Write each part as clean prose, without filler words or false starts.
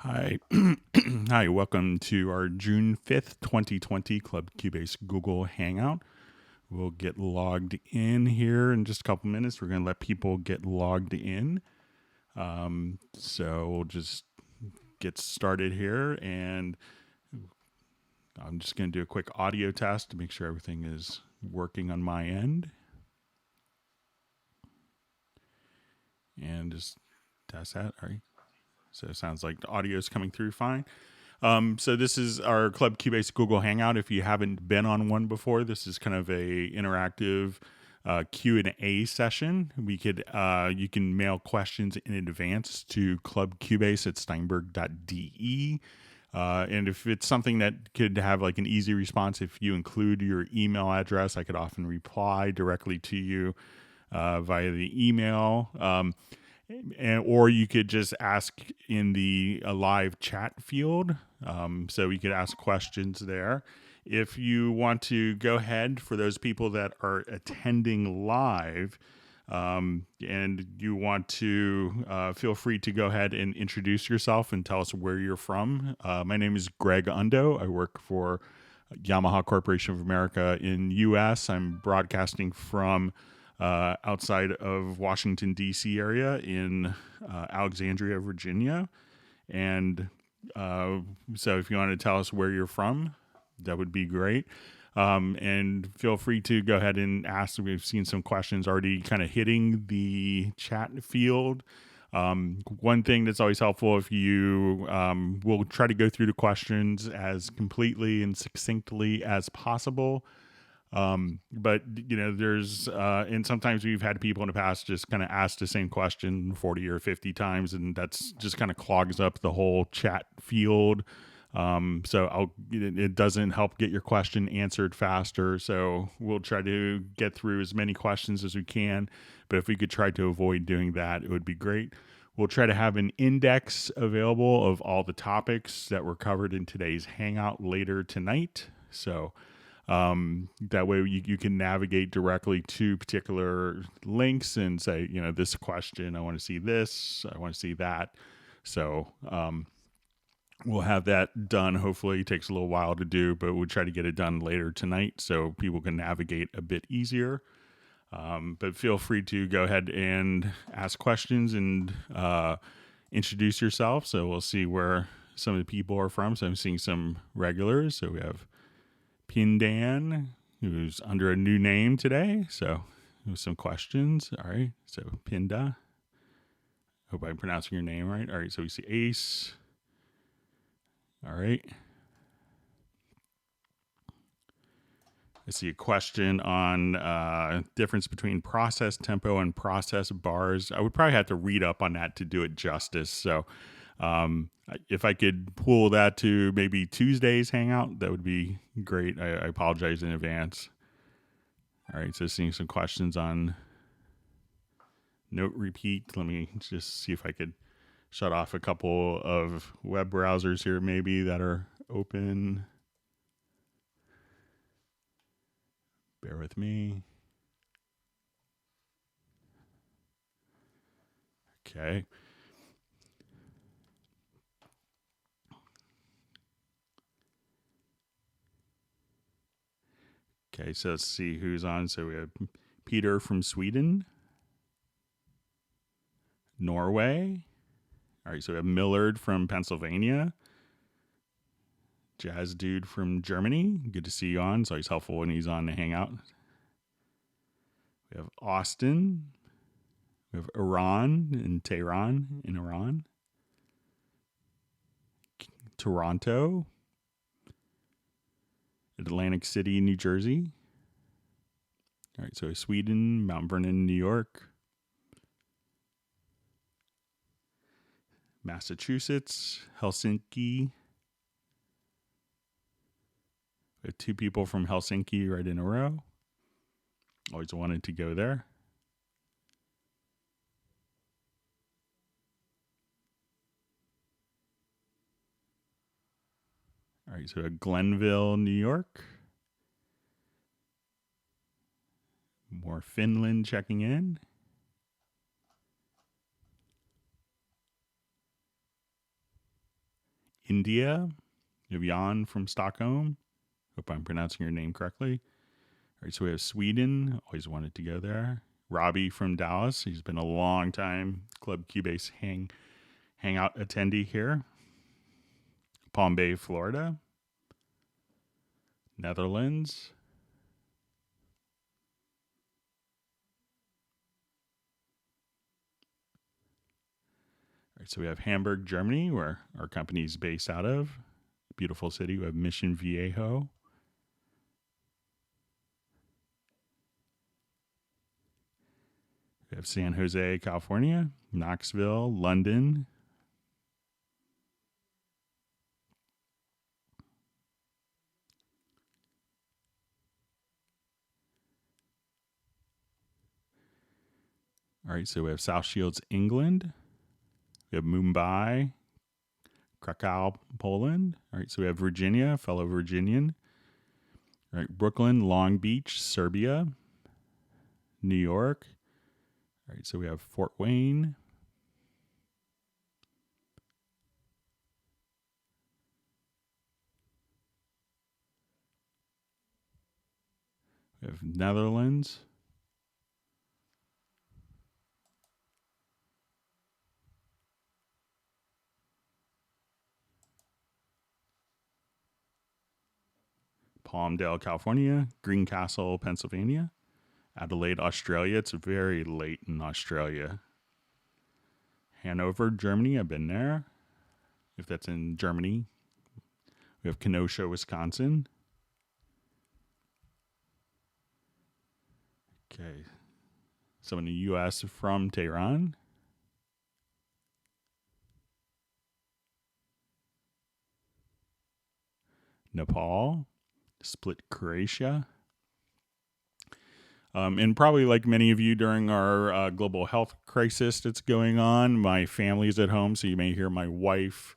Hi. Hi, welcome to our June 5th, 2020 Club Cubase Google Hangout. We'll get logged in here in just a couple minutes. We're going to let people get logged in. So we'll just get started here, and I'm just going to do a quick audio test to make sure everything is working on my end. And just test that. All right. So it sounds like the audio is coming through fine. So this is our Club Cubase Google Hangout. If you haven't been on one before, this is kind of a interactive Q&A session. You can mail questions in advance to clubcubase at steinberg.de. And if it's something that could have like an easy response, if you include your email address, I could often reply directly to you via the email. Or you could just ask in the live chat field. So you could ask questions there. If you want to go ahead, for those people that are attending live, and you want to feel free to go ahead and introduce yourself and tell us where you're from. My name is Greg Ondo. I work for Yamaha Corporation of America in U.S. I'm broadcasting from outside of Washington, D.C. area in Alexandria, Virginia. And so if you want to tell us where you're from, that would be great. And feel free to go ahead and ask. We've seen some questions already kind of hitting the chat field. One thing that's always helpful, if you will try to go through the questions as completely and succinctly as possible. But there's and sometimes we've had people in the past just kind of ask the same question 40 or 50 times, and that's just kind of clogs up the whole chat field. So it doesn't help get your question answered faster. So we'll try to get through as many questions as we can, but if we could try to avoid doing that, it would be great. We'll try to have an index available of all the topics that were covered in today's Hangout later tonight. So that way you can navigate directly to particular links and say, this question, I want to see this, I want to see that. So we'll have that done. Hopefully it takes a little while to do, but we'll try to get it done later tonight so people can navigate a bit easier. But feel free to go ahead and ask questions and introduce yourself. So we'll see where some of the people are from. So I'm seeing some regulars. So we have Pindan, who's under a new name today. So some questions. All right. So Pinda. Hope I'm pronouncing your name right. All right. So we see Ace. All right. I see a question on difference between process tempo and process bars. I would probably have to read up on that to do it justice. So if I could pull that to maybe Tuesday's Hangout, that would be great. I apologize in advance. All right, so seeing some questions on note repeat. Let me just see if I could shut off a couple of web browsers here maybe that are open. Bear with me. Okay. Okay, so let's see who's on. So we have Peter from Sweden, Norway. All right, so we have Millard from Pennsylvania, Jazz Dude from Germany. Good to see you on. It's always helpful when he's on to hang out. We have Austin. We have Iran and Tehran in Iran. Toronto. Atlantic City, New Jersey. All right, so Sweden, Mount Vernon, New York. Massachusetts, Helsinki. We have two people from Helsinki right in a row. Always wanted to go there. All right, so Glenville, New York. More Finland checking in. India. We have Jan from Stockholm. Hope I'm pronouncing your name correctly. All right, so we have Sweden. Always wanted to go there. Robbie from Dallas. He's been a long time Club Cubase hangout attendee here. Palm Bay, Florida. Netherlands. All right, so we have Hamburg, Germany, where our company is based out of. Beautiful city. We have Mission Viejo. We have San Jose, California, Knoxville, London. All right, so we have South Shields, England. We have Mumbai, Krakow, Poland. All right, so we have Virginia, fellow Virginian. All right, Brooklyn, Long Beach, Serbia. New York. All right, so we have Fort Wayne. We have Netherlands. Palmdale, California. Greencastle, Pennsylvania. Adelaide, Australia. It's very late in Australia. Hanover, Germany. I've been there. If that's in Germany. We have Kenosha, Wisconsin. Okay. So in the U.S. from Tehran. Nepal. Split, Croatia. And probably like many of you during our global health crisis that's going on, my family's at home, so you may hear my wife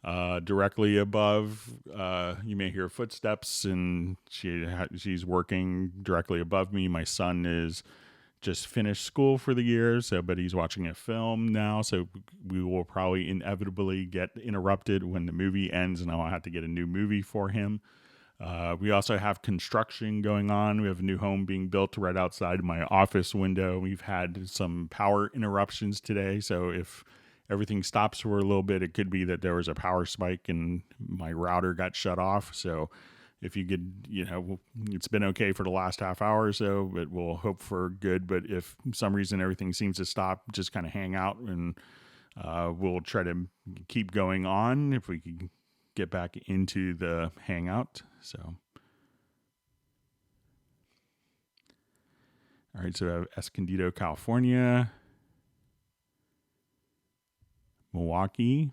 directly above. You may hear footsteps, and she's working directly above me. My son is just finished school for the year, but he's watching a film now, so we will probably inevitably get interrupted when the movie ends, and I'll have to get a new movie for him. We also have construction going on. We have a new home being built right outside my office window. We've had some power interruptions today, so if everything stops for a little bit, it could be that there was a power spike and my router got shut off. So if you could, it's been okay for the last half hour or so, but we'll hope for good. But if for some reason everything seems to stop, just kind of hang out, and we'll try to keep going on if we can get back into the hangout. So, all right, so I have Escondido, California, Milwaukee,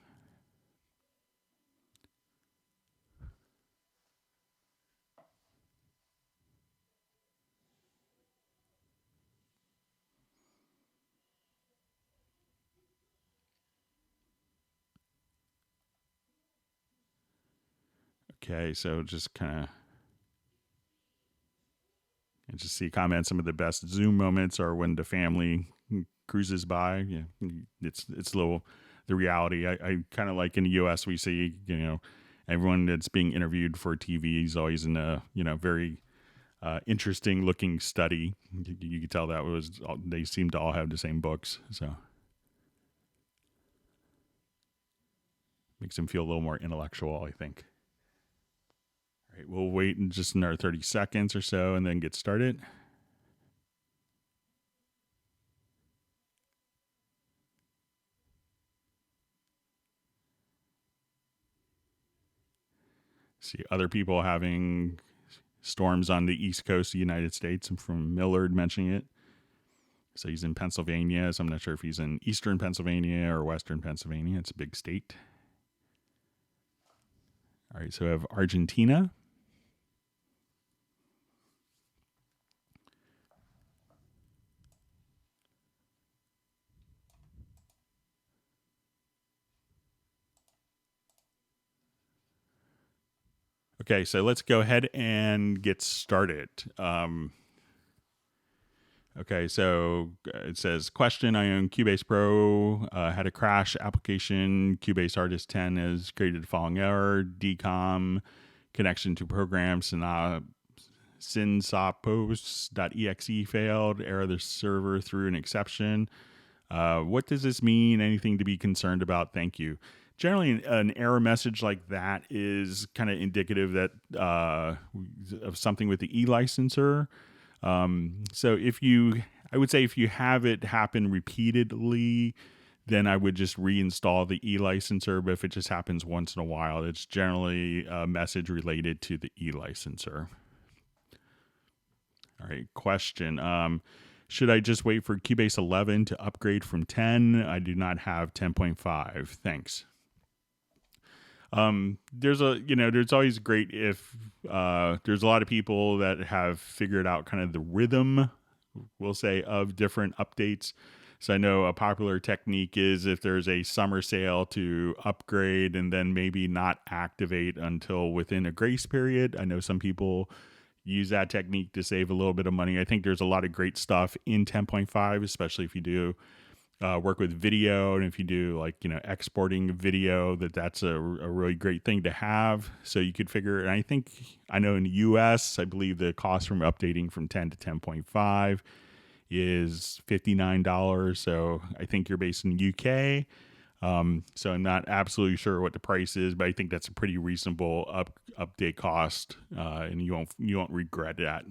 okay, so just kind of just see comments. Some of the best Zoom moments are when the family cruises by. Yeah, it's a little the reality. I kind of like in the U.S. we see everyone that's being interviewed for TV is always in a very interesting looking study. You could tell that they seem to all have the same books, so makes them feel a little more intellectual, I think. All right, we'll wait in just another 30 seconds or so and then get started. See other people having storms on the East Coast of the United States. I'm from Millard mentioning it. So he's in Pennsylvania. So I'm not sure if he's in Eastern Pennsylvania or Western Pennsylvania. It's a big state. All right, so we have Argentina. Okay, so let's go ahead and get started. Okay, so it says, question, I own Cubase Pro, had a crash application, Cubase Artist 10 has created the following error, decom, connection to program, synsoppost.exe failed, error the server through an exception. What does this mean? Anything to be concerned about? Thank you. Generally, an error message like that is kind of indicative that of something with the e-licenser. So I would say if you have it happen repeatedly, then I would just reinstall the e-licenser. But if it just happens once in a while, it's generally a message related to the e-licenser. All right, question. Should I just wait for Cubase 11 to upgrade from 10? I do not have 10.5. Thanks. There's always great if there's a lot of people that have figured out kind of the rhythm, we'll say, of different updates. So I know a popular technique is if there's a summer sale to upgrade and then maybe not activate until within a grace period. I know some people use that technique to save a little bit of money. I think there's a lot of great stuff in 10.5, especially if you do work with video, and if you do exporting video, that's a really great thing to have. So you could figure, and I know in the US, I believe the cost from updating from 10 to 10.5 is $59. So I think you're based in the UK. So I'm not absolutely sure what the price is, but I think that's a pretty reasonable update cost, and you won't regret that.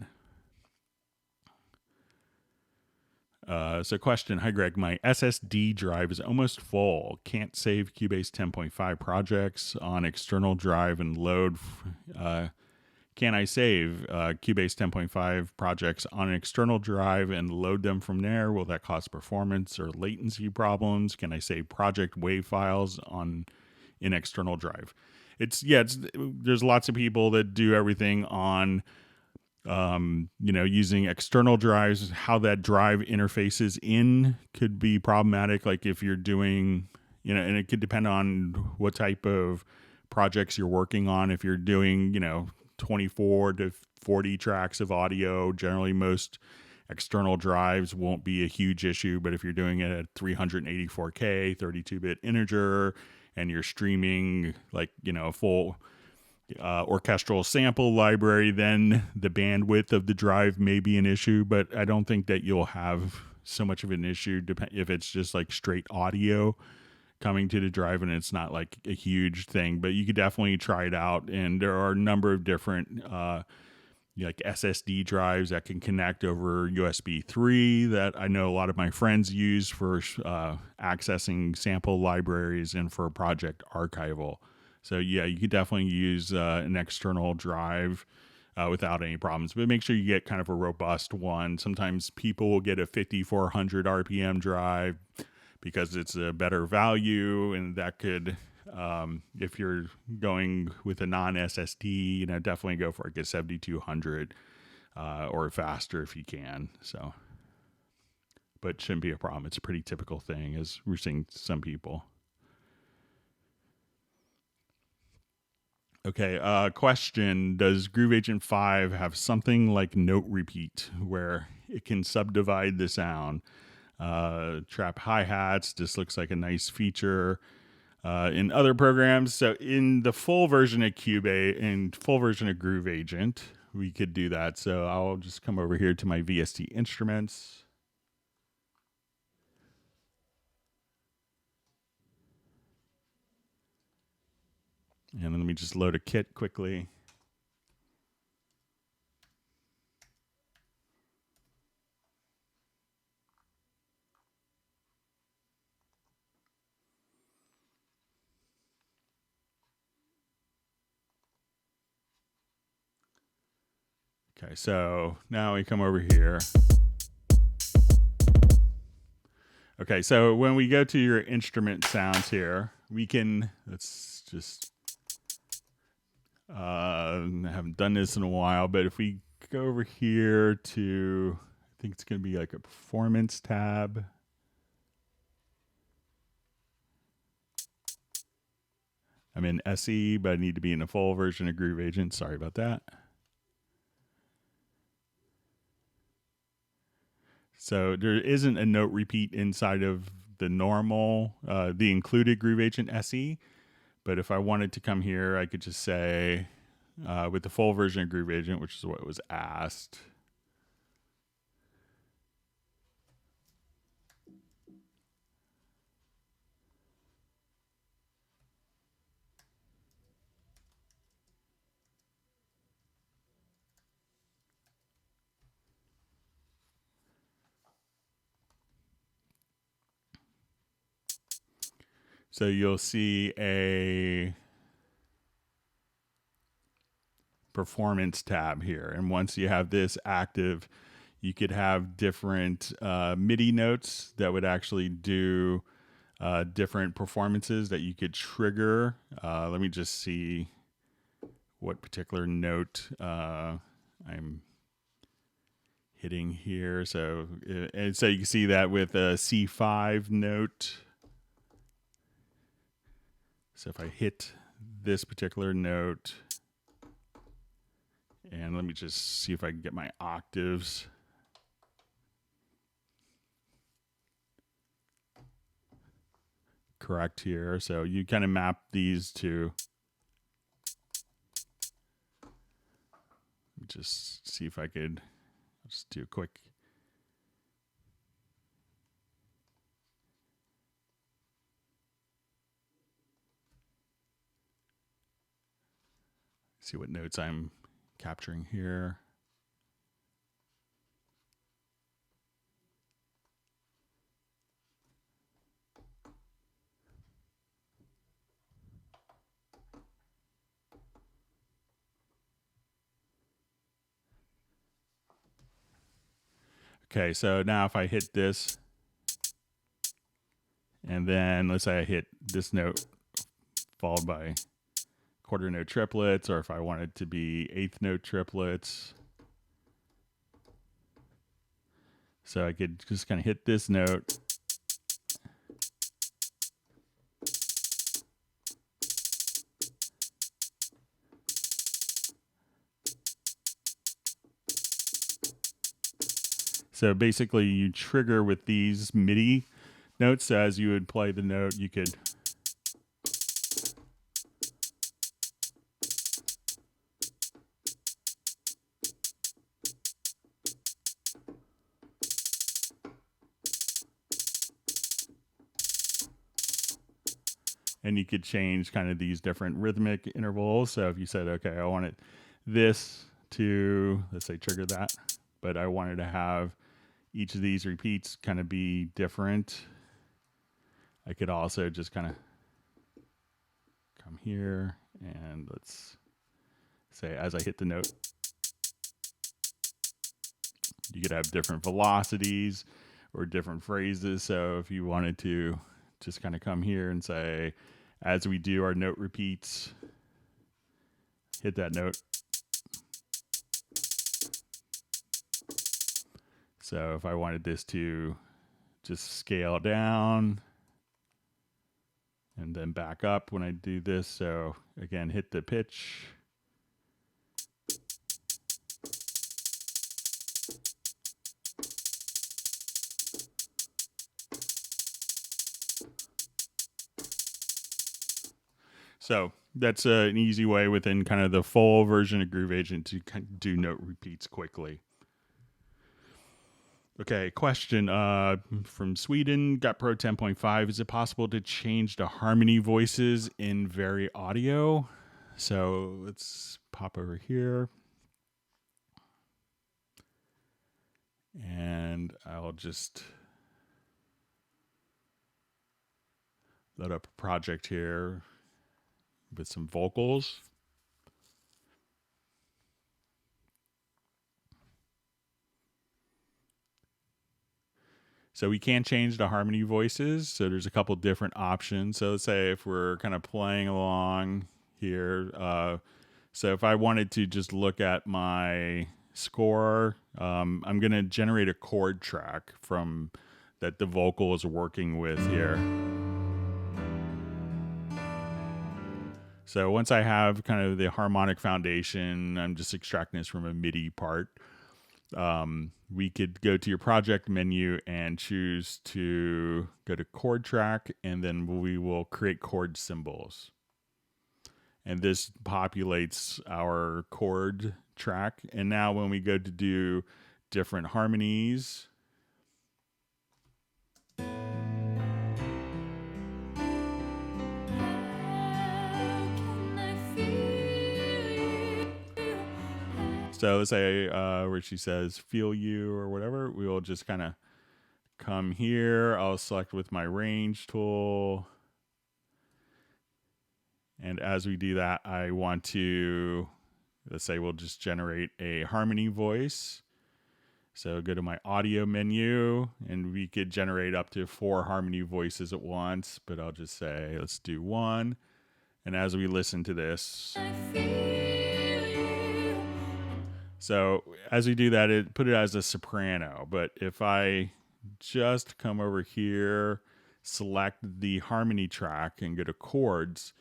So question, hi Greg, my SSD drive is almost full. Can't save Cubase 10.5 projects on external drive and load. Can I save Cubase 10.5 projects on an external drive and load them from there? Will that cause performance or latency problems? Can I save project WAV files on an external drive? There's lots of people that do everything on using external drives. How that drive interfaces in could be problematic. Like if you're doing, and it could depend on what type of projects you're working on. If you're doing, 24 to 40 tracks of audio, generally most external drives won't be a huge issue. But if you're doing it at 384K, 32-bit integer, and you're streaming a full orchestral sample library, then the bandwidth of the drive may be an issue, but I don't think that you'll have so much of an issue if it's just straight audio coming to the drive and it's not a huge thing. But you could definitely try it out, and there are a number of different SSD drives that can connect over USB 3 that I know a lot of my friends use for accessing sample libraries and for project archival. So yeah, you could definitely use an external drive without any problems, but make sure you get kind of a robust one. Sometimes people will get a 5400 RPM drive because it's a better value, and that could, if you're going with a non-SSD, definitely go for a 7200 or faster if you can. So, but it shouldn't be a problem. It's a pretty typical thing, as we're seeing some people. Okay, question. Does Groove Agent 5 have something like note repeat where it can subdivide the sound? Trap hi-hats, this looks like a nice feature in other programs. So in the full version of Cubase and full version of Groove Agent, we could do that. So I'll just come over here to my VST instruments. And let me just load a kit quickly. Okay, so now we come over here. Okay, so when we go to your instrument sounds here, we can, let's just, I haven't done this in a while, but if we go over here to, I think it's going to be like a performance tab. I'm in SE, but I need to be in a full version of Groove Agent. Sorry about that. So there isn't a note repeat inside of the normal, the included Groove Agent SE. But if I wanted to come here, I could just say, with the full version of Groove Agent, which is what was asked. So you'll see a performance tab here. And once you have this active, you could have different MIDI notes that would actually do different performances that you could trigger. Let me just see what particular note I'm hitting here. So, and so you can see that with a C5 note. So if I hit this particular note, and let me just see if I can get my octaves. Correct here. So you kind of map these to, just see if I could just do a quick. See what notes I'm capturing here. Okay, so now if I hit this, and then let's say I hit this note followed by quarter note triplets, or if I wanted to be eighth note triplets. So I could just kind of hit this note. So basically you trigger with these MIDI notes. So as you would play the note, you could and you could change kind of these different rhythmic intervals. So if you said, okay, I wanted this to, let's say, trigger that, but I wanted to have each of these repeats kind of be different, I could also just kind of come here and let's say as I hit the note, you could have different velocities or different phrases. So if you wanted to just kind of come here and say, as we do our note repeats, hit that note. So if I wanted this to just scale down and then back up when I do this. So again, hit the pitch. So that's an easy way within kind of the full version of Groove Agent to kind of do note repeats quickly. Okay, question from Sweden, Got Pro 10.5. Is it possible to change the harmony voices in Very Audio? So let's pop over here. And I'll just load up a project here with some vocals. So we can change the harmony voices. So there's a couple different options. So let's say if we're kind of playing along here. So if I wanted to just look at my score, I'm going to generate a chord track from that the vocal is working with here. So once I have kind of the harmonic foundation, I'm just extracting this from a MIDI part. we could go to your project menu and choose to go to chord track, and then we will create chord symbols. And this populates our chord track. And now when we go to do different harmonies, so let's say where she says feel you or whatever, we will just kind of come here. I'll select with my range tool. And as we do that, I want to, let's say we'll just generate a harmony voice. So go to my audio menu, and we could generate up to 4 harmony voices at once, but I'll just say, let's do 1. And as we listen to this, so as we do that, it put it as a soprano. But if I just come over here, select the harmony track and go to chords,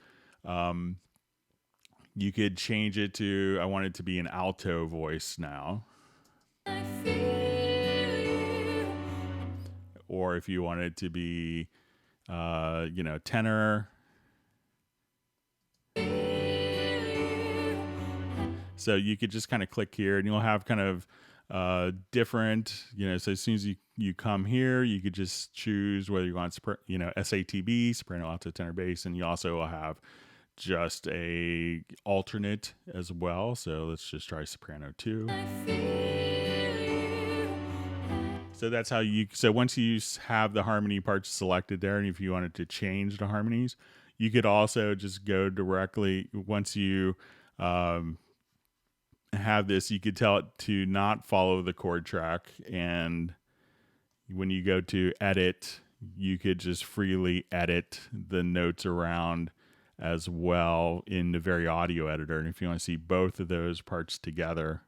you could change it to, I want it to be an alto voice now. Or if you want it to be, tenor. So you could just kind of click here and you'll have kind of different, so as soon as you come here, you could just choose whether you want, SATB, soprano, alto, tenor, bass, and you also will have just a alternate as well. So let's just try soprano 2. So that's how so once you have the harmony parts selected there, and if you wanted to change the harmonies, you could also just go directly, once you have this, you could tell it to not follow the chord track. And when you go to edit, you could just freely edit the notes around as well in the very audio editor. And if you want to see both of those parts together,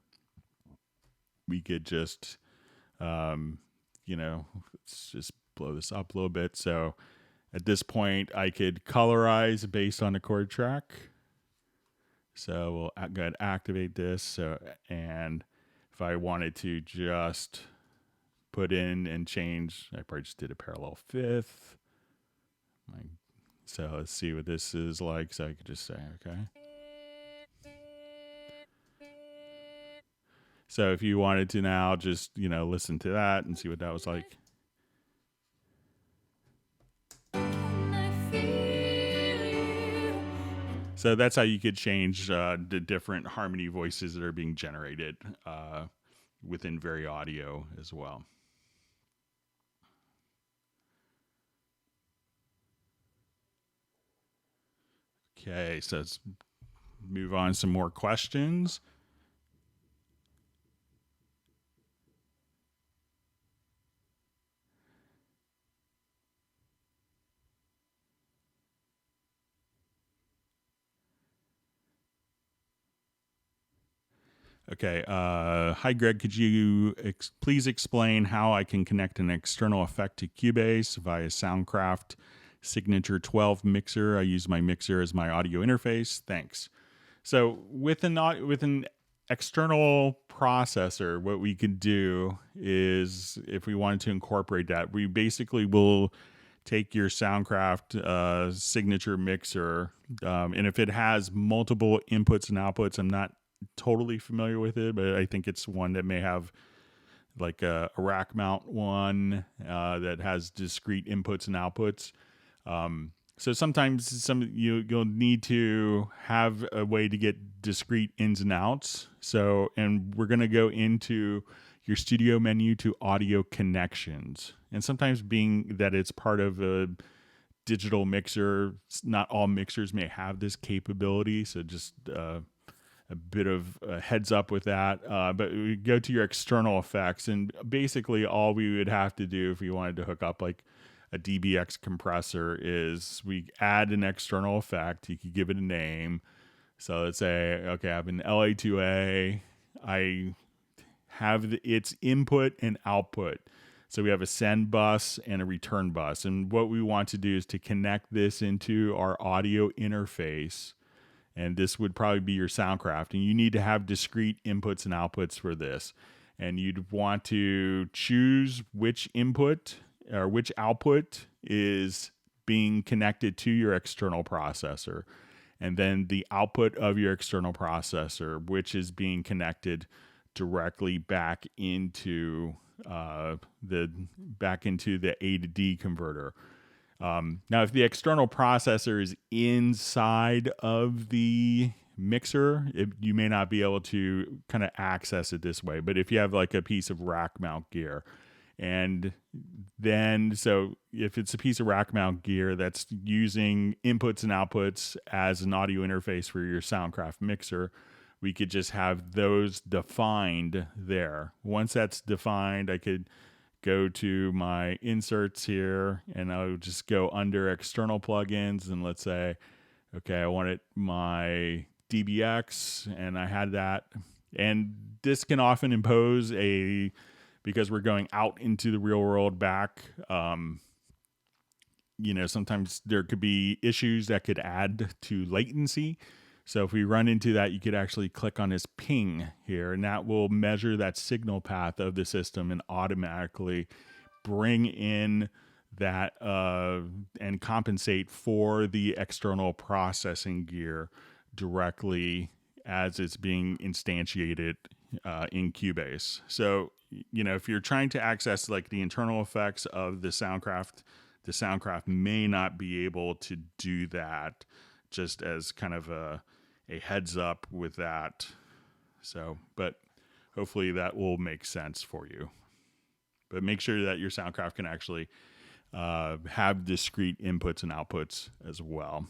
we could just, let's just blow this up a little bit. So at this point, I could colorize based on the chord track. So we'll go ahead and activate this. So, and if I wanted to just put in and change, I probably just did a parallel fifth. So let's see what this is like. So I could just say, okay. So if you wanted to now just, listen to that and see what that was like. So that's how you could change the different harmony voices that are being generated within Very Audio as well. Okay, so let's move on to some more questions. Okay. Hi, Greg. Could you please explain how I can connect an external effect to Cubase via Soundcraft Signature 12 mixer? I use my mixer as my audio interface. Thanks. So with an external processor, what we could do is, if we wanted to incorporate that, we basically will take your Soundcraft signature mixer, and if it has multiple inputs and outputs, I'm not totally familiar with it, but I think it's one that may have like a rack mount one that has discrete inputs and outputs. So sometimes you'll need to have a way to get discrete ins and outs. So, and we're going to go into your studio menu to audio connections. And sometimes, being that it's part of a digital mixer, not all mixers may have this capability. So just a bit of a heads up with that. But we go to your external effects, and basically all we would have to do if we wanted to hook up like a DBX compressor is we add an external effect. You could give it a name. So let's say, okay, I have an LA2A. I have its input and output. So we have a send bus and a return bus. And what we want to do is to connect this into our audio interface. And this would probably be your Soundcraft. And you need to have discrete inputs and outputs for this. and you'd want to choose which input or which output is being connected to your external processor, and then the output of your external processor, which is being connected directly back into the A to D converter. Now, if the external processor is inside of the mixer, you may not be able to kind of access it this way. But if you have like a piece of rack mount gear, and then so if it's a piece of rack mount gear that's using inputs and outputs as an audio interface for your Soundcraft mixer, we could just have those defined there. Once that's defined, I could go to my inserts here, and I'll just go under external plugins, and let's say, okay, I wanted my DBX, and I had that. And this can often impose because we're going out into the real world back, sometimes there could be issues that could add to latency. So if we run into that, you could actually click on this ping here, and that will measure that signal path of the system and automatically bring in that and compensate for the external processing gear directly as it's being instantiated in Cubase. So, if you're trying to access like the internal effects of the Soundcraft may not be able to do that, just as kind of a heads up with that. So, but hopefully that will make sense for you. But make sure that your Soundcraft can actually have discrete inputs and outputs as well.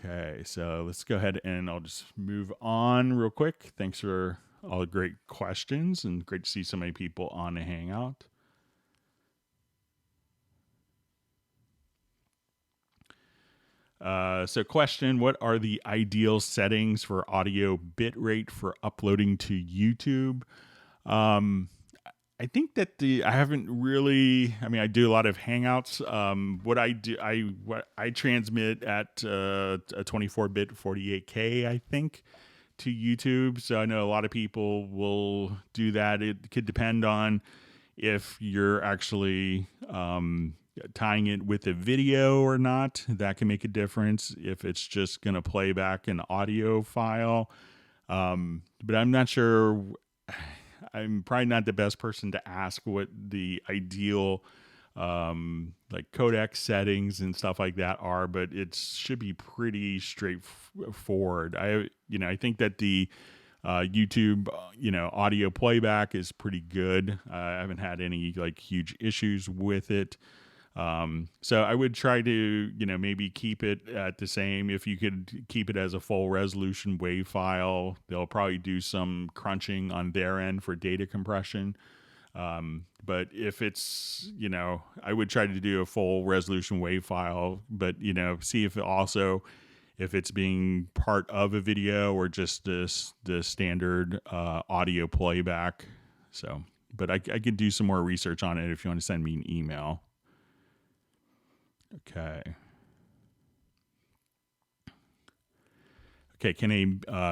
Okay, so let's go ahead and I'll just move on real quick. Thanks for all the great questions, and great to see so many people on the Hangout. So question, what are the ideal settings for audio bitrate for uploading to YouTube? I think that I haven't really, I do a lot of Hangouts. What I transmit at a 24-bit 48K, I think, to YouTube. So I know a lot of people will do that. It could depend on if you're actually tying it with a video or not. That can make a difference if it's just going to play back an audio file. But I'm not sure. I'm probably not the best person to ask what the ideal like codec settings and stuff like that are, but it should be pretty straightforward. I think that the YouTube audio playback is pretty good. I haven't had any like huge issues with it. So I would try to, maybe keep it at the same. If you could keep it as a full resolution WAV file, they'll probably do some crunching on their end for data compression. But if it's, I would try to do a full resolution WAV file, but, see if it's being part of a video or just the standard audio playback. So, but I could do some more research on it if you want to send me an email. Okay, can a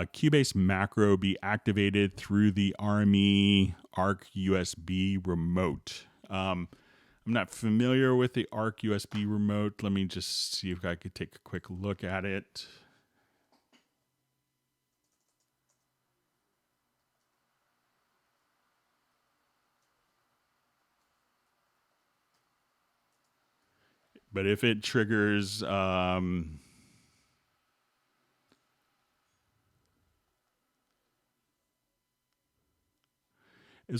Cubase macro be activated through the RME ARC USB remote? I'm not familiar with the ARC USB remote. Let me just see if I could take a quick look at it. But if it triggers, as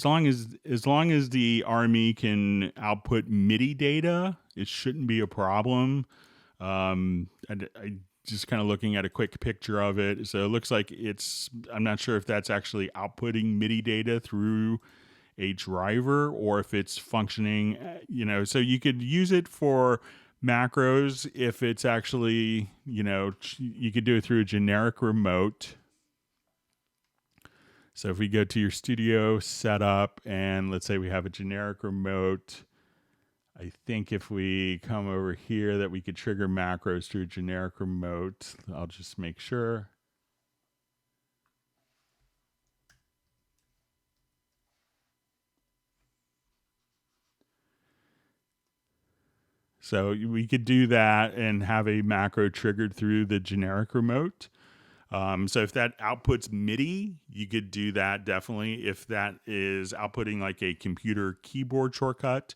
long as the RME can output MIDI data, it shouldn't be a problem. I just kind of looking at a quick picture of it. So it looks like I'm not sure if that's actually outputting MIDI data through a driver or if it's functioning, so you could use it for macros if it's actually, you could do it through a generic remote. So if we go to your studio setup and let's say we have a generic remote, I think if we come over here that we could trigger macros through a generic remote. I'll just make sure. So we could do that and have a macro triggered through the generic remote. So if that outputs MIDI, you could do that definitely. If that is outputting like a computer keyboard shortcut,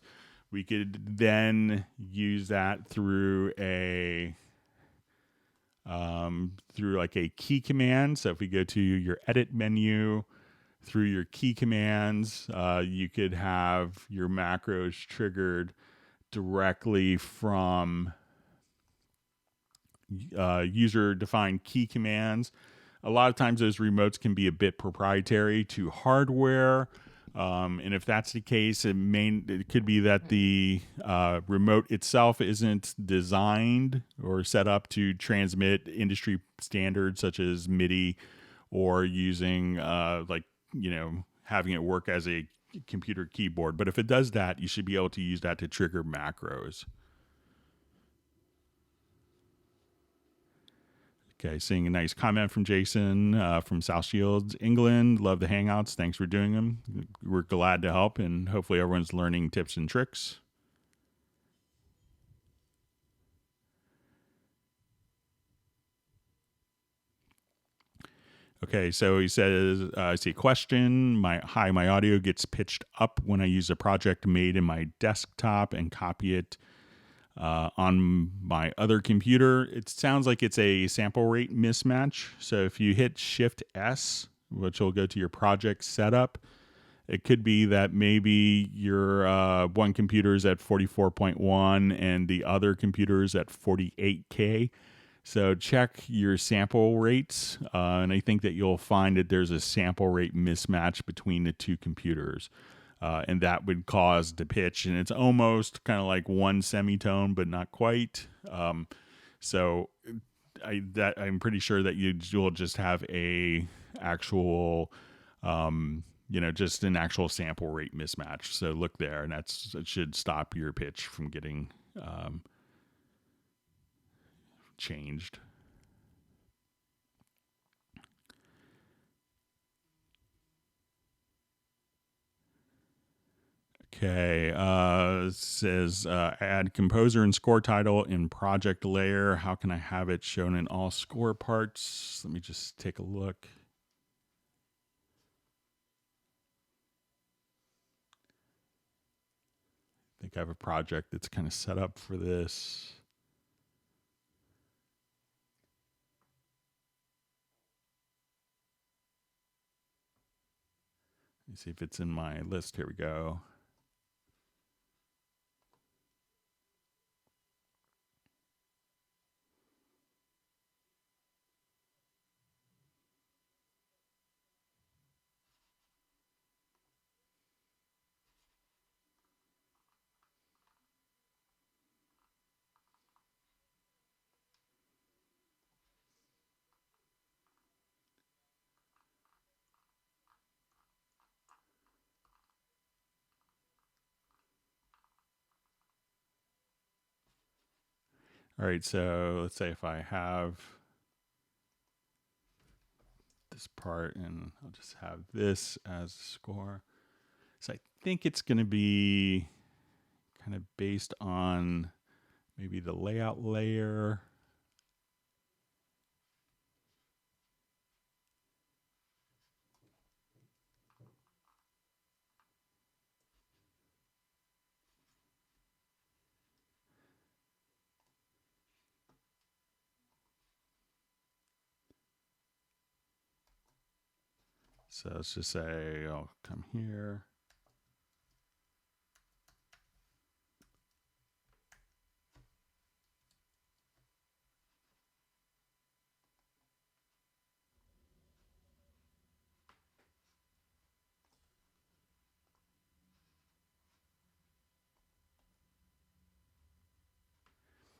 we could then use that through like a key command. So if we go to your edit menu, through your key commands, you could have your macros triggered directly from user-defined key commands. A lot of times those remotes can be a bit proprietary to hardware. And if that's the case, it could be that the remote itself isn't designed or set up to transmit industry standards such as MIDI, or using having it work as a computer keyboard. But if it does that, you should be able to use that to trigger macros. Okay, seeing a nice comment from Jason from South Shields, England. Love the Hangouts. Thanks for doing them. We're glad to help, and hopefully everyone's learning tips and tricks. Okay, so he says, I see a question. My audio gets pitched up when I use a project made in my desktop and copy it on my other computer. It sounds like it's a sample rate mismatch. So if you hit Shift S, which will go to your project setup, it could be that maybe your one computer is at 44.1 and the other computer is at 48K. So check your sample rates, and I think that you'll find that there's a sample rate mismatch between the two computers. And that would cause the pitch, and it's almost kind of like one semitone, but not quite. So I'm pretty sure that you'll just have a actual, just an actual sample rate mismatch. So look there, and it should stop your pitch from getting changed. Okay, it says add composer and score title in project layer. How can I have it shown in all score parts? Let me just take a look. I think I have a project that's kind of set up for this. Let me see if it's in my list. Here we go. All right, so let's say if I have this part and I'll just have this as a score. So I think it's going to be kind of based on maybe the layout layer. So let's just say I'll come here.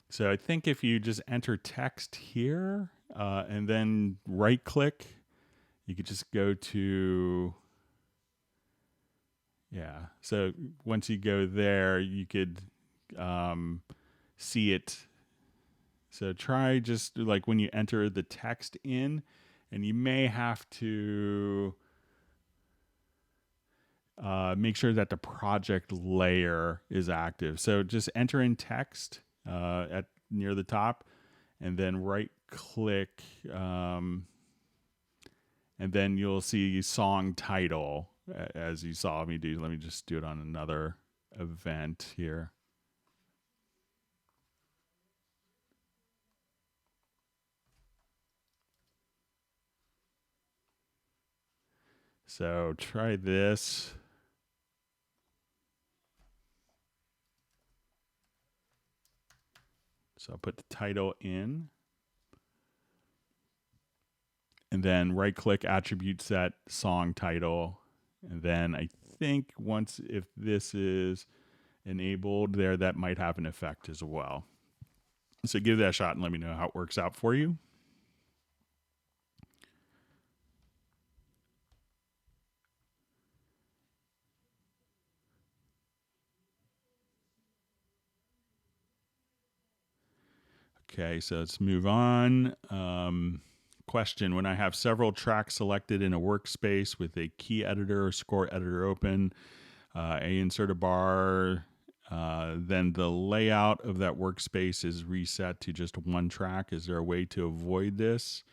So I think if you just enter text here and then right click, you could just go to, yeah. So once you go there, you could see it. So try just like when you enter the text in, and you may have to make sure that the project layer is active. So just enter in text at near the top, and then right click, and then you'll see song title as you saw me do. Let me just do it on another event here. So try this. So I'll put the title in, and then right click attribute set song title. And then I think once, if this is enabled there, that might have an effect as well. So give that a shot and let me know how it works out for you. Okay, so let's move on. Question: when I have several tracks selected in a workspace with a key editor or score editor open, I insert a bar, then the layout of that workspace is reset to just one track. Is there a way to avoid this?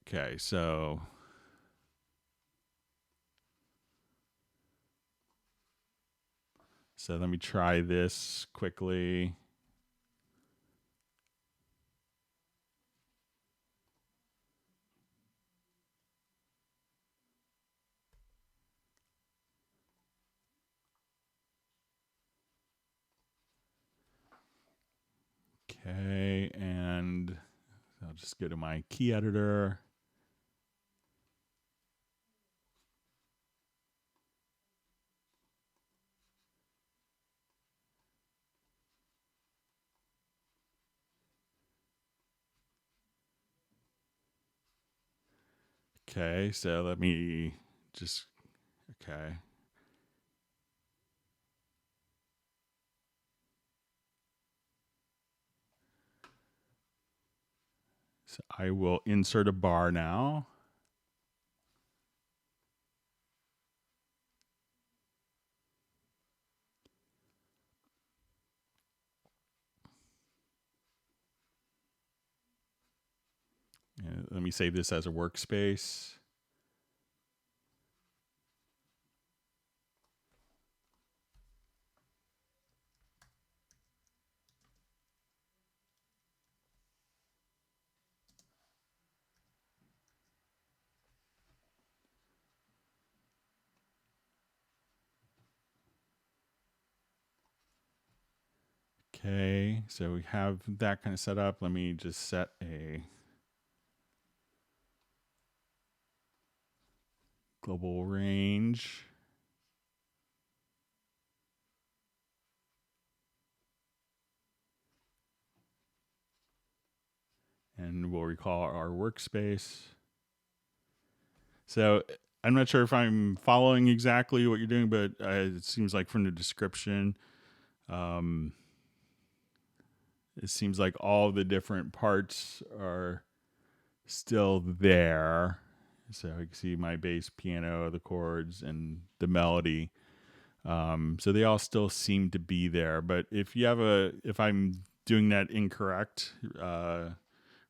Okay, so let me try this quickly. Okay, and I'll just go to my key editor. Okay, so let me just, okay. So I will insert a bar now. Let me save this as a workspace. Okay, so we have that kind of set up. Let me just set a global range. And we'll recall our workspace. So I'm not sure if I'm following exactly what you're doing, but it seems like from the description, it seems like all the different parts are still there. So I can see my bass, piano, the chords, and the melody. So they all still seem to be there. But if I'm doing that incorrect,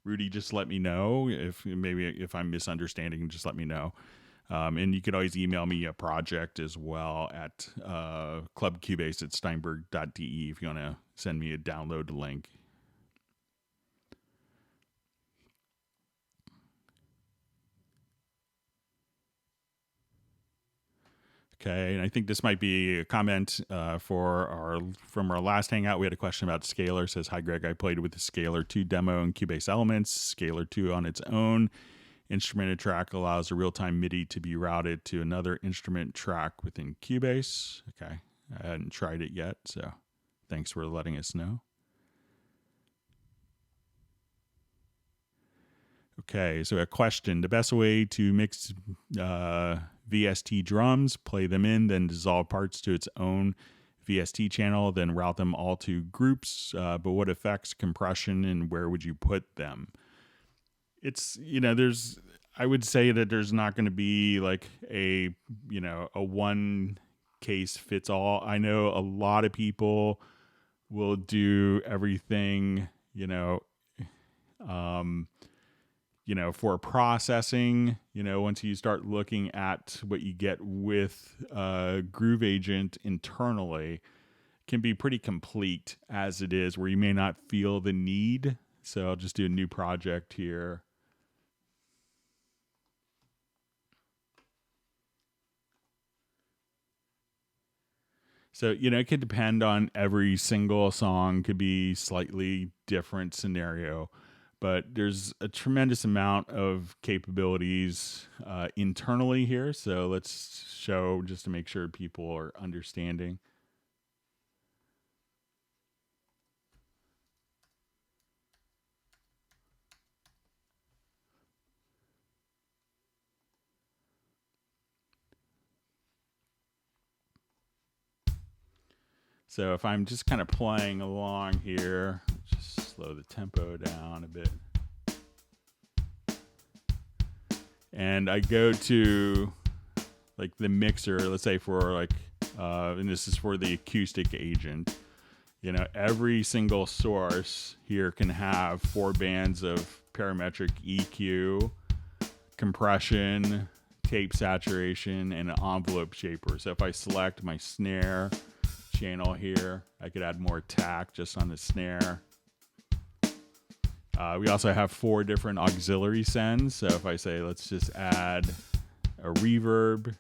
Rudy, just let me know. If I'm misunderstanding, just let me know. And you could always email me a project as well at clubcubase@steinberg.de if you want to send me a download link. Okay, and I think this might be a comment from our last hangout. We had a question about Scalar. It says, "Hi Greg, I played with the Scalar 2 demo in Cubase Elements. Scalar 2 on its own instrumented track allows a real-time MIDI to be routed to another instrument track within Cubase." Okay, I hadn't tried it yet, so thanks for letting us know. Okay, so a question: the best way to mix VST drums, play them in, then dissolve parts to its own VST channel, then route them all to groups. But what effects, compression, and where would you put them? It's, I would say that there's not going to be like a, a one case fits all. I know a lot of people will do everything, um, for processing, once you start looking at what you get with Groove Agent internally, can be pretty complete as it is, where you may not feel the need. So I'll just do a new project here. So, it could depend on every single song, could be slightly different scenario, but there's a tremendous amount of capabilities internally here. So let's show just to make sure people are understanding. So if I'm just kind of playing along here, just slow the tempo down a bit. And I go to like the mixer, let's say for like, and this is for the Acoustic Agent. Every single source here can have 4 bands of parametric EQ, compression, tape saturation, and an envelope shaper. So if I select my snare channel here, I could add more attack just on the snare. We also have 4 different auxiliary sends. So if I say, let's just add a reverb,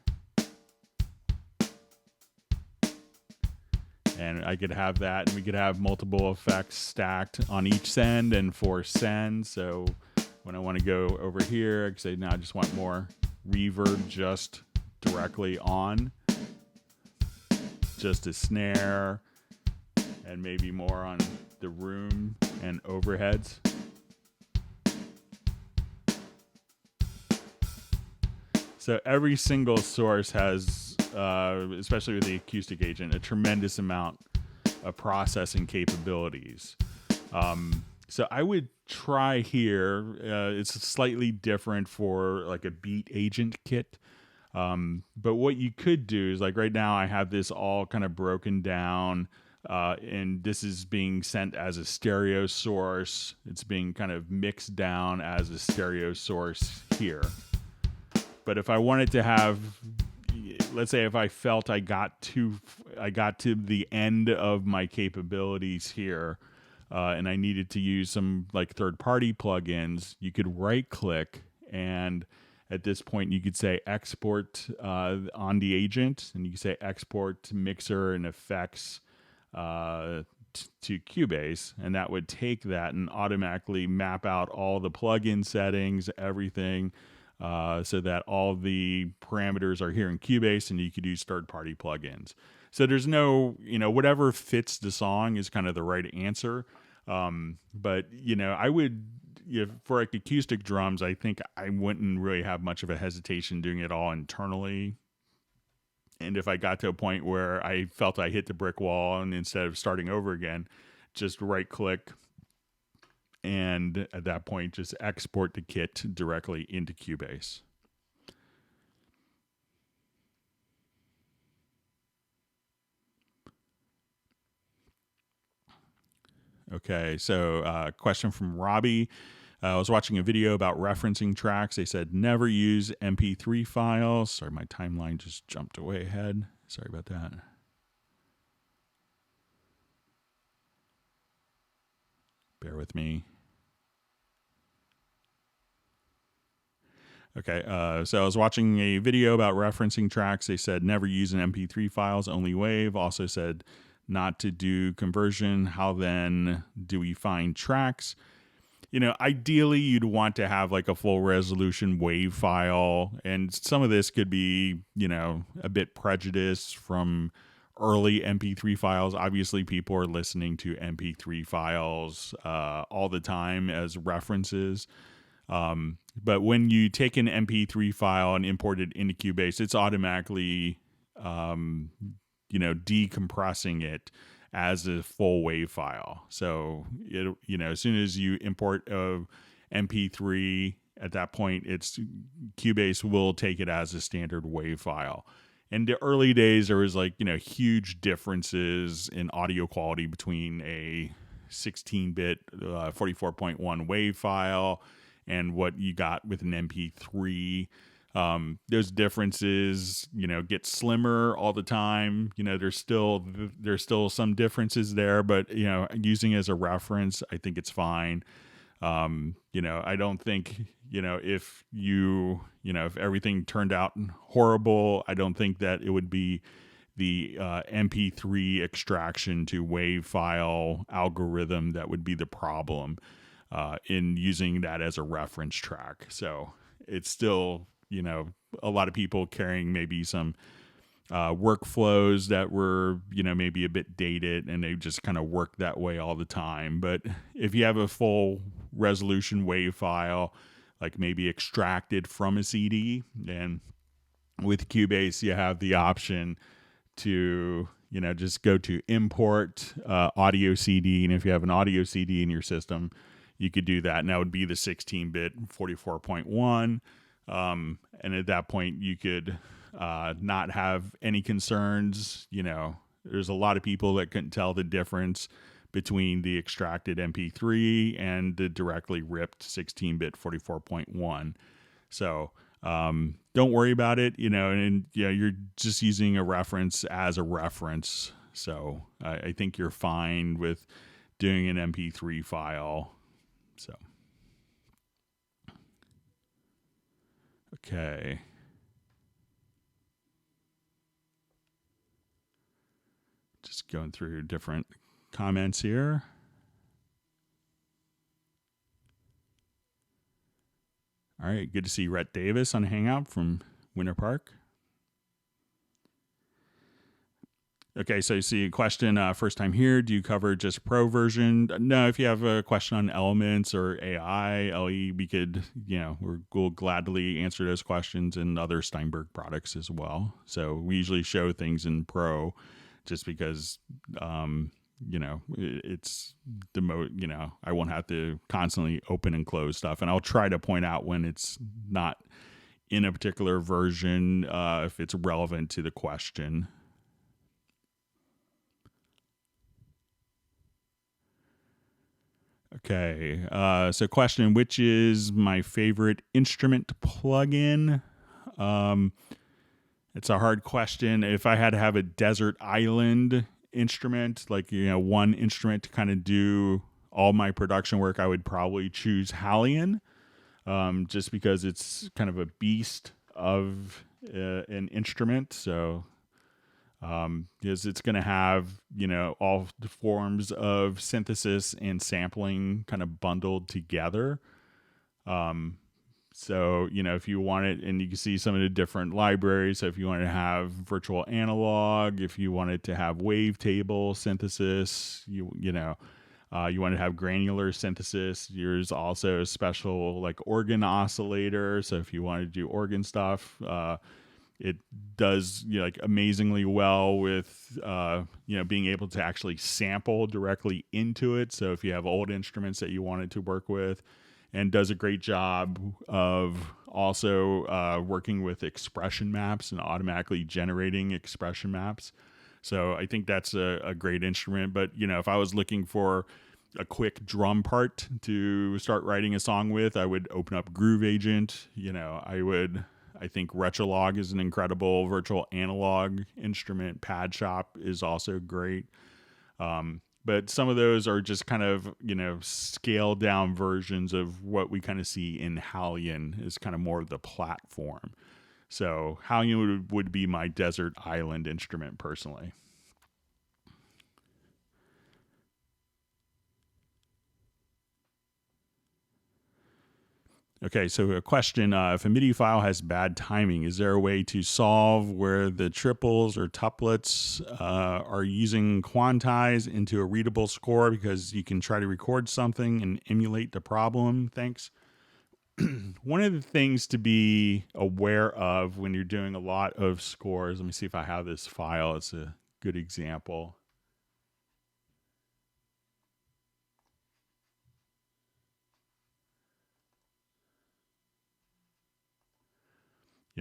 and I could have that, and we could have multiple effects stacked on each send and 4 sends. So when I want to go over here, I can say, now I just want more reverb just directly on just a snare, and maybe more on the room and overheads. So every single source has, especially with the Acoustic Agent, a tremendous amount of processing capabilities. So I would try here. It's slightly different for like a beat agent kit. But what you could do is, like right now I have this all kind of broken down, and this is being sent as a stereo source. It's being kind of mixed down as a stereo source here. But if I wanted to have, let's say if I felt I got to the end of my capabilities here, and I needed to use some like third-party plugins, you could right-click, and at this point you could say export on the agent, and you could say export to mixer and effects to Cubase, and that would take that and automatically map out all the plugin settings, everything, so that all the parameters are here in Cubase, and you could use third-party plugins. So there's no, whatever fits the song is kind of the right answer. But, I would, for like acoustic drums, I think I wouldn't really have much of a hesitation doing it all internally. And if I got to a point where I felt I hit the brick wall, and instead of starting over again, just right-click, and at that point, just export the kit directly into Cubase. Okay, so question from Robbie. I was watching a video about referencing tracks. They said never use MP3 files. Sorry, my timeline just jumped way ahead. Sorry about that. Bear with me. Okay, so I was watching a video about referencing tracks. They said never use an MP3 files, only WAV. Also said not to do conversion. How then do we find tracks? Ideally you'd want to have like a full resolution WAV file, and some of this could be, a bit prejudiced from early MP3 files. Obviously people are listening to MP3 files all the time as references. But when you take an MP3 file and import it into Cubase, it's automatically, decompressing it as a full WAV file. So, as soon as you import a MP3 at that point, Cubase will take it as a standard WAV file. In the early days, there was like, huge differences in audio quality between a 16-bit 44.1 WAV file and what you got with an MP3. Those differences, get slimmer all the time. There's still some differences there, but using it as a reference, I think it's fine. I don't think, if everything turned out horrible, I don't think that it would be the MP3 extraction to WAV file algorithm that would be the problem in using that as a reference track. So it's still, a lot of people carrying maybe some workflows that were, maybe a bit dated, and they just kind of work that way all the time. But if you have a full resolution WAV file, like maybe extracted from a CD, then with Cubase, you have the option to, just go to import audio CD. And if you have an audio CD in your system, you could do that. And that would be the 16-bit 44.1. And at that point, you could not have any concerns. There's a lot of people that couldn't tell the difference between the extracted MP3 and the directly ripped 16-bit 44.1. So don't worry about it, and you're just using a reference as a reference. So I think you're fine with doing an MP3 file. So, okay. Just going through different comments here. All right, good to see Rhett Davis on Hangout from Winter Park. Okay, so you see a question, first time here, do you cover just Pro version? No, if you have a question on Elements or AI, LE, we could, we'll gladly answer those questions and other Steinberg products as well. So we usually show things in Pro just because, it's the I won't have to constantly open and close stuff. And I'll try to point out when it's not in a particular version, if it's relevant to the question. Okay, so question, which is my favorite instrument plugin? It's a hard question. If I had to have a desert island instrument, like, one instrument to kind of do all my production work, I would probably choose Hallion, just because it's kind of a beast of an instrument. So because it's going to have, all the forms of synthesis and sampling kind of bundled together. So, if you want it, and you can see some of the different libraries. So if you want to have virtual analog, if you wanted to have wavetable synthesis, you want to have granular synthesis. There's also a special like organ oscillator. So if you want to do organ stuff, it does amazingly well with being able to actually sample directly into it. So if you have old instruments that you wanted to work with, and does a great job of also working with expression maps and automatically generating expression maps. So I think that's a great instrument. But if I was looking for a quick drum part to start writing a song with, I would open up Groove Agent. I think Retrolog is an incredible virtual analog instrument. Pad Shop is also great. But some of those are just kind of, scaled down versions of what we kind of see in Hallion is kind of more of the platform. So Hallion would be my desert island instrument personally. Okay, so a question, if a MIDI file has bad timing, is there a way to solve where the triples or tuplets are using Quantize into a readable score, because you can try to record something and emulate the problem? Thanks. One of the things to be aware of when you're doing a lot of scores, let me see if I have this file. It's a good example.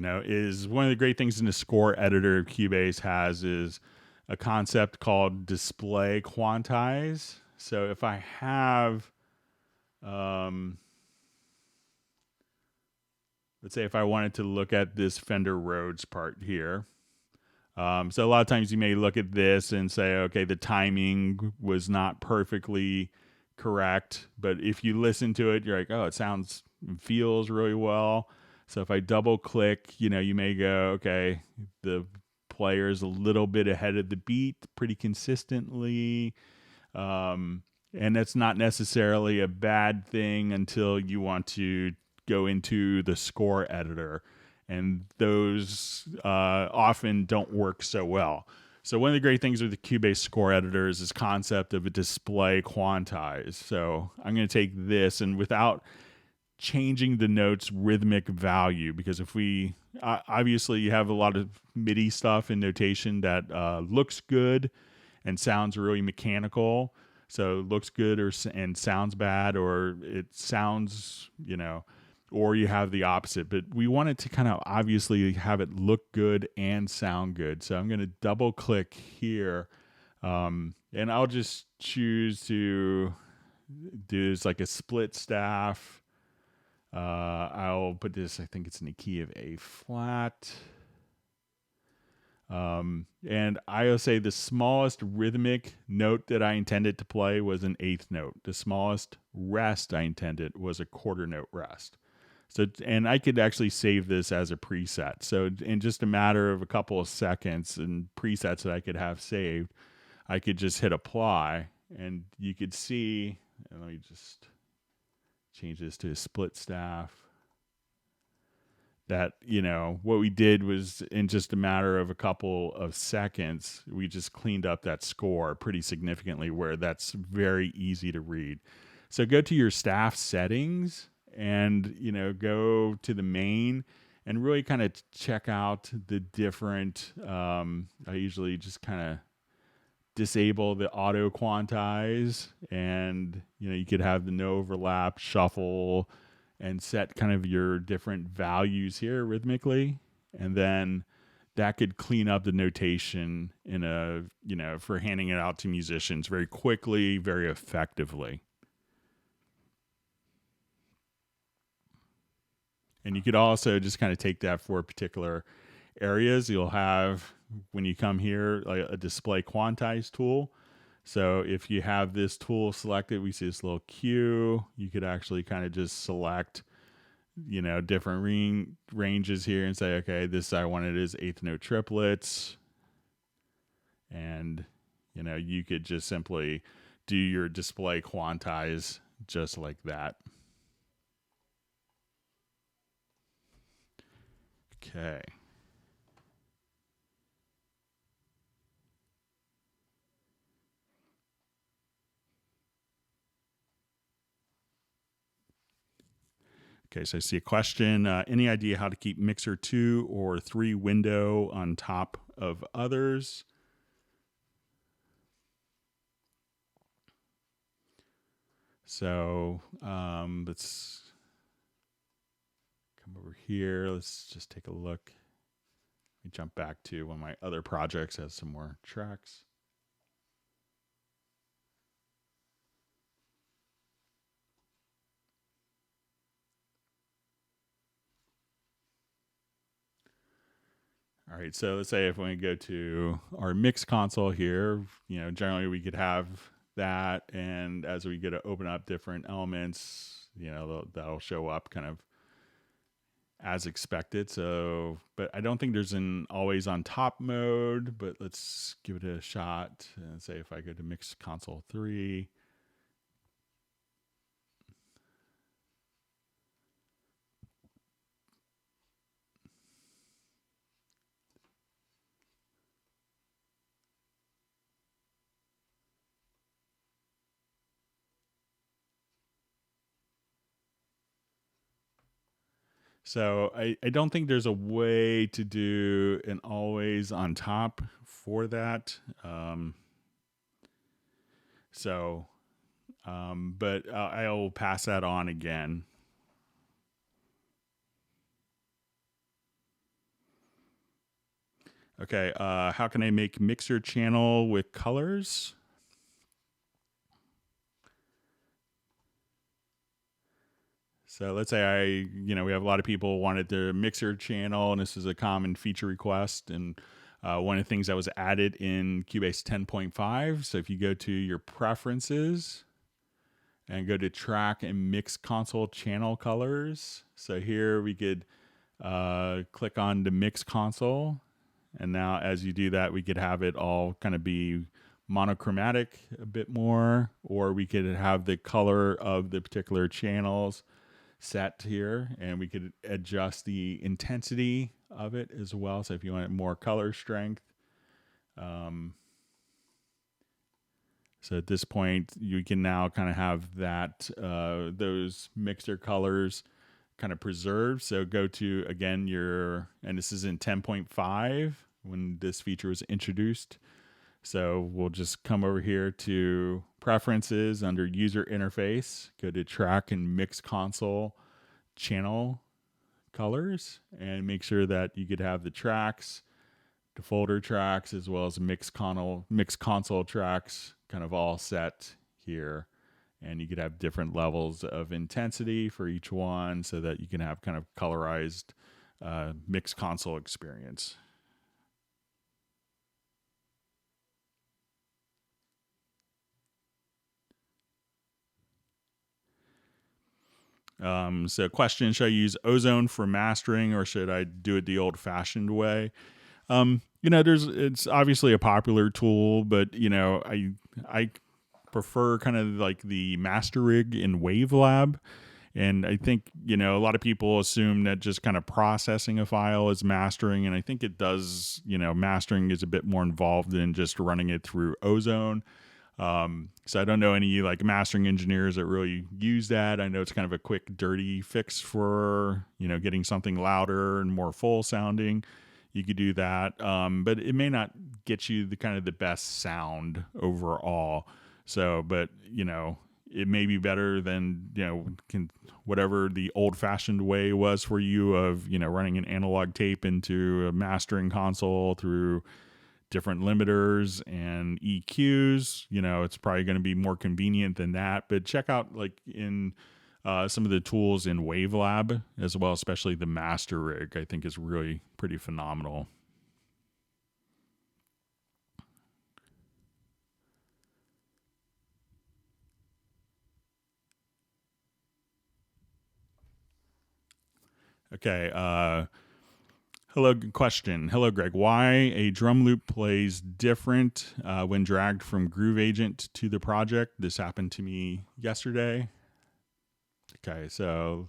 is one of the great things in the score editor Cubase has is a concept called display quantize. So if I have, let's say if I wanted to look at this Fender Rhodes part here. So a lot of times you may look at this and say, okay, the timing was not perfectly correct. But if you listen to it, you're like, oh, it feels really well. So if I double click, you may go, okay, the player's a little bit ahead of the beat pretty consistently. And that's not necessarily a bad thing until you want to go into the score editor. And those often don't work so well. So one of the great things with the Cubase score editor is this concept of a display quantize. So I'm going to take this, and without changing the note's rhythmic value, because if we obviously you have a lot of MIDI stuff in notation that looks good and sounds really mechanical. So it looks good and sounds bad, or it sounds, or you have the opposite. But we want it to kind of obviously have it look good and sound good. So I'm going to double click here, and I'll just choose to do this like a split staff. I'll put this, I think it's in the key of A flat. And I'll say the smallest rhythmic note that I intended to play was an eighth note. The smallest rest I intended was a quarter note rest. So, and I could actually save this as a preset. So in just a matter of a couple of seconds and presets that I could have saved, I could just hit apply, and you could see, and let me just change this to a split staff, that, what we did was in just a matter of a couple of seconds, we just cleaned up that score pretty significantly, where that's very easy to read. So go to your staff settings and, go to the main and really kind of check out the different, I usually just kind of disable the auto quantize, and, you could have the no overlap, shuffle, and set kind of your different values here rhythmically. And then that could clean up the notation for handing it out to musicians very quickly, very effectively. And you could also just kind of take that for particular areas. You'll have, when you come here, like a display quantize tool. So if you have this tool selected, we see this little Q, you could actually kind of just select, different ranges here and say, okay, this I wanted as eighth note triplets. And, you could just simply do your display quantize just like that. Okay. Okay, so I see a question. Any idea how to keep mixer 2 or 3 window on top of others? So let's come over here. Let's just take a look. Let me jump back to one of my other projects that has some more tracks. All right, so let's say if we go to our mix console here, generally we could have that, and as we get to open up different elements, that'll show up kind of as expected. So, but I don't think there's an always on top mode, but let's give it a shot and say if I go to mix console 3, so I don't think there's a way to do an always on top for that. But I'll pass that on again. Okay, how can I make mixer channel with colors? So let's say we have a lot of people wanted their mixer channel, and this is a common feature request. And one of the things that was added in Cubase 10.5. So if you go to your preferences and go to track and mix console channel colors. So here we could click on the mix console. And now as you do that, we could have it all kind of be monochromatic a bit more, or we could have the color of the particular channels set here, and we could adjust the intensity of it as well. So if you want more color strength, so at this point you can now kind of have that those mixer colors kind of preserved. So go to again and this is in 10.5 when this feature was introduced. So we'll just come over here to preferences under user interface, go to track and mix console channel colors, and make sure that you could have the tracks, the folder tracks, as well as mix console tracks kind of all set here. And you could have different levels of intensity for each one so that you can have kind of colorized mix console experience. So question, should I use Ozone for mastering or should I do it the old fashioned way? It's obviously a popular tool, but I prefer kind of like the master rig in Wavelab. And I think, a lot of people assume that just kind of processing a file is mastering. And I think it does, mastering is a bit more involved than just running it through Ozone. So I don't know any like mastering engineers that really use that. I know it's kind of a quick, dirty fix for, getting something louder and more full sounding. You could do that. But it may not get you the kind of the best sound overall. So, but, it may be better than, whatever the old fashioned way was for you of, running an analog tape into a mastering console through different limiters and EQs. It's probably going to be more convenient than that, but check out like in some of the tools in Wavelab as well, especially the master rig, I think is really pretty phenomenal. Okay. Hello, question. Hello, Greg. Why a drum loop plays different when dragged from Groove Agent to the project? This happened to me yesterday. Okay, so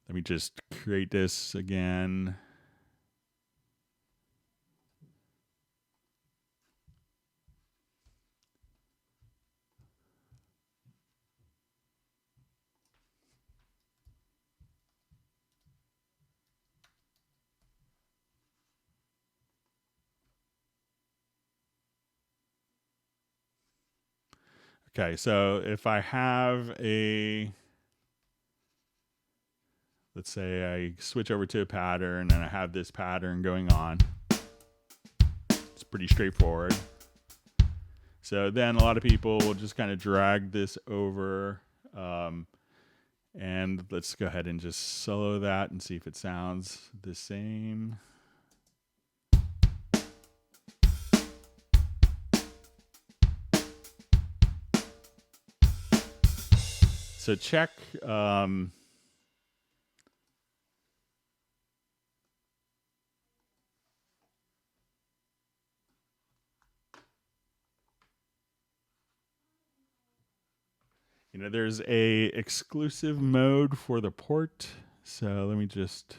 let me just create this again. Okay, so if I have let's say I switch over to a pattern and I have this pattern going on. It's pretty straightforward. So then a lot of people will just kind of drag this over. And let's go ahead and just solo that and see if it sounds the same. So check there's a exclusive mode for the port. So let me just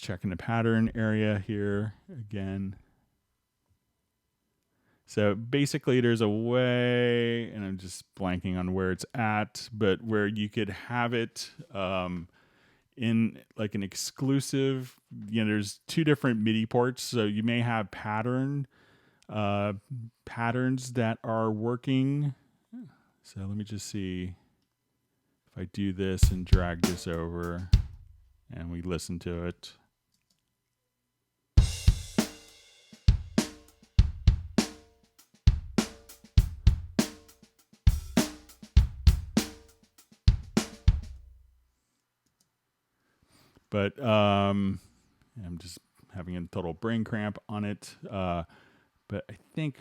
check in the pattern area here again. So basically there's a way, and I'm just blanking on where it's at, but where you could have it in like an exclusive, there's two different MIDI ports. So you may have patterns that are working. So let me just see if I do this and drag this over and we listen to it. But I'm just having a total brain cramp on it. But I think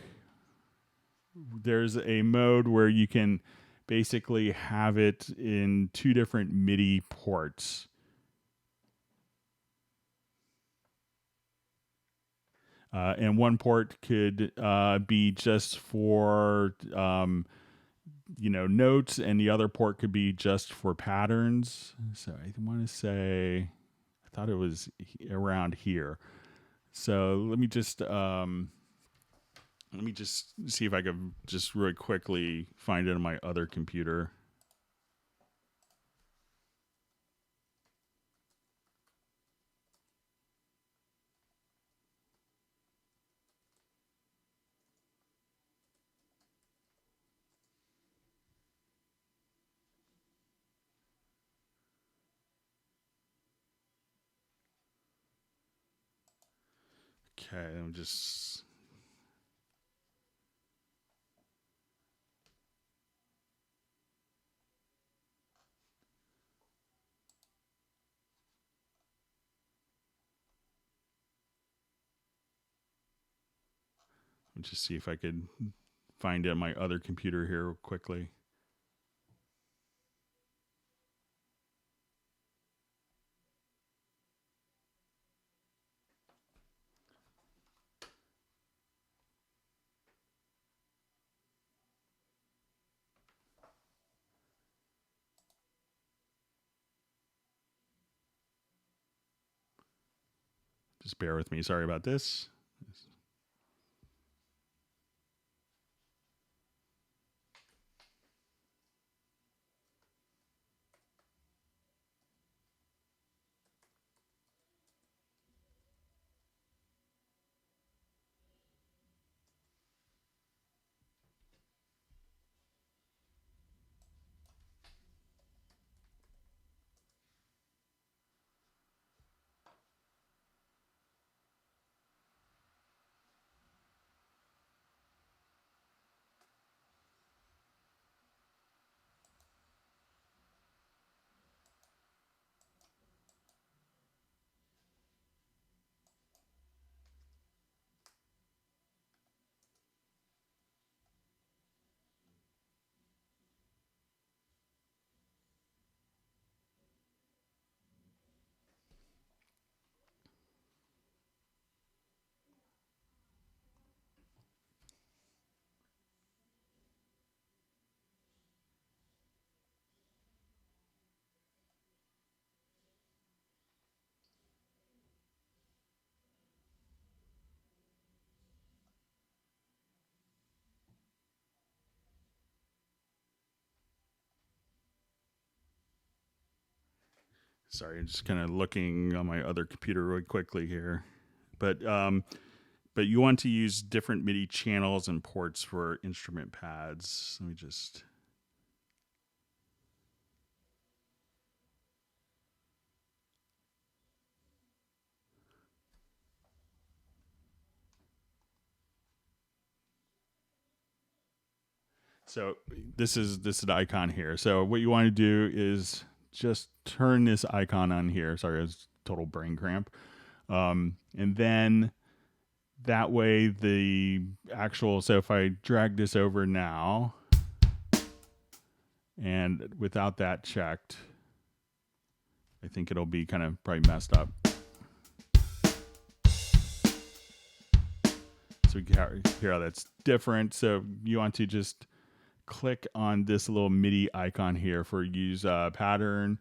there's a mode where you can basically have it in two different MIDI ports. And one port could be just for notes, and the other port could be just for patterns. So I want to say, I thought it was around here. So let me just see if I can just really quickly find it on my other computer. Okay, I'm just see if I could find it on my other computer here quickly. Just bear with me. Sorry about this. Sorry, I'm just kind of looking on my other computer really quickly here. But you want to use different MIDI channels and ports for instrument pads. Let me just... So this is the icon here. So what you want to do is just turn this icon on here. Sorry, it's total brain cramp. And then that way the actual, so if I drag this over now and without that checked, I think it'll be kind of probably messed up. So you can hear how that's different. So you want to just click on this little MIDI icon here for use pattern,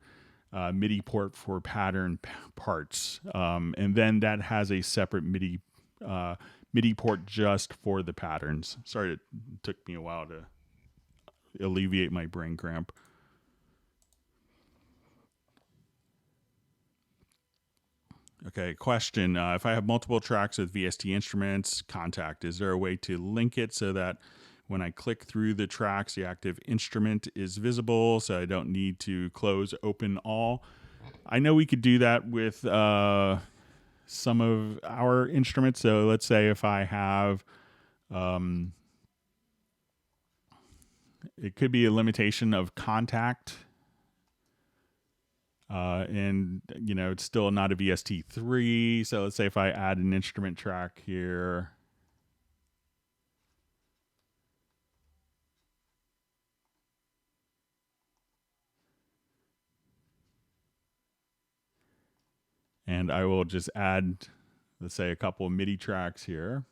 MIDI port for pattern parts. And then that has a separate MIDI port just for the patterns. Sorry, it took me a while to alleviate my brain cramp. Okay, question. If I have multiple tracks with VST instruments, Contact, is there a way to link it so that when I click through the tracks, the active instrument is visible, so I don't need to close open all. I know we could do that with some of our instruments. So let's say if I have, it could be a limitation of contact. And, you know, it's still not a VST3. So let's say if I add an instrument track here. And I will just add, let's say, a couple of MIDI tracks here.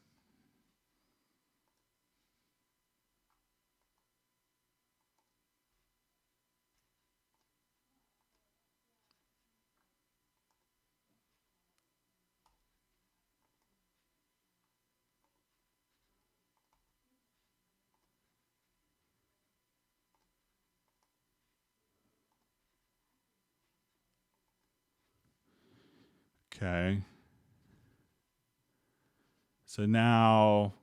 Okay. So now,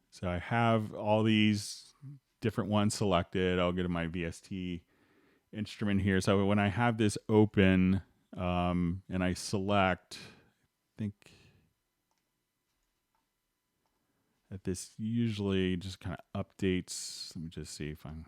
so I have all these different ones selected. I'll go to my VST instrument here. So when I have this open and I select, I think that this usually just kind of updates. Let me just see if I'm.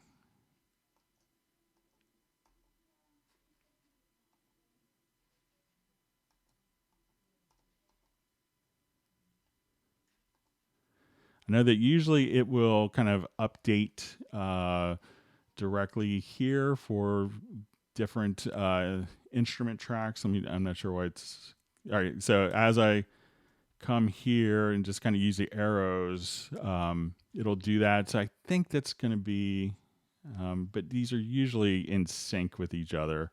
I know that usually it will kind of update directly here for different instrument tracks. I'm not sure why it's all right. So as I come here and just kind of use the arrows, it'll do that. So I think that's going to be, but these are usually in sync with each other.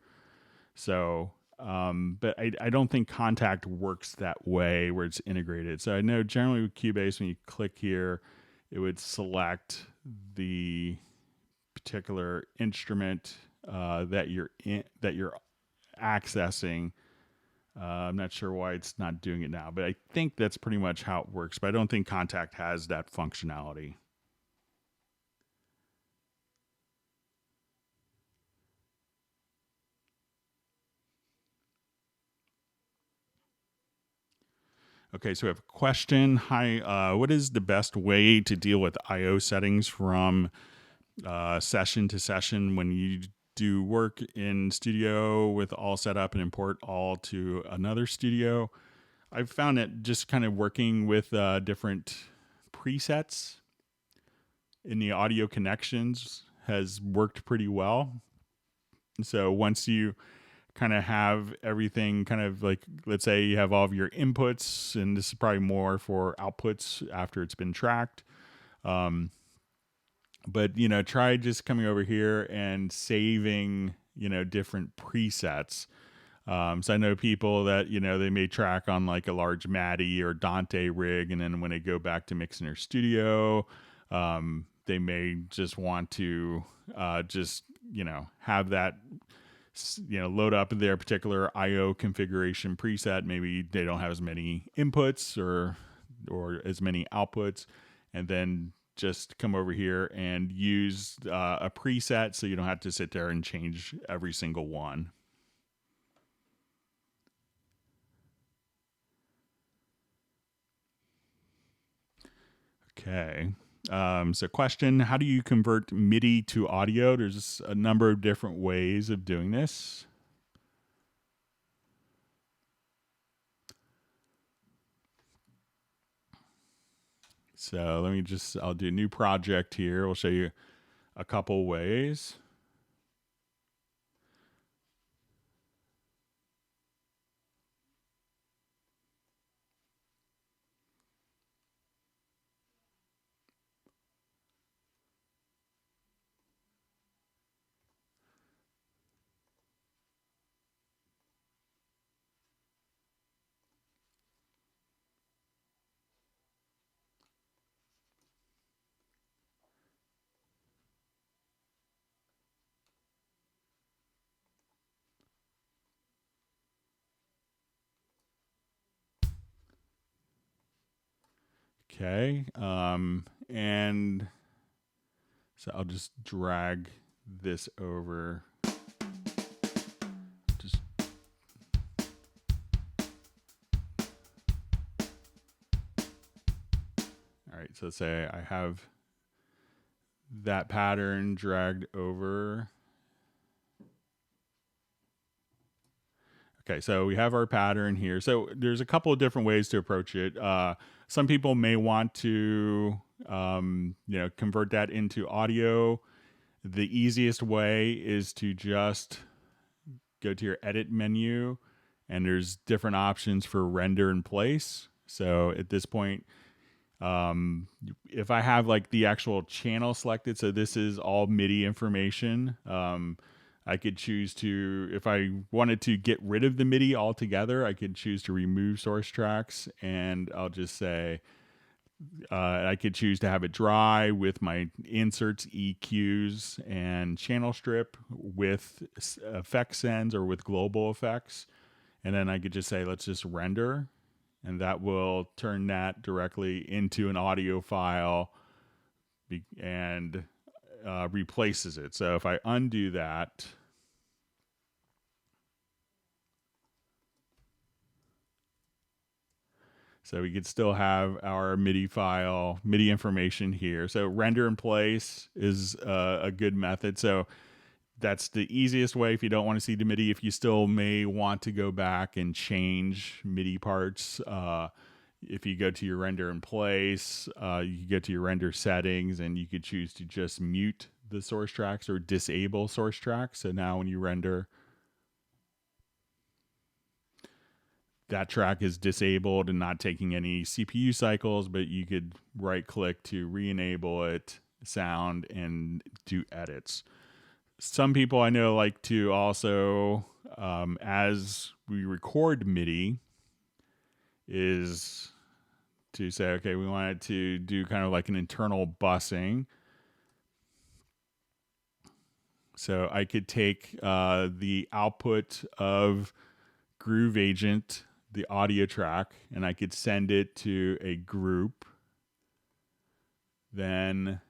So, but I don't think Contact works that way where it's integrated. So I know generally with Cubase, when you click here, it would select the particular instrument that you're accessing. I'm not sure why it's not doing it now, but I think that's pretty much how it works. But I don't think Contact has that functionality. Okay, so we have a question. Hi, what is the best way to deal with I/O settings from session to session when you do work in studio with all set up and import all to another studio? I've found that just kind of working with different presets in the audio connections has worked pretty well. So once you kind of have everything kind of like, let's say you have all of your inputs, and this is probably more for outputs after it's been tracked. But, you know, try just coming over here and saving, you know, different presets. So I know people that, you know, they may track on like a large MIDI or Dante rig, and then when they go back to mix in their studio, they may just want to just, you know, have that, you know, load up their particular IO configuration preset. Maybe they don't have as many inputs or as many outputs, and then just come over here and use a preset so you don't have to sit there and change every single one. Okay. So question, how do you convert MIDI to audio? There's a number of different ways of doing this. So let me just, I'll do a new project here. We'll show you a couple ways. Okay. And so I'll just drag this over. Just all right. So say I have that pattern dragged over. Okay, so we have our pattern here. So there's a couple of different ways to approach it. Some people may want to, convert that into audio. The easiest way is to just go to your edit menu, and there's different options for render in place. So at this point, if I have like the actual channel selected, so this is all MIDI information. I could choose to, if I wanted to get rid of the MIDI altogether, I could choose to remove source tracks, and I'll just say, I could choose to have it dry with my inserts, EQs, and channel strip with effect sends or with global effects. And then I could just say, let's just render, and that will turn that directly into an audio file and replaces it. So if I undo that, so we could still have our MIDI file, MIDI information here. So render in place is a good method. So that's the easiest way if you don't want to see the MIDI. If you still may want to go back and change MIDI parts, if you go to your render in place, you go to your render settings, and you could choose to just mute the source tracks or disable source tracks. So now when you render, that track is disabled and not taking any CPU cycles, but you could right click to re-enable it, sound, and do edits. Some people I know like to also, as we record MIDI, is to say, okay, we wanted to do kind of like an internal busing. So I could take the output of Groove Agent, the audio track, and I could send it to a group. Then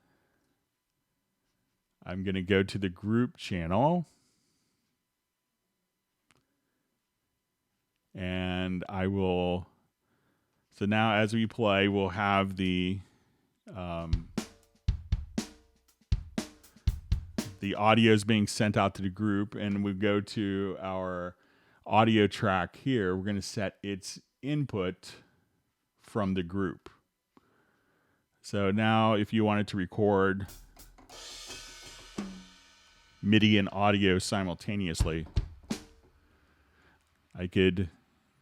I'm going to go to the group channel, and I will, so now as we play, we'll have the audio is being sent out to the group, and we go to our audio track here. We're going to set its input from the group. So now if you wanted to record MIDI and audio simultaneously, I could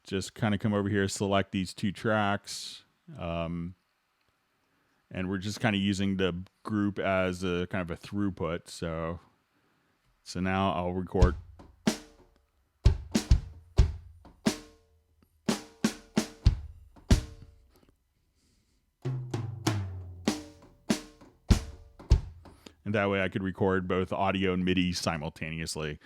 just kind of come over here, select these two tracks, and we're just kind of using the group as a kind of a throughput. So now I'll record. And that way I could record both audio and MIDI simultaneously,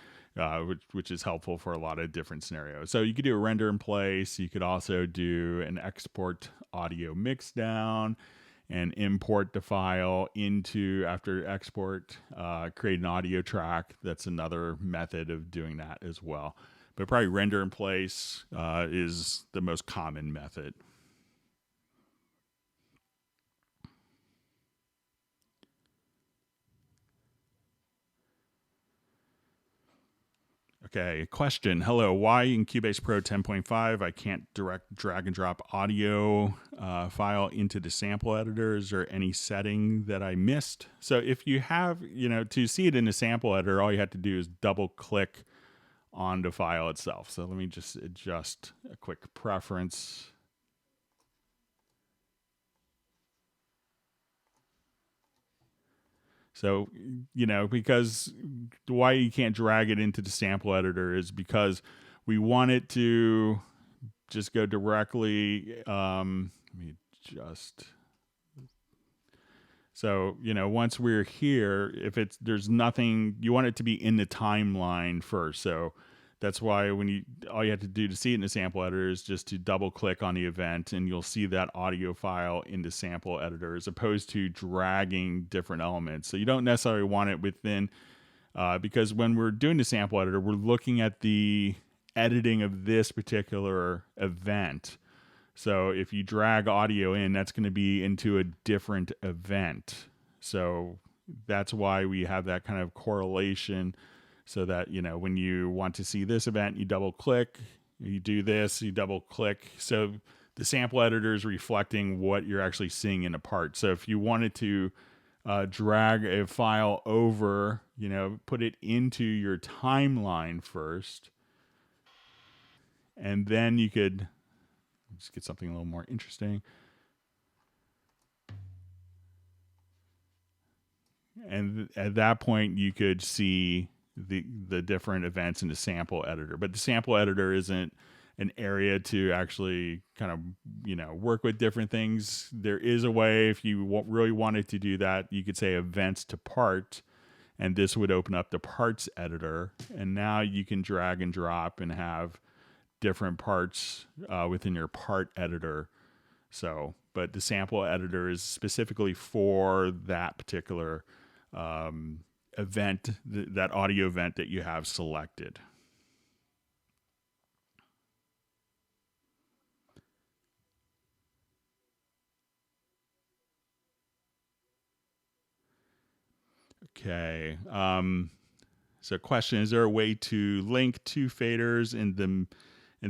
which is helpful for a lot of different scenarios. So you could do a render in place. You could also do an export audio mix down and import the file into, after export, create an audio track. That's another method of doing that as well. But probably render in place is the most common method. Okay, question. Hello, why in Cubase Pro 10.5 I can't direct drag and drop audio file into the sample editor? Is there any setting that I missed? So if you have, to see it in the sample editor, all you have to do is double click on the file itself. So let me just adjust a quick preference. So, because why you can't drag it into the sample editor is because we want it to just go directly. Let me just. So, once we're here, if there's nothing, you want it to be in the timeline first. So That's why all you have to do to see it in the sample editor is just to double click on the event, and you'll see that audio file in the sample editor, as opposed to dragging different elements. So you don't necessarily want it within, because when we're doing the sample editor, we're looking at the editing of this particular event. So if you drag audio in, that's going to be into a different event. So that's why we have that kind of correlation, so that, when you want to see this event, you double click, you do this, you double click. So the sample editor is reflecting what you're actually seeing in a part. So if you wanted to drag a file over, put it into your timeline first, and then you could just get something a little more interesting. And at that point, you could see the different events in the sample editor. But the sample editor isn't an area to actually kind of, work with different things. There is a way, if you really wanted to do that, you could say events to part, and this would open up the parts editor. And now you can drag and drop and have different parts within your part editor. So, but the sample editor is specifically for that particular event, that audio event that you have selected. Okay. So question, is there a way to link two faders in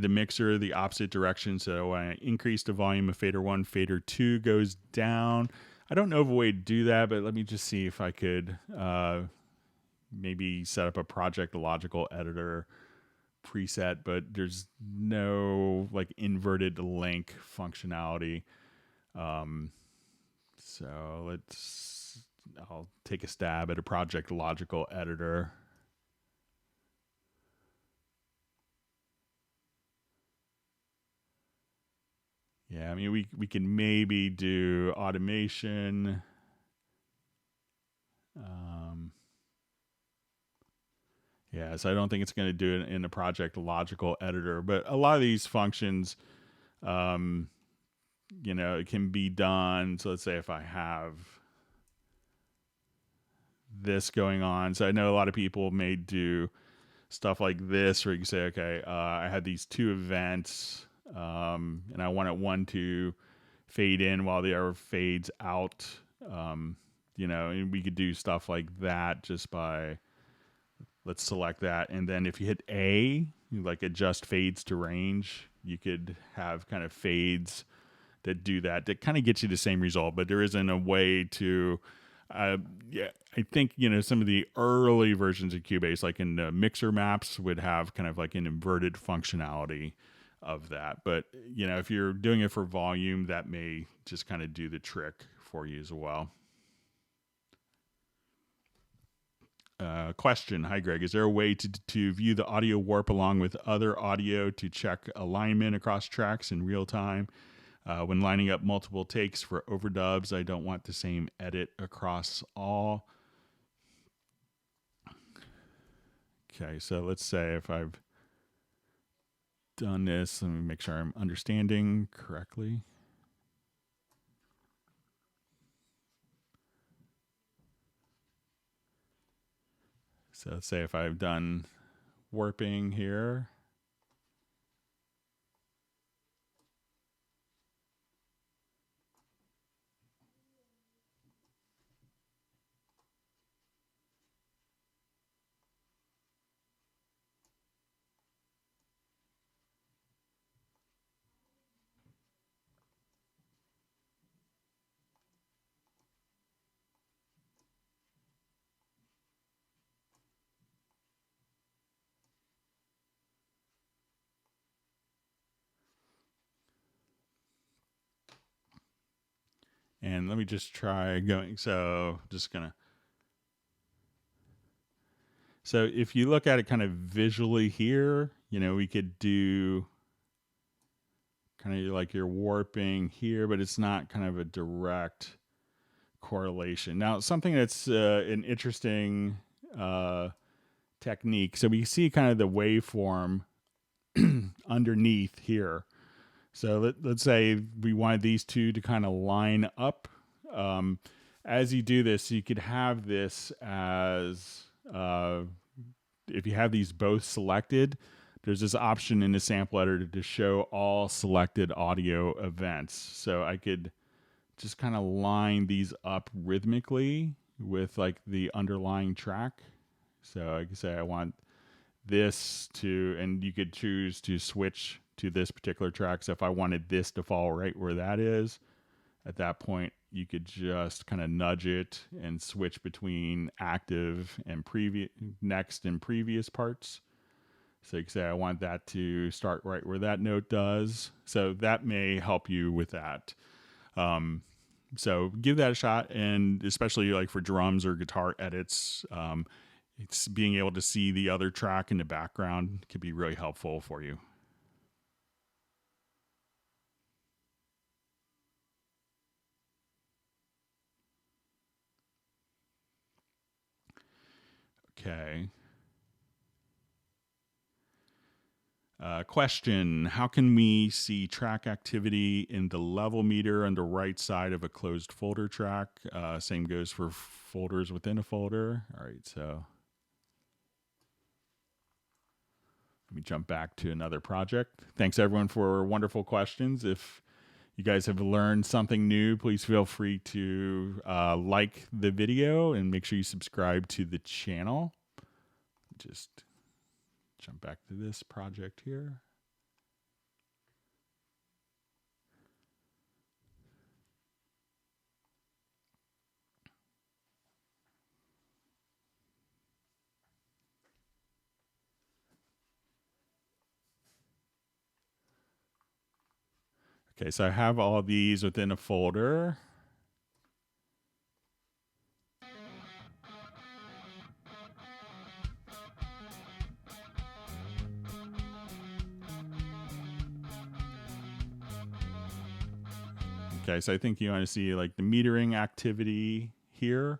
the mixer the opposite direction? So when I increase the volume of fader 1, fader 2 goes down. I don't know of a way to do that, but let me just see if I could maybe set up a Project Logical editor preset, but there's no like inverted link functionality. So I'll take a stab at a Project Logical editor. Yeah, I mean, we can maybe do automation. Yeah, so I don't think it's going to do it in a Project Logical editor, but a lot of these functions, it can be done. So let's say if I have this going on, so I know a lot of people may do stuff like this, where you can say, okay, I had these two events, and I wanted one to fade in while the other fades out. And we could do stuff like that just by, let's select that. And then if you hit A, like adjust fades to range, you could have kind of fades that do that kind of gets you the same result, but there isn't a way to, I think, some of the early versions of Cubase, like in the mixer maps, would have kind of like an inverted functionality of that. But, if you're doing it for volume, that may just kind of do the trick for you as well. Question. Hi, Greg. Is there a way to view the audio warp along with other audio to check alignment across tracks in real time? When lining up multiple takes for overdubs, I don't want the same edit across all. Okay, so let's say if I've done this, let me make sure I'm understanding correctly. So let's say if I've done warping here. And let me just try going. So just going to. So if you look at it kind of visually here, we could do kind of like your warping here, but it's not kind of a direct correlation. Now, something that's an interesting technique. So we see kind of the waveform underneath here. So let's say we wanted these two to kind of line up. As you do this, you could have this as, if you have these both selected, there's this option in the sample editor to show all selected audio events. So I could just kind of line these up rhythmically with like the underlying track. So I could say I want this to, and you could choose to switch to this particular track. So if I wanted this to fall right where that is, at that point, you could just kind of nudge it and switch between active and previous, next and previous parts. So you can say, I want that to start right where that note does. So that may help you with that. So give that a shot, and especially like for drums or guitar edits, it's being able to see the other track in the background can be really helpful for you. Okay. Question: how can we see track activity in the level meter on the right side of a closed folder track? Same goes for folders within a folder. All right, so let me jump back to another project. Thanks everyone for wonderful questions. If you guys have learned something new, please feel free to like the video and make sure you subscribe to the channel. Just jump back to this project here. Okay, so I have all these within a folder. Okay, so I think you want to see like the metering activity here.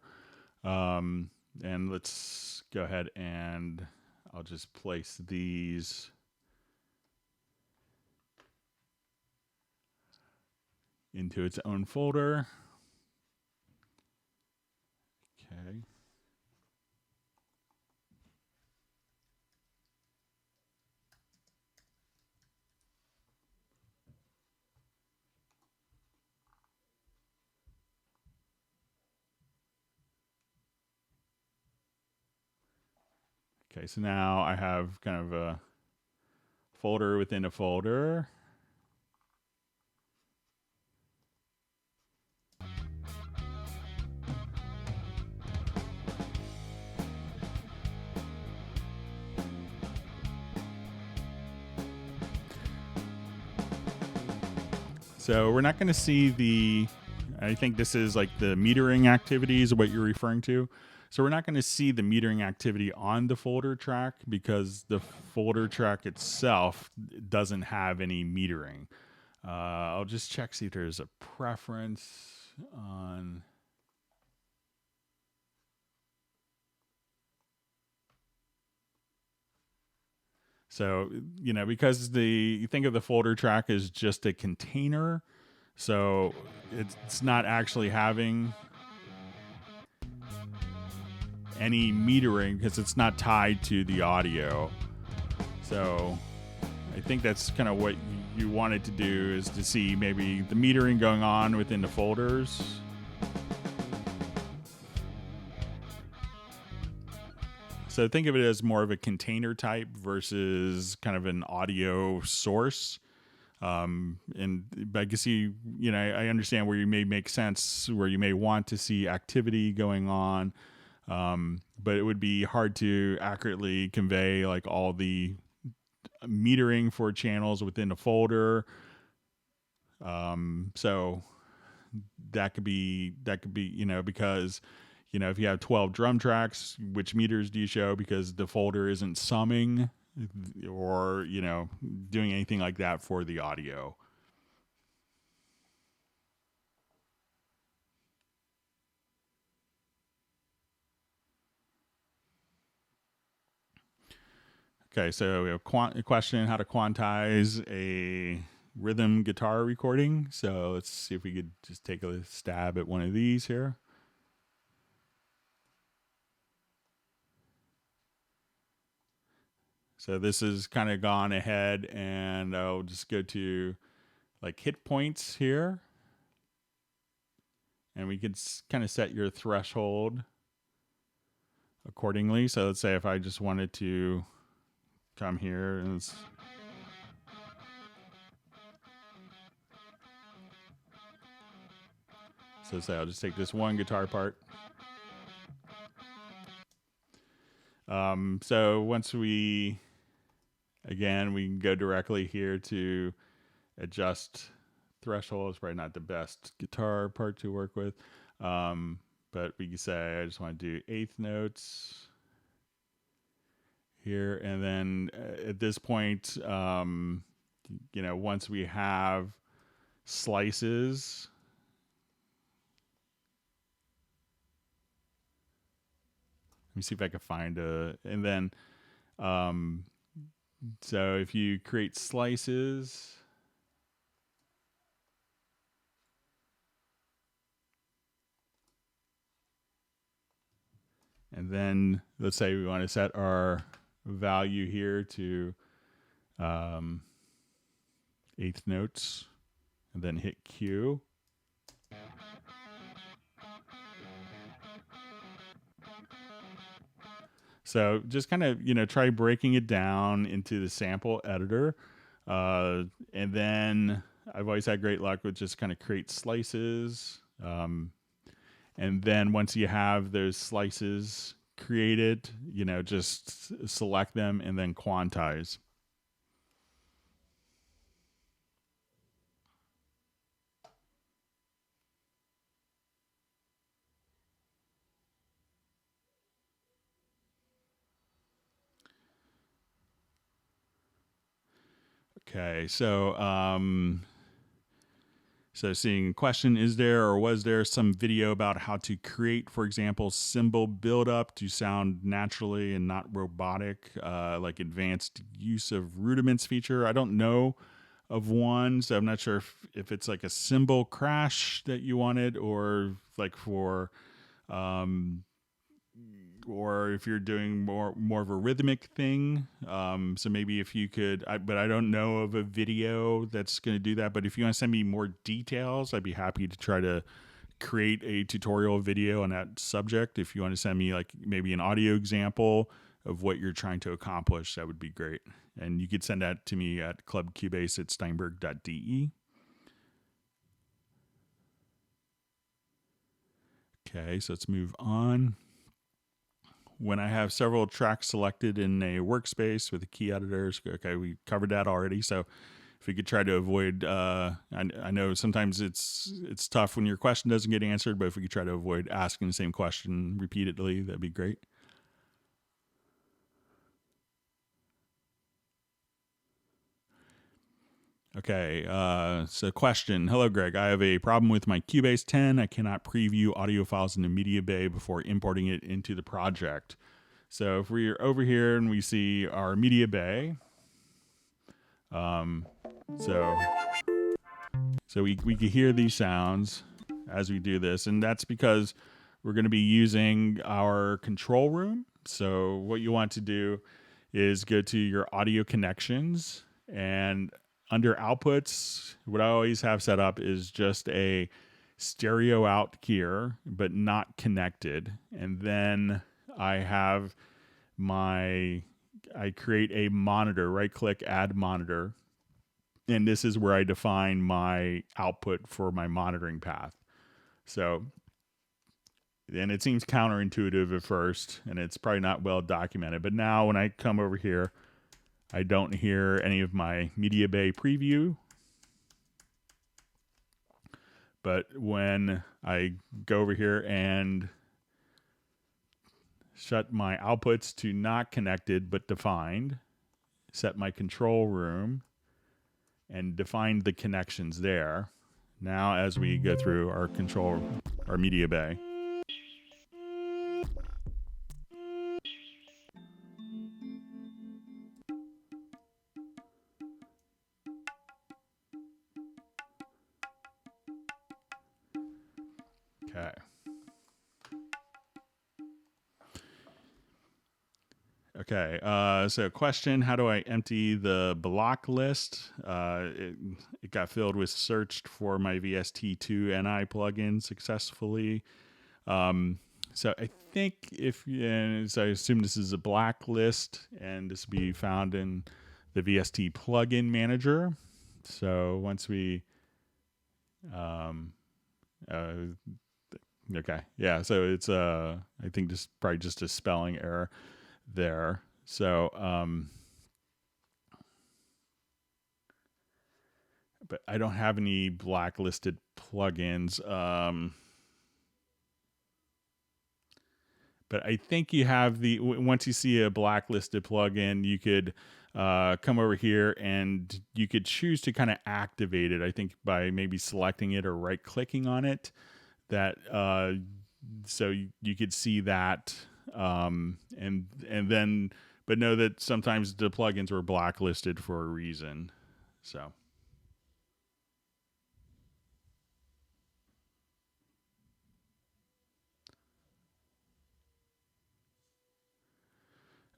And let's go ahead and I'll just place these into its own folder. Okay. Okay, so now I have kind of a folder within a folder. So we're not going to see the, I think this is like the metering activities, what you're referring to. So we're not going to see the metering activity on the folder track because the folder track itself doesn't have any metering. I'll just check, see if there's a preference on. So, you know, because you think of the folder track as just a container, so it's not actually having any metering because it's not tied to the audio. So I think that's kind of what you wanted to do, is to see maybe the metering going on within the folders. So think of it as more of a container type versus kind of an audio source. And I can see, you know, I understand where you may make sense, where you may want to see activity going on. But it would be hard to accurately convey like all the metering for channels within a folder. So that could be, you know, because, you know, if you have 12 drum tracks, which meters do you show? Because the folder isn't summing or, you know, doing anything like that for the audio. Okay, so we have a question how to quantize a rhythm guitar recording. So let's see if we could just take a stab at one of these here. So this has kind of gone ahead, and I'll just go to like hit points here. And we could kind of set your threshold accordingly. So let's say if I just wanted to come here and so say I'll just take this one guitar part. So once we can go directly here to adjust threshold. It's probably not the best guitar part to work with. But we can say I just want to do eighth notes here. And then at this point, once we have slices, let me see if I can find and then, so if you create slices, and then let's say we want to set our value here to eighth notes, and then hit Q. So just kind of, try breaking it down into the sample editor. And then I've always had great luck with just kind of create slices. And then once you have those slices created, just select them and then quantize. Okay, so seeing question, is there or was there some video about how to create, for example, cymbal buildup to sound naturally and not robotic, like advanced use of rudiments feature? I don't know of one, so I'm not sure if it's like a cymbal crash that you wanted, or like for or if you're doing more of a rhythmic thing. So maybe if you could, but I don't know of a video that's going to do that. But if you want to send me more details, I'd be happy to try to create a tutorial video on that subject. If you want to send me like maybe an audio example of what you're trying to accomplish, that would be great. And you could send that to me at clubcubase@steinberg.de. Okay, so let's move on. When I have several tracks selected in a workspace with the key editors, okay, we covered that already. So if we could try to avoid, I know sometimes it's tough when your question doesn't get answered, but if we could try to avoid asking the same question repeatedly, that'd be great. Okay, so question. Hello, Greg. I have a problem with my Cubase 10. I cannot preview audio files in the Media Bay before importing it into the project. So if we're over here and we see our Media Bay, so we can hear these sounds as we do this, and that's because we're going to be using our control room. So what you want to do is go to your audio connections, and under outputs, what I always have set up is just a stereo out here, but not connected. And then I create a monitor, right click, add monitor. And this is where I define my output for my monitoring path. So, and it seems counterintuitive at first, and it's probably not well documented. But now when I come over here, I don't hear any of my Media Bay preview. But when I go over here and shut my outputs to not connected but defined, set my control room, and define the connections there. Now as we go through our Media Bay, Okay. Okay. So question, how do I empty the block list? It got filled with searched for my VST2 NI plugin successfully. So I think so I assume this is a black list and this will be found in the VST plugin manager. So once we, uh, okay. Yeah. So it's, I think this probably just a spelling error there. So, but I don't have any blacklisted plugins. But I think you have once you see a blacklisted plugin, you could come over here and you could choose to kind of activate it. I think by maybe selecting it or right clicking on it, that so you could see that, and then, but know that sometimes the plugins were blacklisted for a reason. So.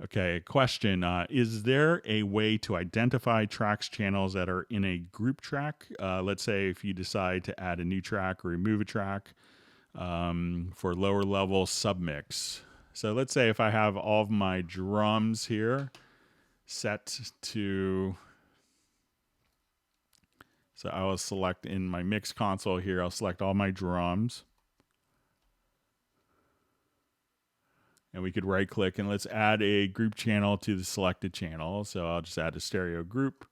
Okay, question. Is there a way to identify tracks channels that are in a group track? Let's say if you decide to add a new track or remove a track for lower level submix. So let's say if I have all of my drums here set to, so I will select in my mix console here, I'll select all my drums. And we could right click and let's add a group channel to the selected channel. So I'll just add a stereo group.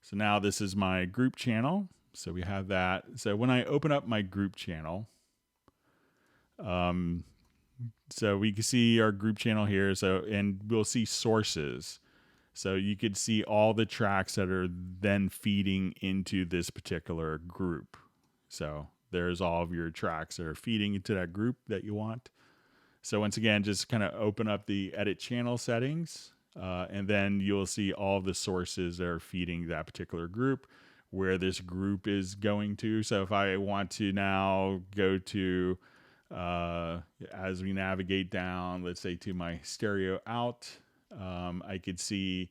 So now this is my group channel. So we have that. So when I open up my group channel, so we can see our group channel here. So, and we'll see sources. So you could see all the tracks that are then feeding into this particular group. So there's all of your tracks that are feeding into that group that you want. So once again, just kind of open up the edit channel settings, and then you'll see all the sources that are feeding that particular group, where this group is going to. So if I want to now go to, as we navigate down, let's say to my stereo out, I could see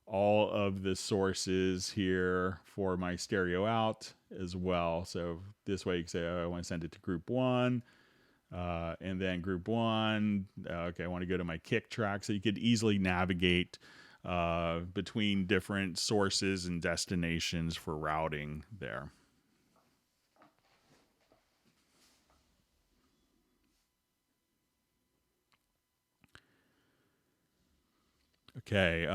all of the sources here for my stereo out as well. So this way you can say, oh, I want to send it to group one. And then group one, okay, I want to go to my kick track. So you could easily navigate between different sources and destinations for routing there. Okay,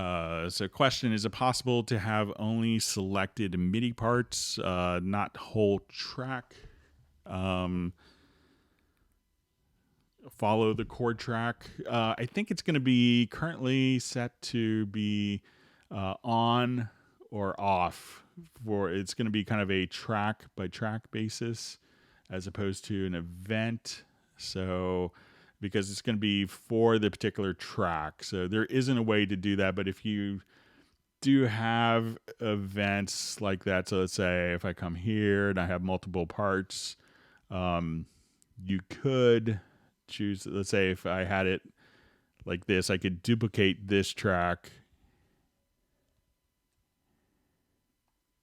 so question, is it possible to have only selected MIDI parts, not whole track? Follow the chord track. I think it's going to be currently set to be on or off. For it's going to be kind of a track by track basis as opposed to an event. So because it's going to be for the particular track. So there isn't a way to do that. But if you do have events like that, so let's say if I come here and I have multiple parts, you could choose, let's say if I had it like this, I could duplicate this track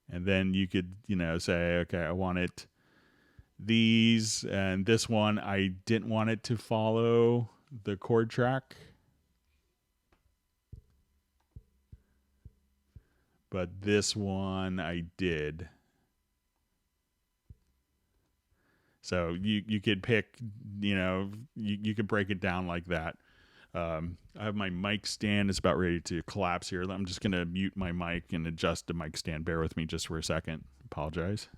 and then you could, say, okay, I want it these, and this one I didn't want it to follow the chord track, but this one I did. So you could pick, you could break it down like that. I have my mic stand. It's about ready to collapse here. I'm just going to mute my mic and adjust the mic stand. Bear with me just for a second. Apologize.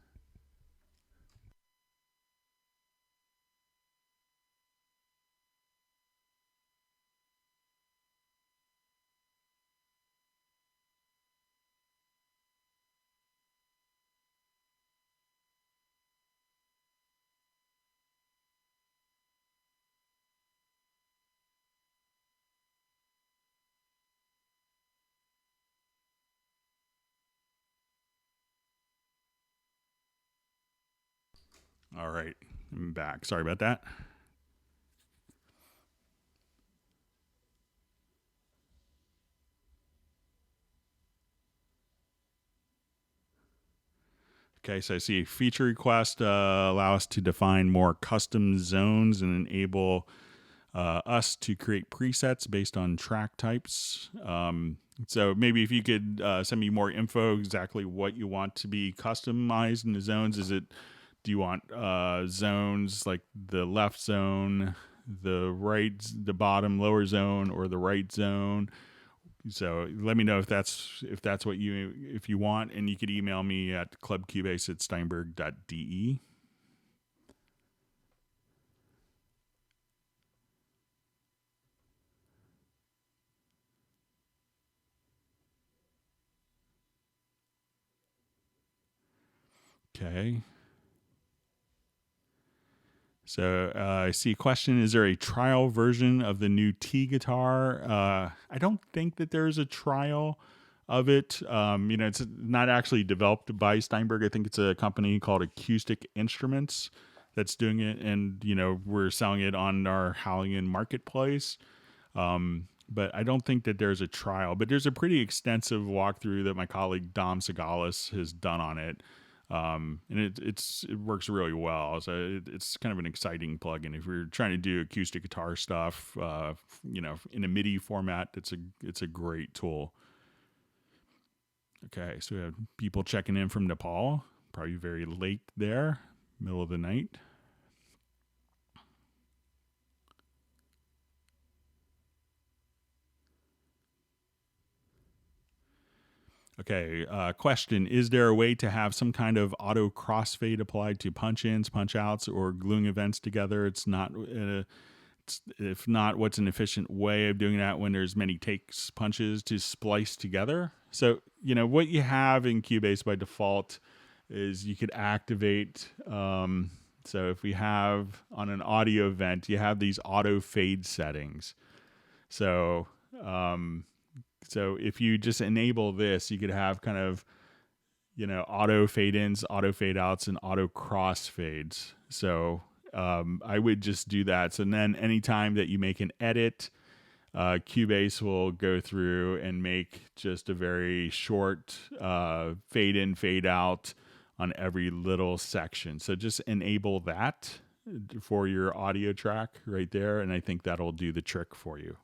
All right. I'm back. Sorry about that. Okay, so I see feature request allow us to define more custom zones and enable us to create presets based on track types. So maybe if you could send me more info, exactly what you want to be customized in the zones. Do you want zones like the left zone, the right, the bottom lower zone, or the right zone? So let me know if that's what if you want, and you could email me at clubcubase@steinberg.de. Okay. So I see a question: is there a trial version of the new T guitar? I don't think that there's a trial of it. It's not actually developed by Steinberg. I think it's a company called Acoustic Instruments that's doing it, and we're selling it on our Halligan marketplace. But I don't think that there's a trial. But there's a pretty extensive walkthrough that my colleague Dom Segalis has done on it. And it works really well. So it's kind of an exciting plugin if you're trying to do acoustic guitar stuff. In a MIDI format, it's a great tool. Okay, so we have people checking in from Nepal. Probably very late there, middle of the night. Okay, question. Is there a way to have some kind of auto crossfade applied to punch-ins, punch-outs, or gluing events together? If not, what's an efficient way of doing that when there's many takes, punches to splice together? So, what you have in Cubase by default is you could activate. So if we have on an audio event, you have these auto fade settings. So, so if you just enable this, you could have kind of, auto fade ins, auto fade outs, and auto cross fades. So I would just do that. So then anytime that you make an edit, Cubase will go through and make just a very short fade in, fade out on every little section. So just enable that for your audio track right there. And I think that'll do the trick for you.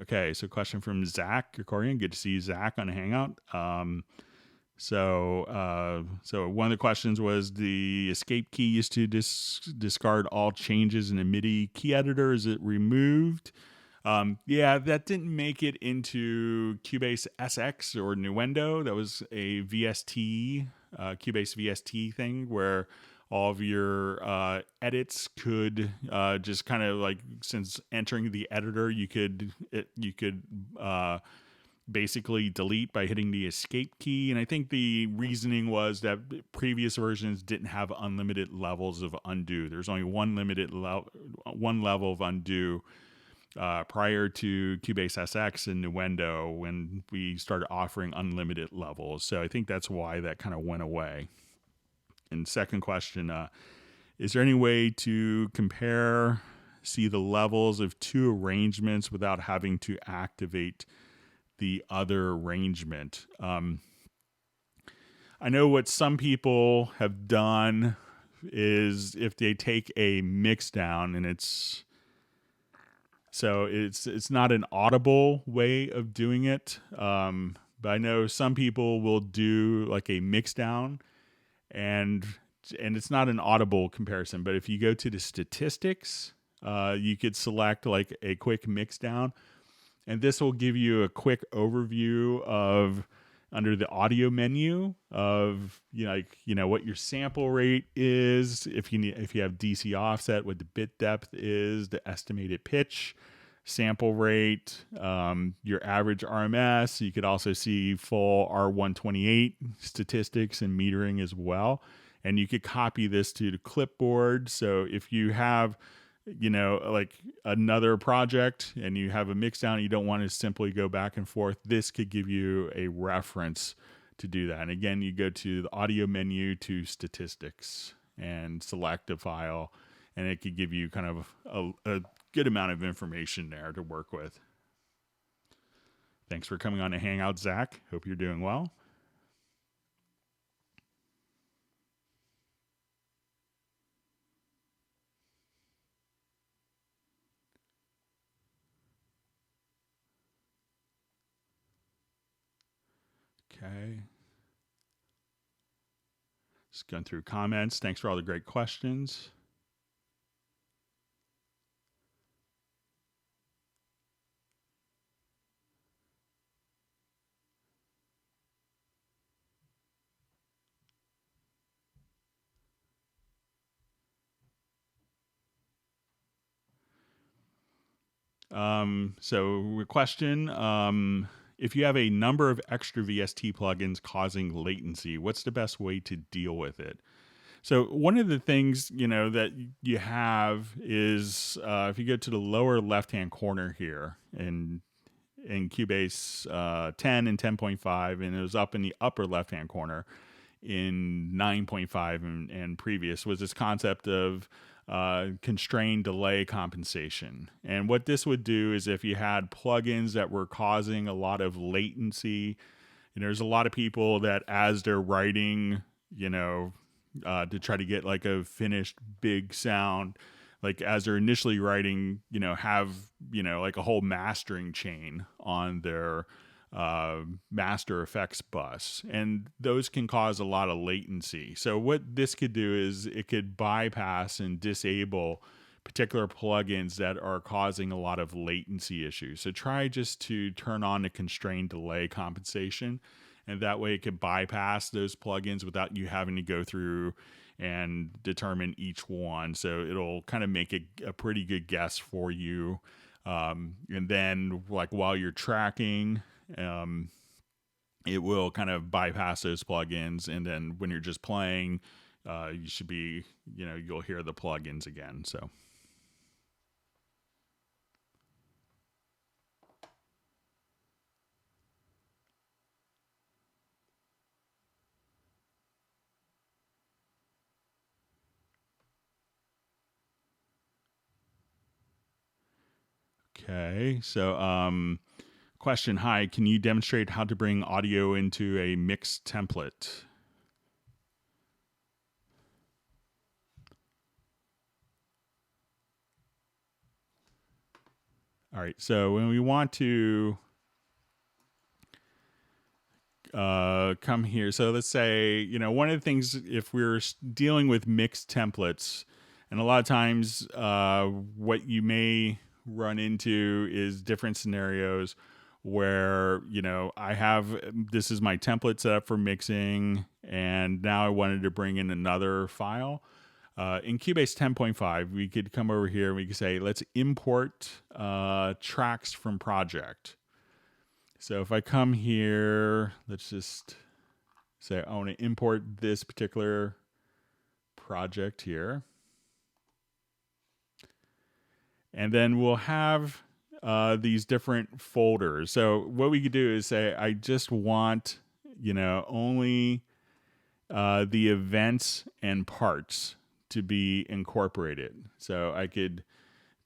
Okay, so question from Zach Krikorian. Good to see you, Zach, on Hangout. So one of the questions was the escape key used to discard all changes in a MIDI key editor. Is it removed? Yeah, that didn't make it into Cubase SX or Nuendo. That was a VST, Cubase VST thing where all of your edits could just kind of like, since entering the editor, you could basically delete by hitting the escape key. And I think the reasoning was that previous versions didn't have unlimited levels of undo. There's only one level of undo prior to Cubase SX and Nuendo when we started offering unlimited levels. So I think that's why that kind of went away. And second question, is there any way to see the levels of two arrangements without having to activate the other arrangement? I know what some people have done is if they take a mix down and it's not an audible way of doing it. But I know some people will do like a mix down and it's not an audible comparison, but if you go to the statistics, you could select like a quick mix down, and this will give you a quick overview of under the audio menu of what your sample rate is, if you have DC offset, what the bit depth is, the estimated pitch, sample rate, your average RMS. You could also see full R128 statistics and metering as well. And you could copy this to the clipboard. So if you have like another project and you have a mix down, you don't want to simply go back and forth. This could give you a reference to do that. And again, you go to the audio menu to statistics and select a file, and it could give you kind of a good amount of information there to work with. Thanks for coming on to Hangout, Zach. Hope you're doing well. Okay. Just going through comments. Thanks for all the great questions. So a question, if you have a number of extra VST plugins causing latency, what's the best way to deal with it? So one of the things, that you have is, if you go to the lower left-hand corner here in Cubase 10 and 10.5, and it was up in the upper left-hand corner in 9.5 and previous, was this concept of constrained delay compensation. And what this would do is if you had plugins that were causing a lot of latency, and there's a lot of people that as they're writing, to try to get like a finished big sound, like as they're initially writing, have, like a whole mastering chain on their master effects bus, and those can cause a lot of latency. So what this could do is it could bypass and disable particular plugins that are causing a lot of latency issues. So try just to turn on the constrained delay compensation, and that way it could bypass those plugins without you having to go through and determine each one. So it'll kind of make a pretty good guess for you. And then like while you're tracking, it will kind of bypass those plugins, and then when you're just playing, you should be, you'll hear the plugins again. So. Okay, so question, hi, can you demonstrate how to bring audio into a mix template? All right, so when we want to come here, so let's say, one of the things, if we're dealing with mixed templates, and a lot of times what you may run into is different scenarios where, this is my template set up for mixing, and now I wanted to bring in another file. In Cubase 10.5, we could come over here and we could say, let's import tracks from project. So if I come here, let's just say I want to import this particular project here. And then we'll have these different folders. So what we could do is say, I just want, only the events and parts to be incorporated. So I could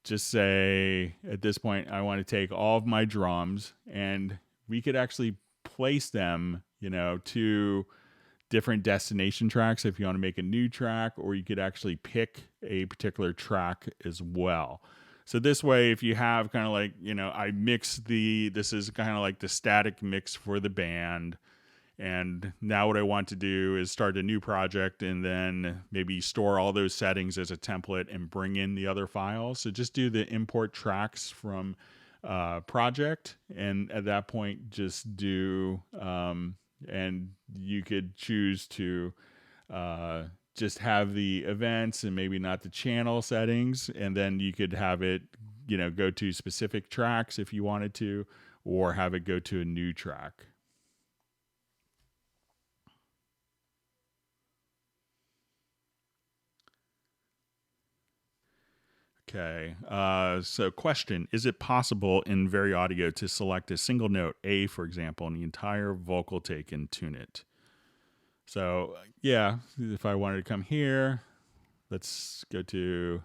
just say at this point, I want to take all of my drums, and we could actually place them, to different destination tracks if you want to make a new track, or you could actually pick a particular track as well. So this way, if you have kind of like, I mix this is kind of like the static mix for the band. And now what I want to do is start a new project and then maybe store all those settings as a template and bring in the other files. So just do the import tracks from project. And at that point, just do, and you could choose to just have the events and maybe not the channel settings. And then you could have it, go to specific tracks if you wanted to, or have it go to a new track. Okay. So question, is it possible in Very Audio to select a single note, A, for example, and the entire vocal take and tune it? So, yeah, if I wanted to come here, let's go to,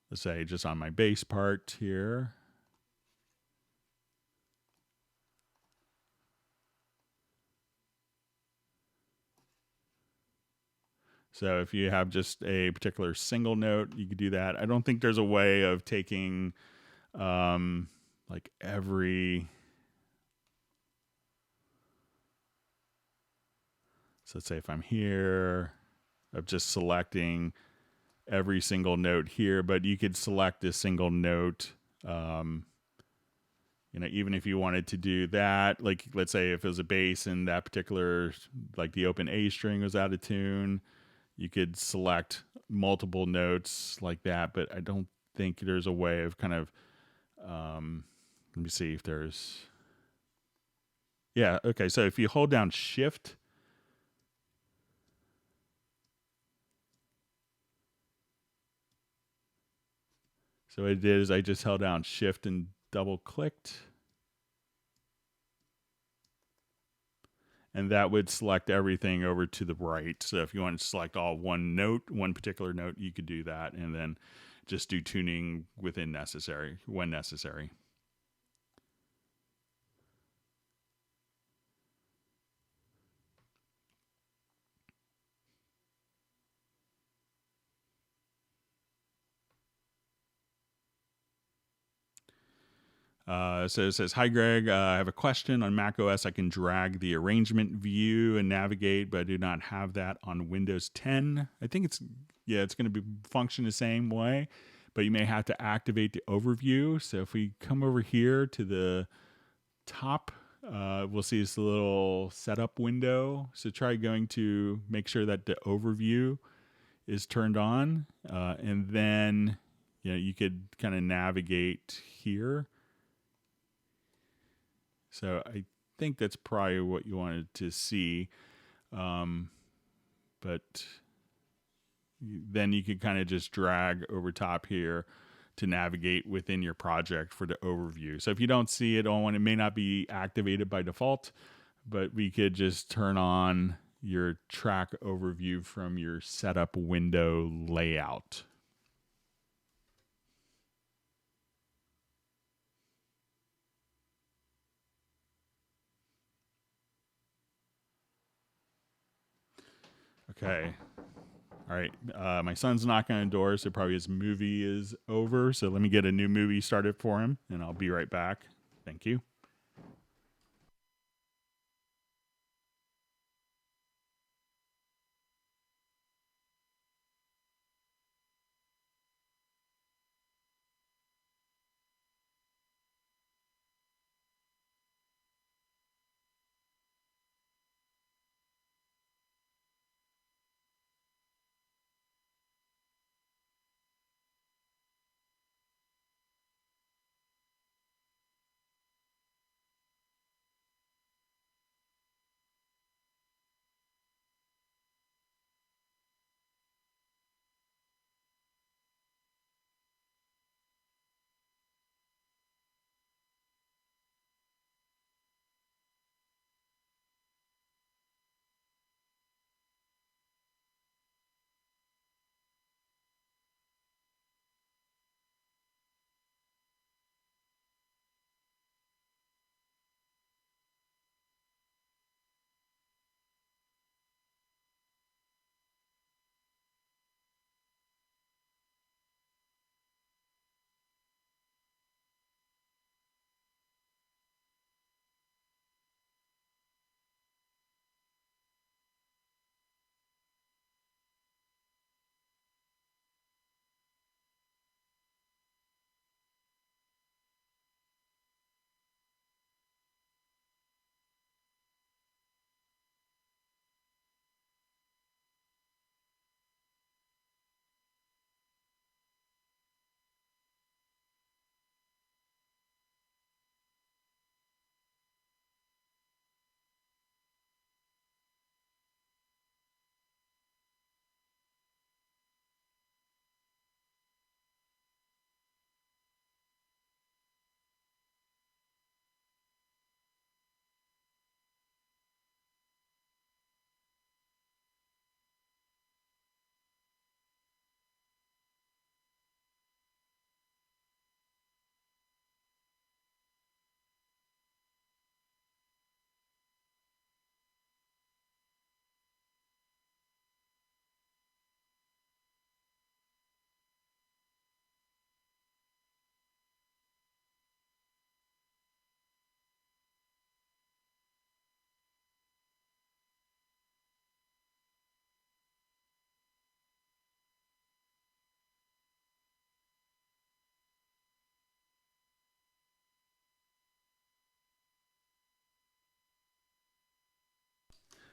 let's say, just on my bass part here. So if you have just a particular single note, you could do that. I don't think there's a way of taking like every, so let's say if I'm here, of just selecting every single note here, but you could select a single note. Even if you wanted to do that, like let's say if it was a bass and that particular, like the open A string was out of tune, you could select multiple notes like that. But I don't think there's a way of kind of, let me see if there's, yeah, okay. So if you hold down Shift, so what I did is I just held down Shift and double clicked. And that would select everything over to the right. So if you want to select all one note, one particular note, you could do that, and then just do tuning when necessary. So it says, "Hi Greg, I have a question on Mac OS. I can drag the arrangement view and navigate, but I do not have that on Windows 10. I think it's going to be function the same way, but you may have to activate the overview. So if we come over here to the top, we'll see this little setup window. So try going to make sure that the overview is turned on, and then you could kind of navigate here. So I think that's probably what you wanted to see, but then you could kind of just drag over top here to navigate within your project for the overview. So if you don't see it on one, it may not be activated by default, but we could just turn on your track overview from your setup window layout. Okay. All right. My son's knocking on the door, so probably his movie is over. So let me get a new movie started for him, and I'll be right back. Thank you.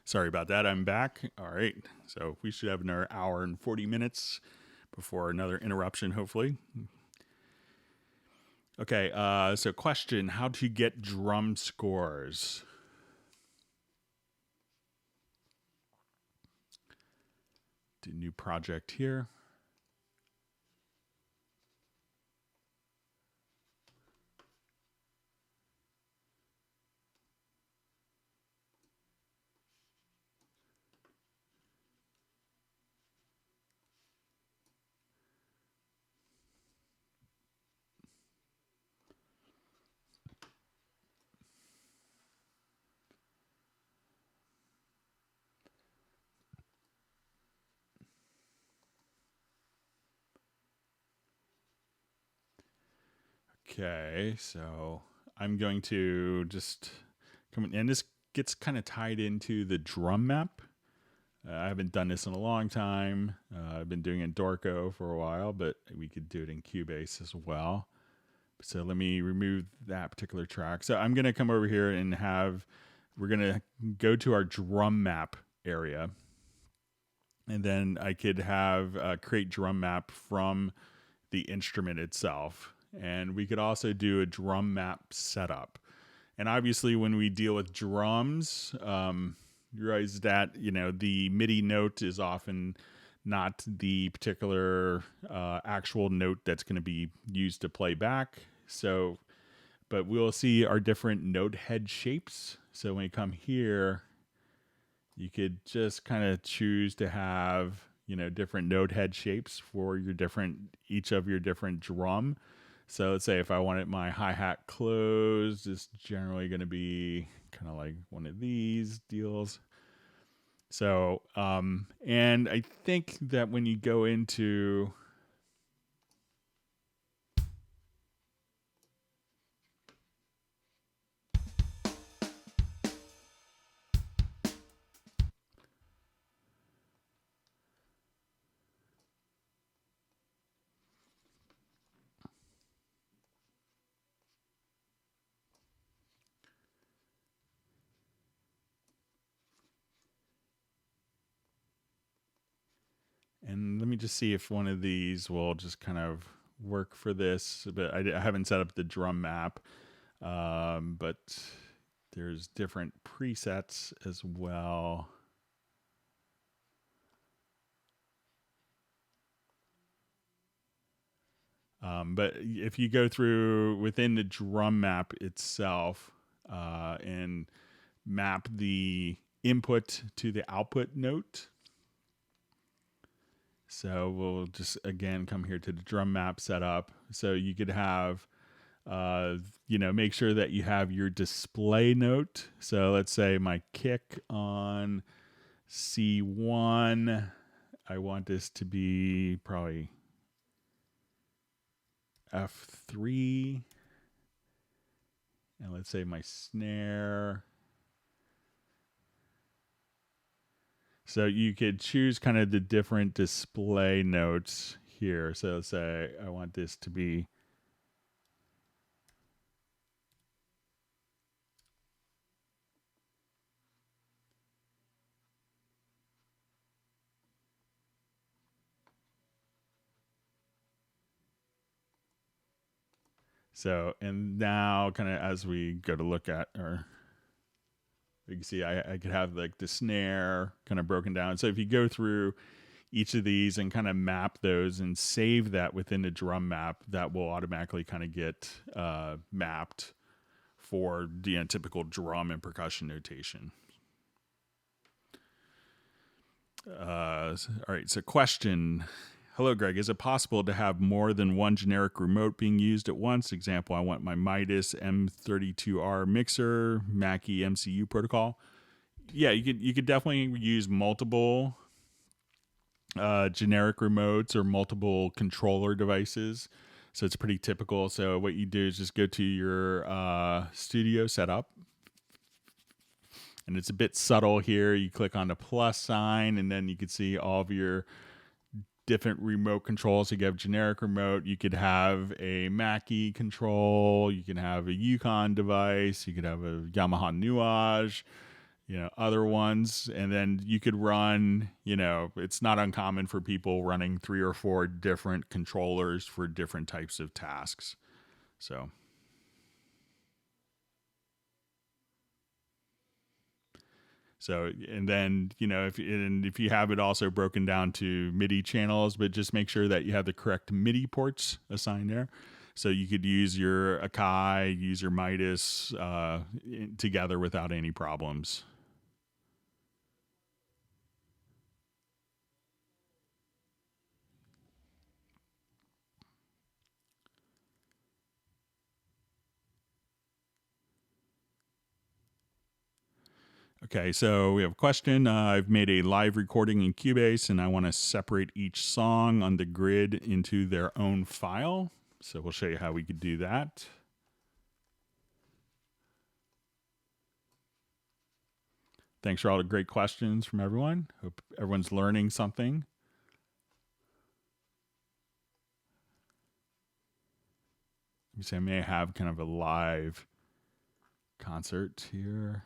Sorry about that. I'm back. All right. So we should have another hour and 40 minutes before another interruption, hopefully. Okay. So question, how to get drum scores? Do new project here. Okay, so I'm going to just come in, and this gets kind of tied into the drum map. I haven't done this in a long time. I've been doing it in Dorco for a while, but we could do it in Cubase as well. So let me remove that particular track. So I'm going to come over here and we're going to go to our drum map area. And then I could have create drum map from the instrument itself. And we could also do a drum map setup. And obviously when we deal with drums, you realize that, the MIDI note is often not the particular actual note that's going to be used to play back. So, but we'll see our different note head shapes. So when you come here, you could just kind of choose to have, different note head shapes for each of your different drum. So let's say if I wanted my hi-hat closed, it's generally going to be kind of like one of these deals. So, and I think that when you go into and let me just see if one of these will just kind of work for this. But I haven't set up the drum map, but there's different presets as well. But if you go through within the drum map itself and map the input to the output note. So we'll just, again, come here to the drum map setup. So you could have, make sure that you have your display note. So let's say my kick on C1, I want this to be probably F3. And let's say my snare. So you could choose kind of the different display notes here. So let's say I want this to be so, and now kind of as we go to look at, or you can see I could have like the snare kind of broken down. So if you go through each of these and kind of map those and save that within the drum map, that will automatically kind of get mapped for the typical drum and percussion notation. All right, so question. Hello, Greg. Is it possible to have more than one generic remote being used at once? Example, I want my Midas M32R mixer, Mackie MCU protocol. Yeah, you could definitely use multiple generic remotes or multiple controller devices. So it's pretty typical. So what you do is just go to your studio setup. And it's a bit subtle here. You click on the plus sign, and then you can see all of your different remote controls. You could have generic remote. You could have a Mackie control. You can have a Yukon device. You could have a Yamaha Nuage. other ones. And then you could run, it's not uncommon for people running 3 or 4 different controllers for different types of tasks. So, and then, if you have it also broken down to MIDI channels, but just make sure that you have the correct MIDI ports assigned there. So you could use your Akai, use your Midas together without any problems. Okay, so we have a question. I've made a live recording in Cubase and I want to separate each song on the grid into their own file. So we'll show you how we could do that. Thanks for all the great questions from everyone. Hope everyone's learning something. Let me say I may have kind of a live concert here.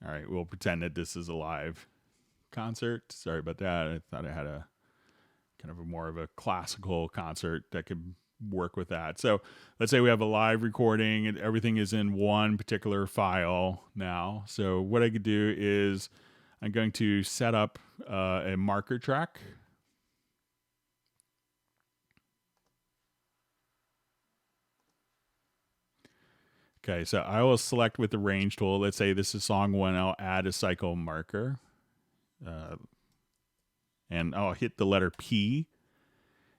All right, we'll pretend that this is a live concert. Sorry about that. I thought I had a kind of a more of a classical concert that could work with that. So let's say we have a live recording and everything is in one particular file now. So what I could do is I'm going to set up a marker track. Okay, so I will select with the range tool. Let's say this is song 1. I'll add a cycle marker. And I'll hit the letter P.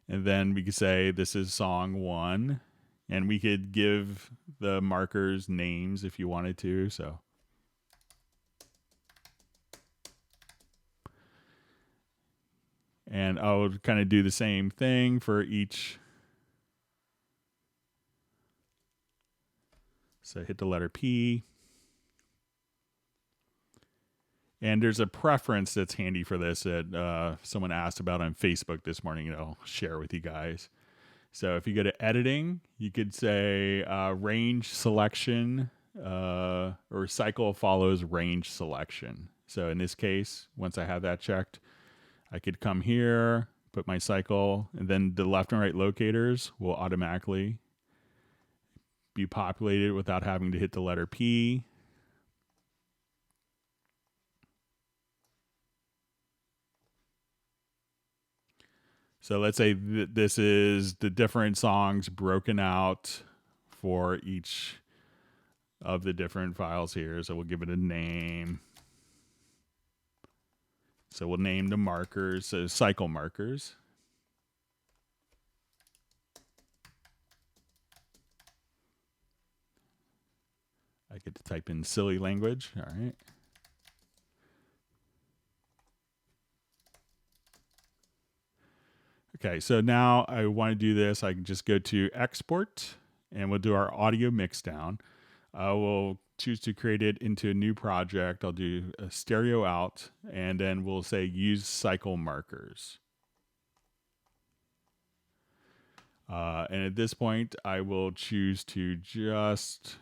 And then we could say this is song 1. And we could give the markers names if you wanted to. So and I would kind of do the same thing for each. So hit the letter P. And there's a preference that's handy for this that someone asked about on Facebook this morning, I'll share with you guys. So if you go to editing, you could say range selection or cycle follows range selection. So in this case, once I have that checked, I could come here, put my cycle, and then the left and right locators will automatically be populated without having to hit the letter P. So let's say this is the different songs broken out for each of the different files here. So we'll give it a name. So we'll name the markers, so cycle markers. I get to type in silly language. All right. Okay, so now I want to do this. I can just go to export and we'll do our audio mix down. I will choose to create it into a new project. I'll do a stereo out and then we'll say use cycle markers. And at this point, I will choose to just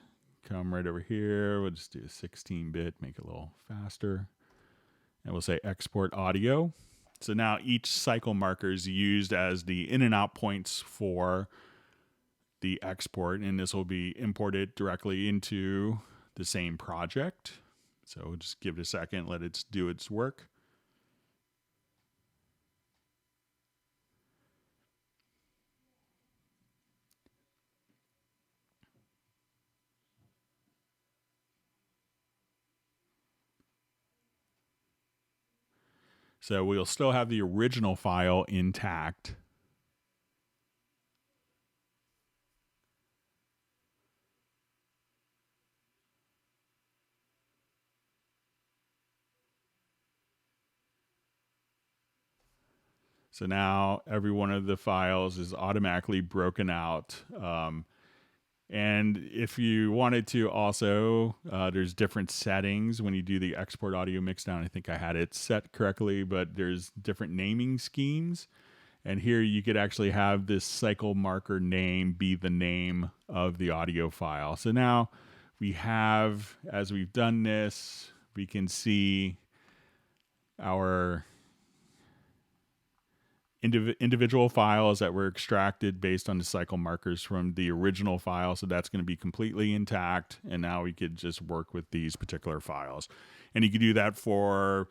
come right over here. We'll just do a 16-bit, make it a little faster. And we'll say export audio. So now each cycle marker is used as the in and out points for the export, and this will be imported directly into the same project. So we'll just give it a second, let it do its work. So we'll still have the original file intact. So now every one of the files is automatically broken out. And if you wanted to also, there's different settings when you do the export audio mixdown. I think I had it set correctly, but there's different naming schemes. And here you could actually have this cycle marker name be the name of the audio file. So now we have, as we've done this, we can see our individual files that were extracted based on the cycle markers from the original file. So that's going to be completely intact. And now we could just work with these particular files. And you can do that for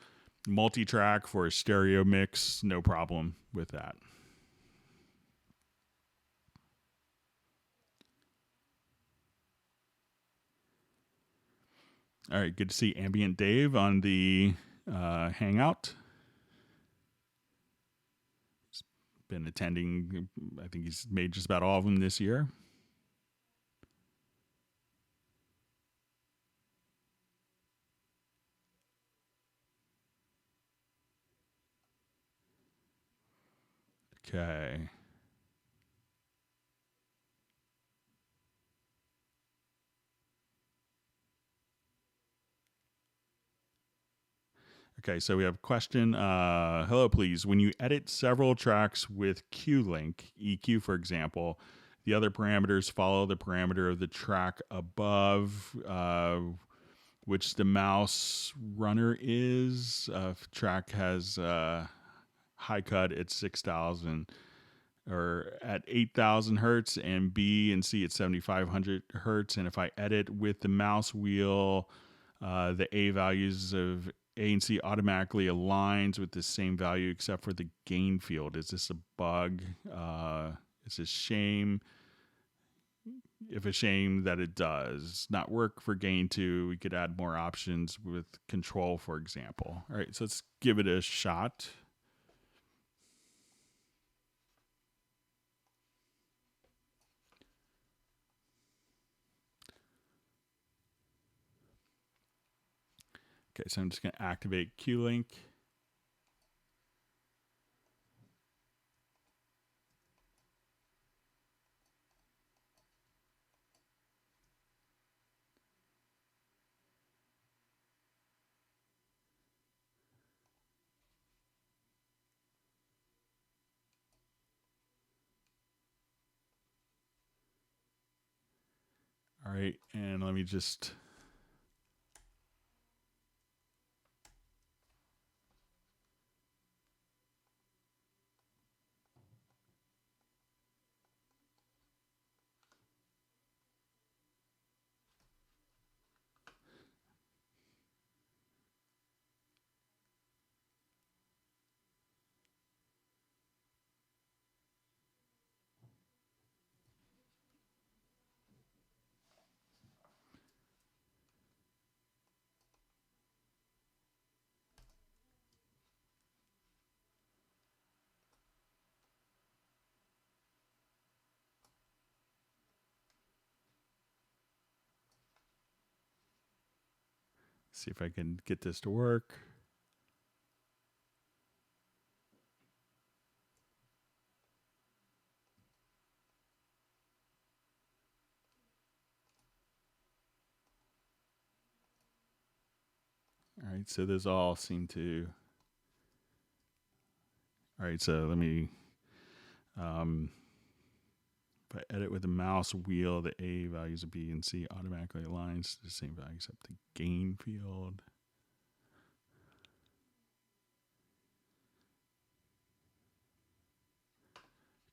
multi-track, for a stereo mix, no problem with that. All right, good to see Ambient Dave on the Hangout. He's been attending, I think he's made just about all of them this year. Okay. Okay, so we have a question. Hello, please. When you edit several tracks with Q-Link, EQ, for example, the other parameters follow the parameter of the track above, which the mouse runner is. If track has high cut at 6,000 or at 8,000 hertz, and B and C at 7,500 hertz. And if I edit with the mouse wheel, the A values of A and C automatically aligns with the same value except for the gain field. Is this a bug? It's a shame. If a shame that it does not work for gain 2, we could add more options with control, for example. All right, so let's give it a shot. Okay, so I'm just going to activate Q-Link. All right, and let me just... see if I can get this to work. All right, so those all seem to... All right, so let me... if I edit with the mouse wheel, the A values of B and C automatically aligns to the same value except the gain field.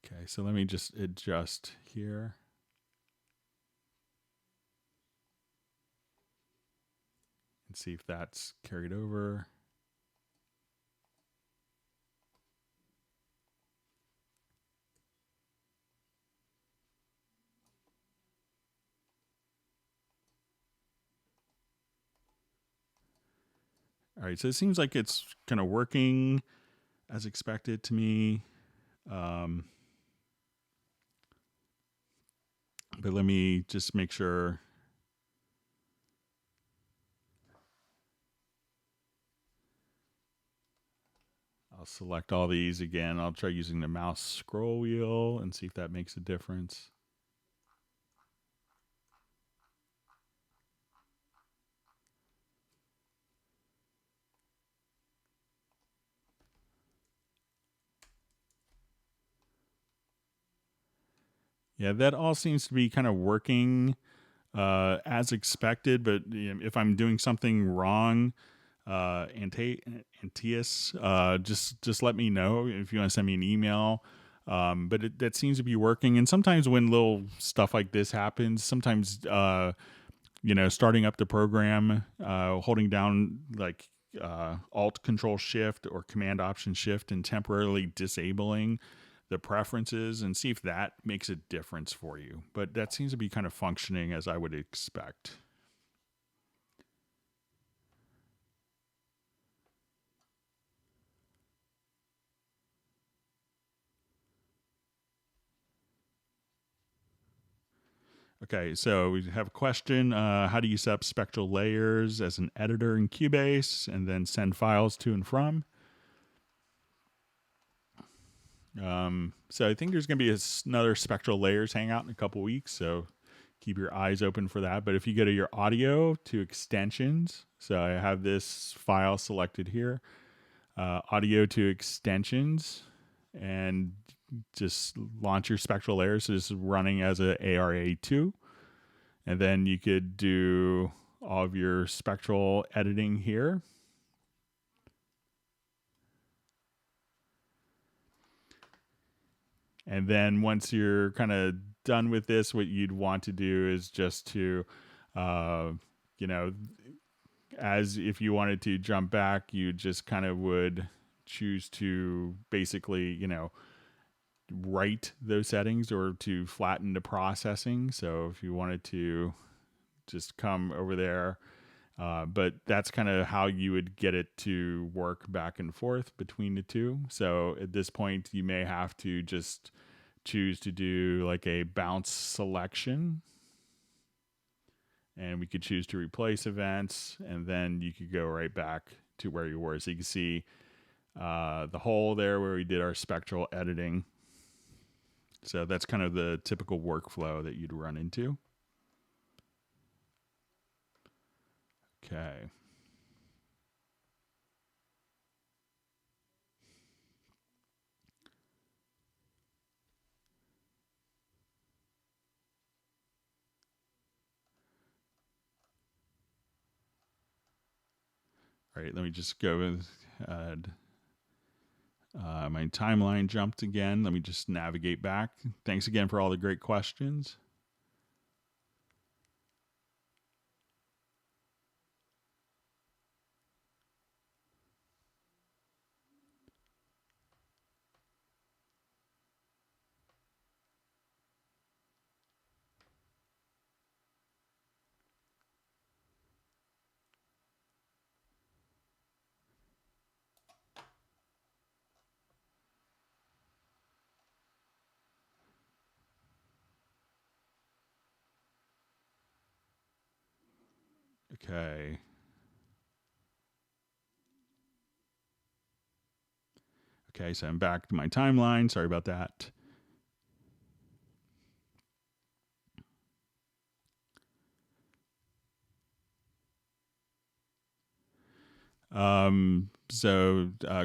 Okay, so let me just adjust here. And see if that's carried over. All right, so it seems like it's kind of working as expected to me. But let me just make sure. I'll select all these again. I'll try using the mouse scroll wheel and see if that makes a difference. Yeah, that all seems to be kind of working as expected. But if I'm doing something wrong, Antius, just let me know if you want to send me an email. But that seems to be working. And sometimes when little stuff like this happens, sometimes starting up the program, holding down like Alt Control Shift or Command Option Shift and temporarily disabling the preferences and see if that makes a difference for you. But that seems to be kind of functioning as I would expect. Okay, so we have a question. How do you set up spectral layers as an editor in Cubase and then send files to and from? So I think there's going to be another spectral layers hangout in a couple weeks. So keep your eyes open for that. But if you go to your audio to extensions, so I have this file selected here, audio to extensions, and just launch your spectral layers. So this is running as a ARA2. And then you could do all of your spectral editing here. And then once you're kind of done with this, what you'd want to do is just to, as if you wanted to jump back, you just kind of would choose to basically, write those settings or to flatten the processing. So if you wanted to just come over there, but that's kind of how you would get it to work back and forth between the two. So at this point, you may have to just choose to do like a bounce selection. And we could choose to replace events, and then you could go right back to where you were. So you can see the hole there where we did our spectral editing. So that's kind of the typical workflow that you'd run into. Okay. All right, let me just go ahead. My timeline jumped again. Let me just navigate back. Thanks again for all the great questions. Okay. Okay, so I'm back to my timeline. Sorry about that.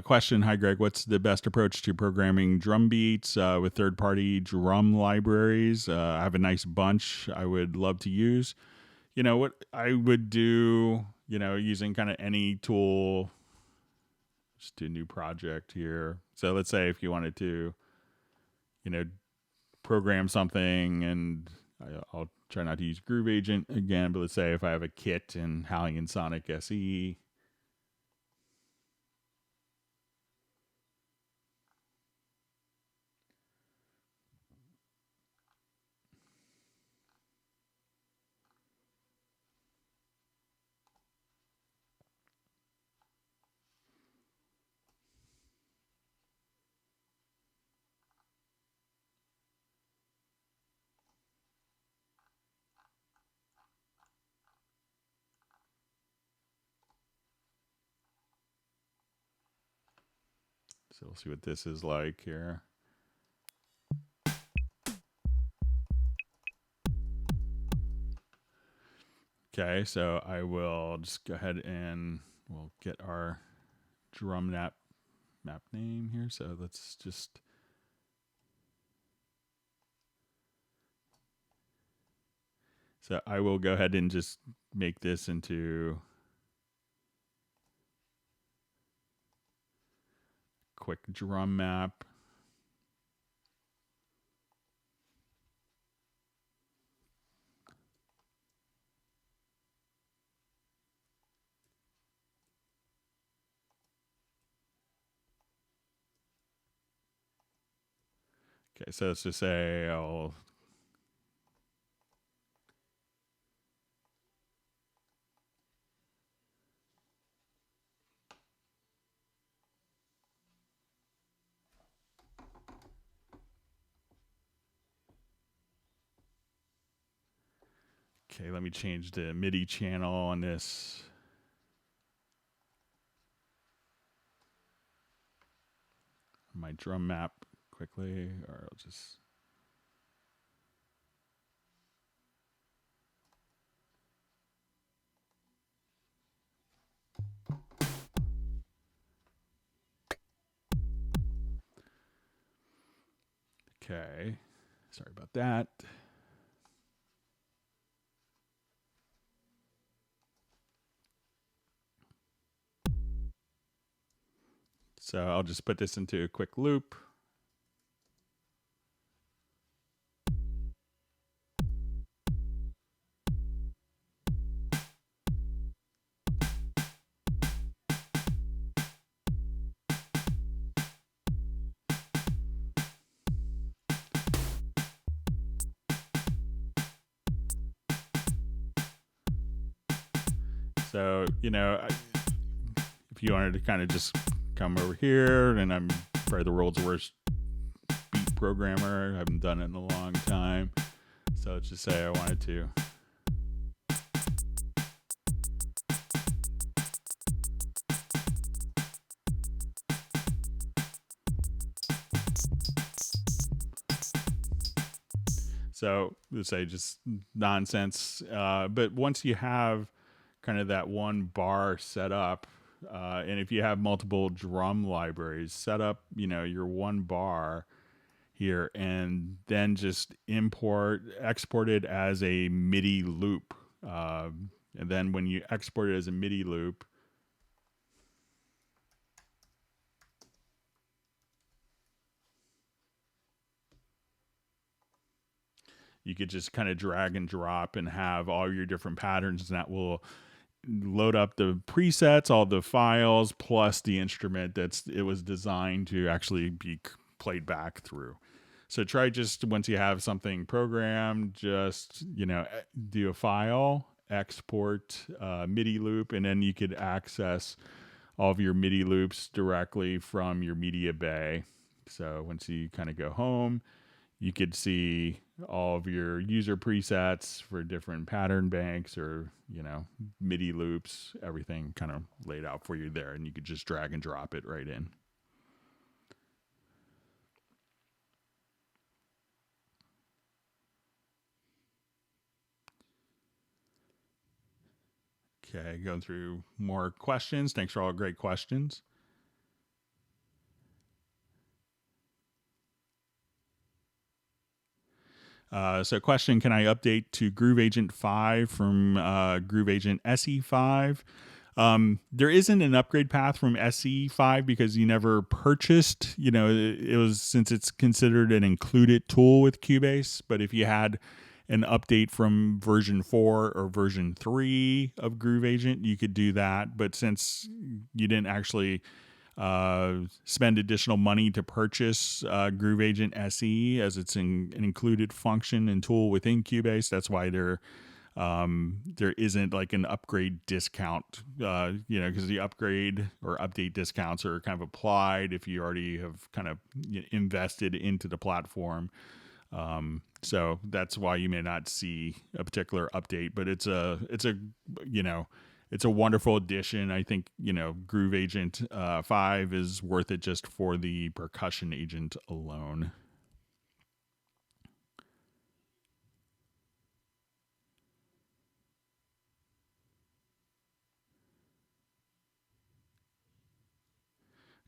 Question. Hi, Greg. What's the best approach to programming drum beats with third-party drum libraries? I have a nice bunch I would love to use. What I would do, using kind of any tool. Just do a new project here. So let's say if you wanted to, program something, and I'll try not to use Groove Agent again, but let's say if I have a kit in Halligan Sonic SE. So we'll see what this is like here. Okay, so I will just go ahead and we'll get our drum map name here. So let's just So I will go ahead and just make this into quick drum map. Okay, so let's just say I'll okay, let me change the MIDI channel on this. My drum map quickly, or I'll just okay. Sorry about that. So I'll just put this into a quick loop. So, you know, if you wanted to kind of just come over here, and I'm probably the world's worst beat programmer. I haven't done it in a long time. So let's just say I wanted to. So let's say just nonsense. But once you have kind of that one bar set up, and if you have multiple drum libraries, set up, you know, your one bar here, and then just export it as a MIDI loop. And then when you export it as a MIDI loop, you could just kind of drag and drop and have all your different patterns, and that will load up the presets, all the files, plus the instrument it was designed to actually be played back through. So try just once you have something programmed, just, you know, do a file, export MIDI loop, and then you could access all of your MIDI loops directly from your media bay. So once you kind of go home, you could see all of your user presets for different pattern banks, or, you know, MIDI loops, everything kind of laid out for you there, and you could just drag and drop it right in. Okay, going through more questions. Thanks for all great questions. So question, can I update to Groove Agent 5 from Groove Agent SE5? There isn't an upgrade path from SE5 because you never purchased, you know, it was, since it's considered an included tool with Cubase. But if you had an update from version 4 or version 3 of Groove Agent, you could do that. But since you didn't actually spend additional money to purchase Groove Agent SE, as it's an included function and tool within Cubase, that's why there isn't like an upgrade discount, you know, because the upgrade or update discounts are kind of applied if you already have kind of invested into the platform. So that's why you may not see a particular update, but it's a you know, it's a wonderful addition. I think, you know, Groove Agent 5 is worth it just for the percussion agent alone.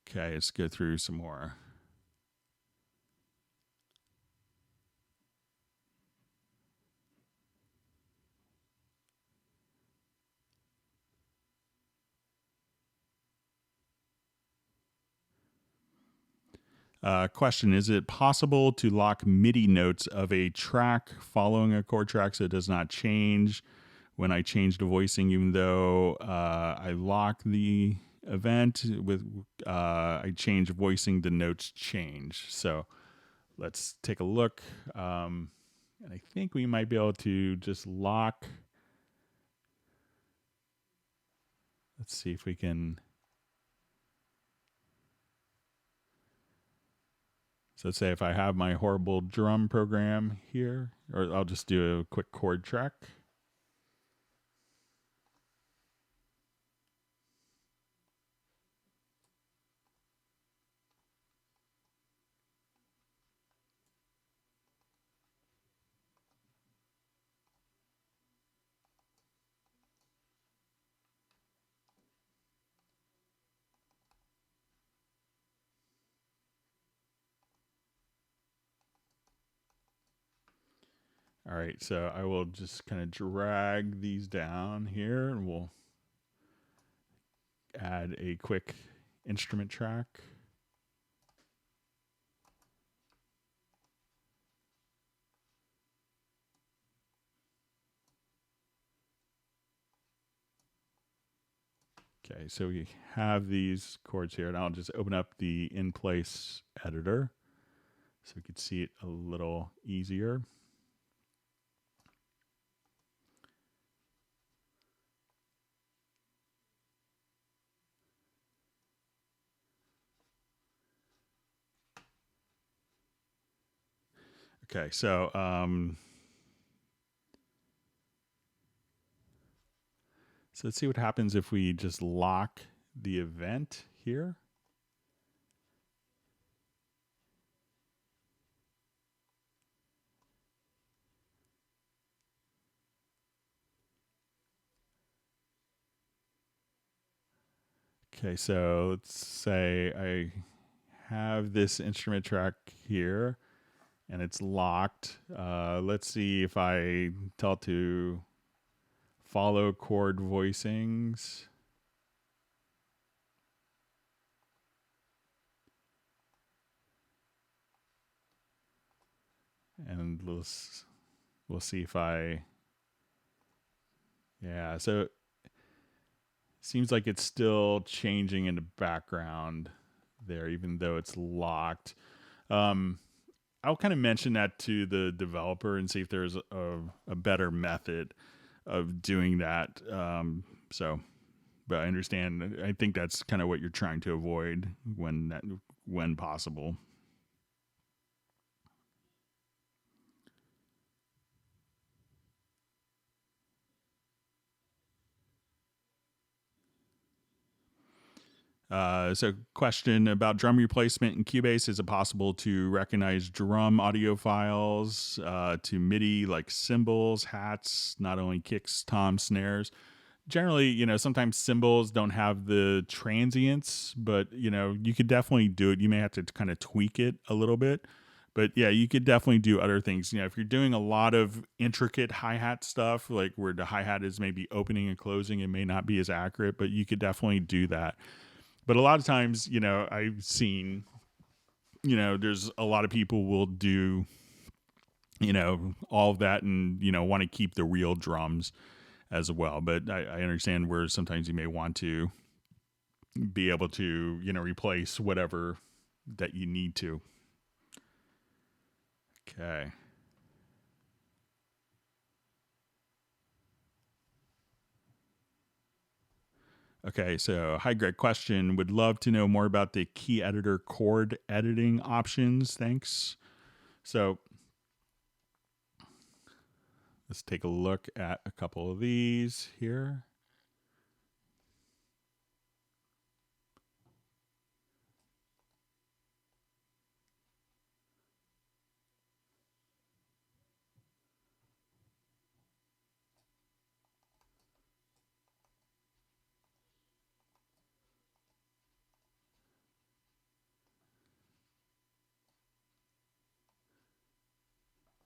Okay, let's go through some more. Question: is it possible to lock MIDI notes of a track following a chord track so it does not change when I change the voicing, even though I lock the event with I change voicing, the notes change? So let's take a look. And I think we might be able to just lock. Let's see if we can. So let's say if I have my horrible drum program here, or I'll just do a quick chord track. All right, so I will just kind of drag these down here, and we'll add a quick instrument track. Okay, so we have these chords here, and I'll just open up the in-place editor so we could see it a little easier. Okay, so let's see what happens if we just lock the event here. Okay, so let's say I have this instrument track here and it's locked. Let's see if I tell it to follow chord voicings. And we'll see if yeah, so it seems like it's still changing in the background there, even though it's locked. I'll kind of mention that to the developer and see if there's a better method of doing that. But I understand. I think that's kind of what you're trying to avoid when possible. So, question about drum replacement in Cubase: is it possible to recognize drum audio files to MIDI, like cymbals, hats, not only kicks, toms, snares? Generally, sometimes cymbals don't have the transients, but you could definitely do it. You may have to kind of tweak it a little bit, but yeah, you could definitely do other things. If you're doing a lot of intricate hi-hat stuff, like where the hi-hat is maybe opening and closing, it may not be as accurate, but you could definitely do that. But a lot of times, I've seen, there's a lot of people will do, all of that and, want to keep the real drums as well. But I understand where sometimes you may want to be able to, replace whatever that you need to. Okay. Okay, so hi Greg, question. Would love to know more about the key editor chord editing options. Thanks. So let's take a look at a couple of these here.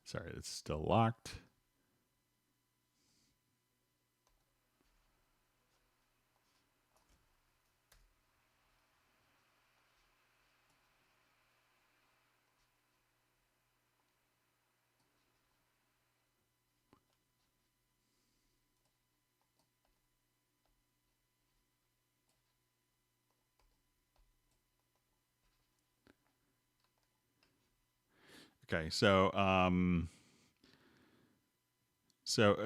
Sorry, it's still locked. Okay, so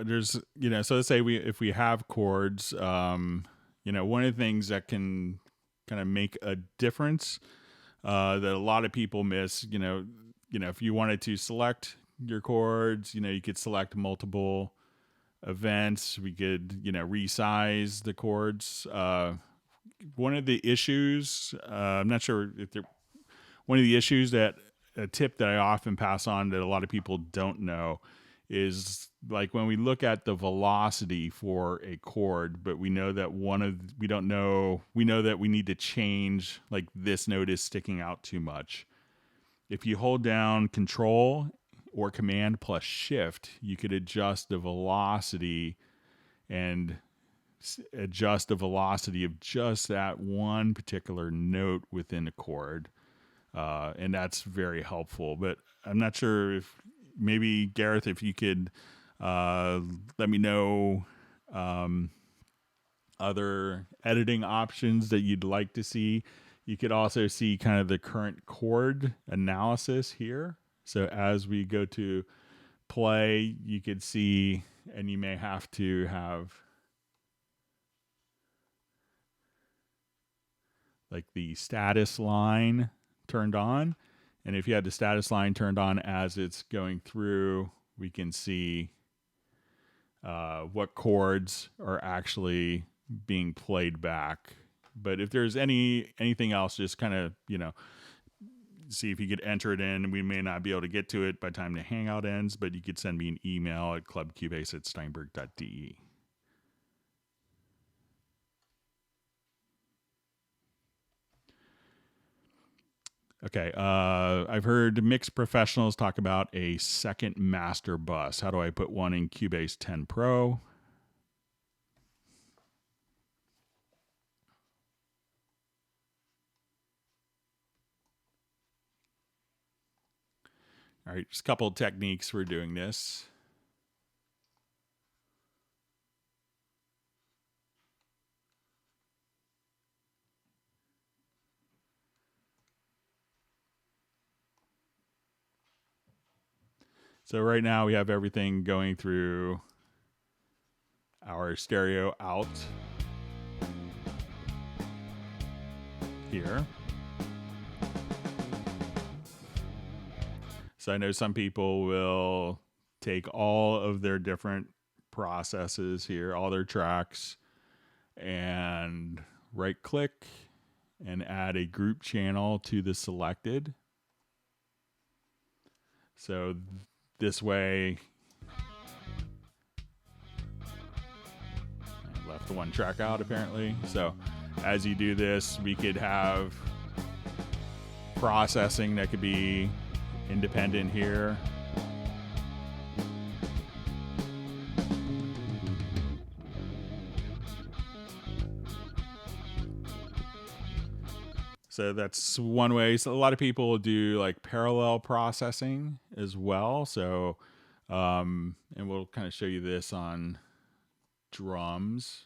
there's so let's say if we have chords, one of the things that can kind of make a difference that a lot of people miss, if you wanted to select your chords, you could select multiple events. We could resize the chords. One of the issues, I'm not sure if they're one of the issues that a tip that I often pass on that a lot of people don't know is like when we look at the velocity for a chord, but we know that we know that we need to change, like this note is sticking out too much. If you hold down Control or Command plus Shift, you could adjust the velocity and adjust the velocity of just that one particular note within a chord. And that's very helpful. But I'm not sure if maybe, Gareth, if you could let me know other editing options that you'd like to see. You could also see kind of the current chord analysis here. So as we go to play, you could see, and you may have to have like the status line turned on. And if you had the status line turned on as it's going through, we can see what chords are actually being played back. But if there's anything else, just kind of, see if you could enter it in. We may not be able to get to it by the time the Hangout ends, but you could send me an email at clubcubase@steinberg.de. Okay, I've heard mixed professionals talk about a second master bus. How do I put one in Cubase 10 Pro? All right, just a couple of techniques for doing this. So right now we have everything going through our stereo out here. So I know some people will take all of their different processes here, all their tracks, and right click and add a group channel to the selected. So this way, I left the one track out apparently. So as you do this, we could have processing that could be independent here. So that's one way. So a lot of people do like parallel processing as well. So, and we'll kind of show you this on drums.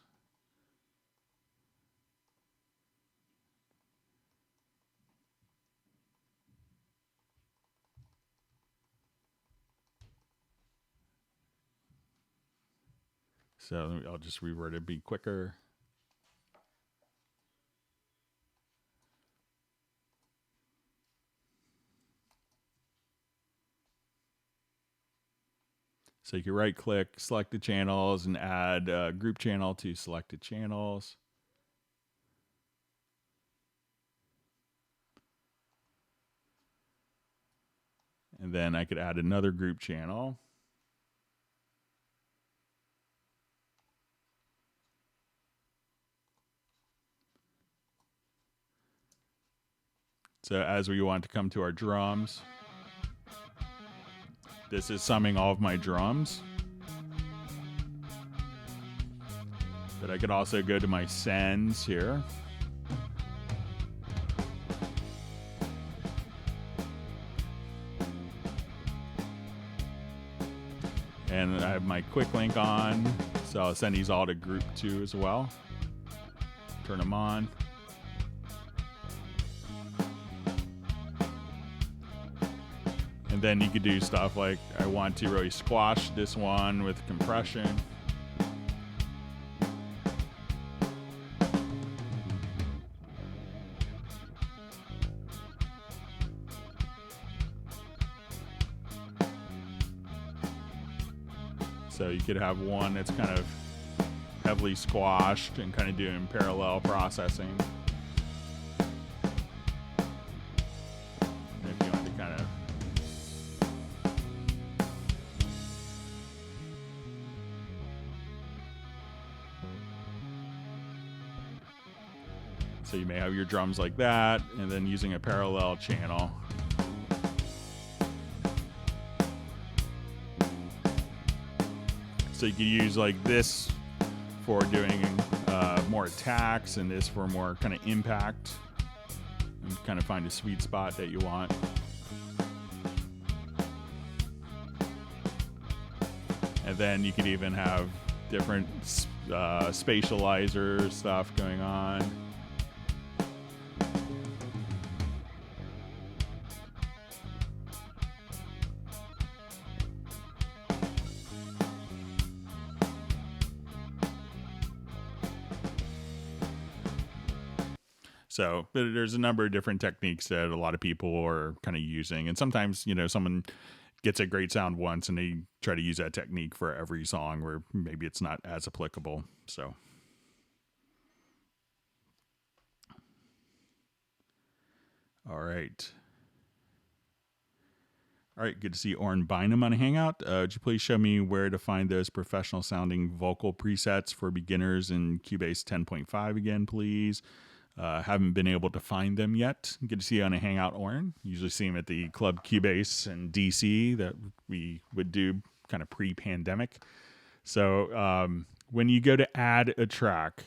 So I'll just revert it to be quicker. So you can right click, select the channels, and add a group channel to selected channels. And then I could add another group channel. So as we want to come to our drums, this is summing all of my drums. But I could also go to my sends here. And I have my quick link on, so I'll send these all to group 2 as well. Turn them on. And And then you could do stuff like, I want to really squash this one with compression. So you could have one that's kind of heavily squashed and kind of doing parallel processing. And if you want to kind of so you may have your drums like that, and then using a parallel channel. So you could use like this for doing more attacks, and this for more kind of impact, and kind of find a sweet spot that you want. And then you could even have different spatializer stuff going on. So there's a number of different techniques that a lot of people are kind of using. And sometimes, you know, someone gets a great sound once and they try to use that technique for every song where maybe it's not as applicable. So. All right. All right, good to see Orrin Bynum on Hangout. Would you please show me where to find those professional sounding vocal presets for beginners in Cubase 10.5 again, please? Haven't been able to find them yet. Good to see you on a Hangout, Orrin. Usually see him at the Club Cubase in DC that we would do kind of pre-pandemic. So when you go to add a track,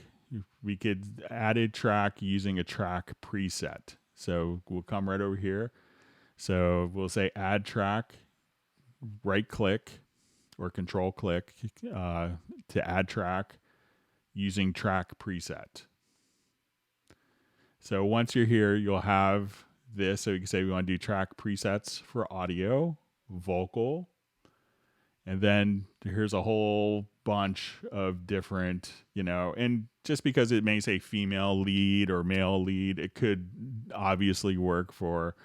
we could add a track using a track preset. So we'll come right over here. So we'll say add track, right click or control click to add track using track preset. So once you're here, you'll have this. So you can say we want to do track presets for audio, vocal, and then here's a whole bunch of different, you know, and just because it may say female lead or male lead, it could obviously work for,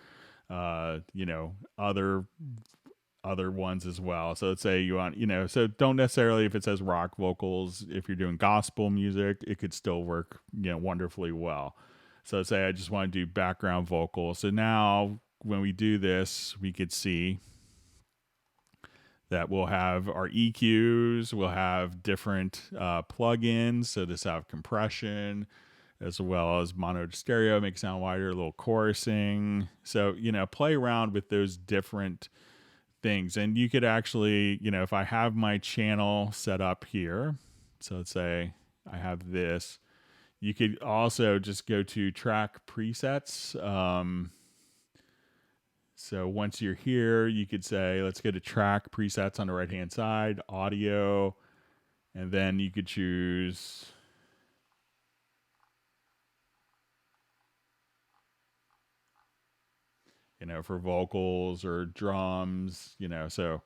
you know, other ones as well. So let's say you want, you know, so don't necessarily, if it says rock vocals, if you're doing gospel music, it could still work, you know, wonderfully well. So say I just want to do background vocal. So now when we do this, we could see that we'll have our EQs, we'll have different plugins. So this have compression as well as mono to stereo, make sound wider, a little chorusing. So, you know, play around with those different things. And you could actually, you know, if I have my channel set up here, so let's say I have this, you could also just go to track presets. So once you're here, you could say, let's go to track presets on the right-hand side, audio, and then you could choose, you know, for vocals or drums, you know, so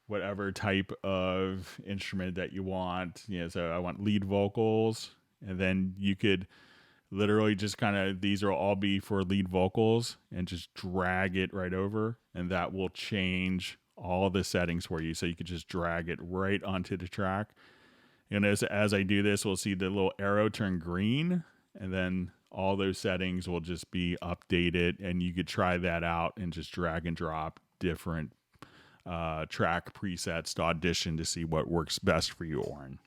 whatever type of instrument that you want, you know, so I want lead vocals. And then you could literally just kind of, these will all be for lead vocals, and just drag it right over, and that will change all the settings for you. So you could just drag it right onto the track. And as I do this, we'll see the little arrow turn green, and then all those settings will just be updated, and you could try that out and just drag and drop different track presets to audition to see what works best for you, Orrin.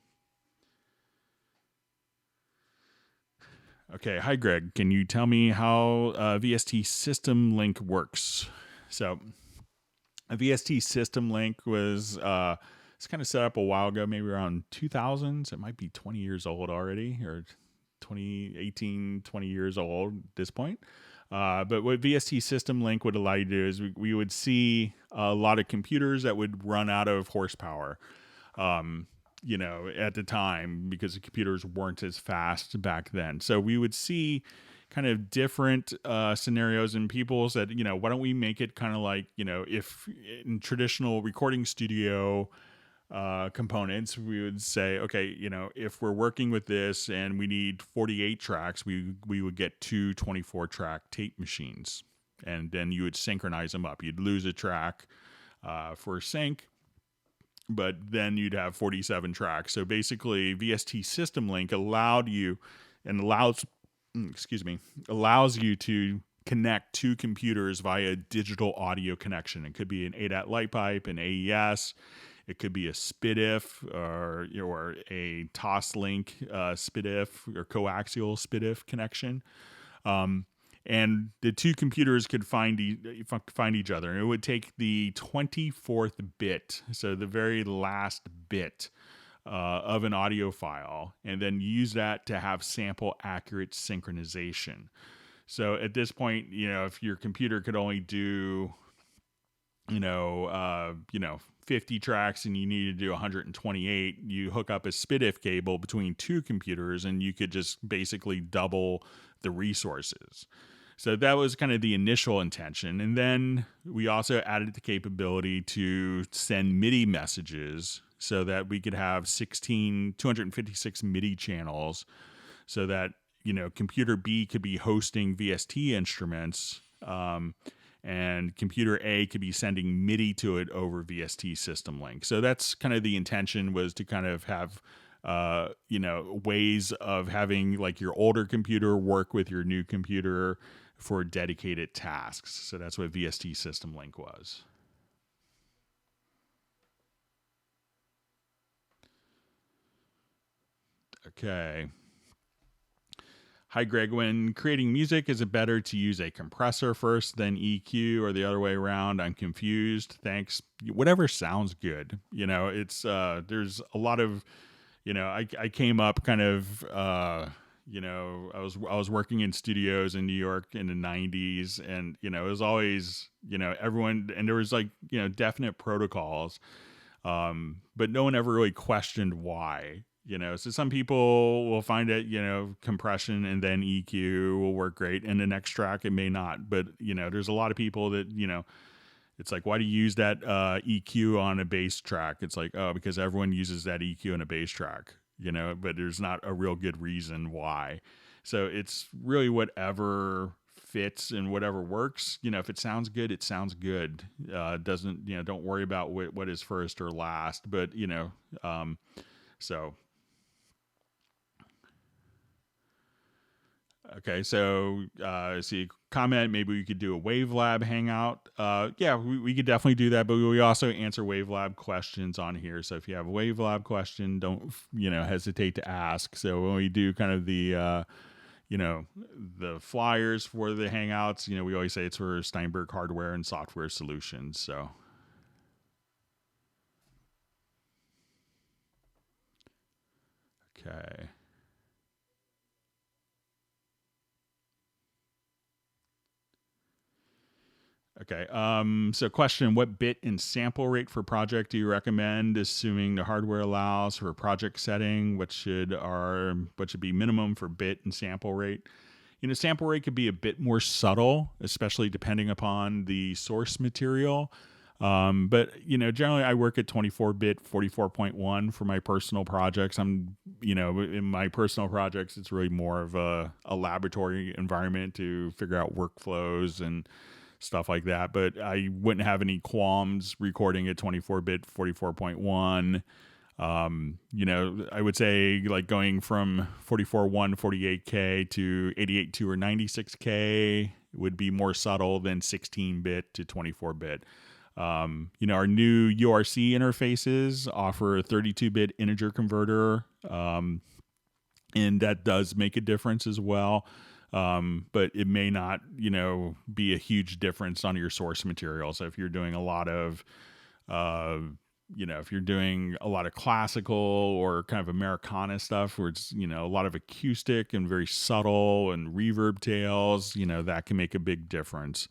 Okay, hi Greg. Can you tell me how VST System Link works? So, a VST System Link was it's kind of set up a while ago, maybe around 2000s. It might be 20 years old already, or 20 years old at this point. But what VST System Link would allow you to do is we would see a lot of computers that would run out of horsepower. You know, at the time, because the computers weren't as fast back then. So we would see kind of different scenarios, and people said, why don't we make it kind of like, if in traditional recording studio components, we would say, okay, if we're working with this and we need 48 tracks, we would get two 24-track tape machines, and then you would synchronize them up. You'd lose a track for sync, but then you'd have 47 tracks. So basically, VST System Link allows you to connect two computers via digital audio connection. It could be an ADAT light pipe, an AES. It could be a SPDIF or a Toslink SPDIF or coaxial SPDIF connection. And the two computers could find each other. And it would take the 24th bit, so the very last bit of an audio file, and then use that to have sample accurate synchronization. So at this point, if your computer could only do, 50 tracks and you need to do 128, you hook up a SPDIF cable between two computers and you could just basically double the resources. So that was kind of the initial intention. And then we also added the capability to send MIDI messages so that we could have 256 MIDI channels, so that, computer B could be hosting VST instruments, and computer A could be sending MIDI to it over VST System Link. So that's kind of the intention, was to kind of have ways of having like your older computer work with your new computer for dedicated tasks. So that's what VST System Link was. Okay. Hi, Greg. When creating music, is it better to use a compressor first, then EQ, or the other way around? I'm confused. Thanks. Whatever sounds good. It's there's a lot of, I came up kind of, I was working in studios in New York in the 90s, and, it was always, everyone, and there was like, definite protocols, but no one ever really questioned why. So some people will find it, compression and then EQ will work great. And the next track, it may not. But, there's a lot of people that, it's like, why do you use that EQ on a bass track? It's like, oh, because everyone uses that EQ on a bass track, but there's not a real good reason why. So it's really whatever fits and whatever works. If it sounds good, it sounds good. Doesn't, don't worry about what is first or last. But, so... Okay, so see, comment, maybe we could do a WaveLab hangout. Yeah, we could definitely do that, but we also answer WaveLab questions on here. So if you have a WaveLab question, don't hesitate to ask. So when we do kind of the the flyers for the hangouts, we always say it's for Steinberg Hardware and Software Solutions. So. Okay. Okay. So question, what bit and sample rate for project do you recommend, assuming the hardware allows for project setting? What should be minimum for bit and sample rate? Sample rate could be a bit more subtle, especially depending upon the source material. But generally I work at 24-bit 44.1 for my personal projects. In my personal projects, it's really more of a laboratory environment to figure out workflows and stuff like that, but I wouldn't have any qualms recording at 24-bit 44.1. I would say like going from 44.1 48K to 88.2 or 96K would be more subtle than 16-bit to 24-bit. Our new URC interfaces offer a 32-bit integer converter, and that does make a difference as well. But it may not, be a huge difference on your source material. So if you're doing a lot of, if you're doing a lot of classical or kind of Americana stuff where it's, a lot of acoustic and very subtle and reverb tails, that can make a big difference.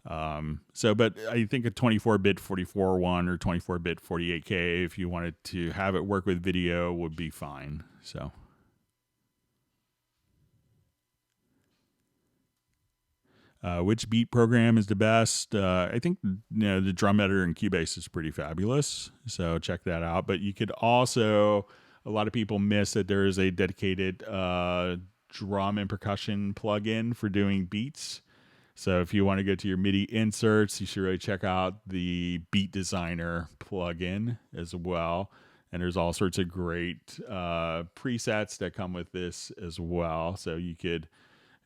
But I think a 24-bit 44.1 or 24-bit 48K, if you wanted to have it work with video, would be fine. So. Which beat program is the best? I think the drum editor in Cubase is pretty fabulous, so check that out. But you could also, a lot of people miss that there is a dedicated drum and percussion plugin for doing beats. So if you want to go to your MIDI inserts, you should really check out the Beat Designer plugin as well. And there's all sorts of great presets that come with this as well. So you could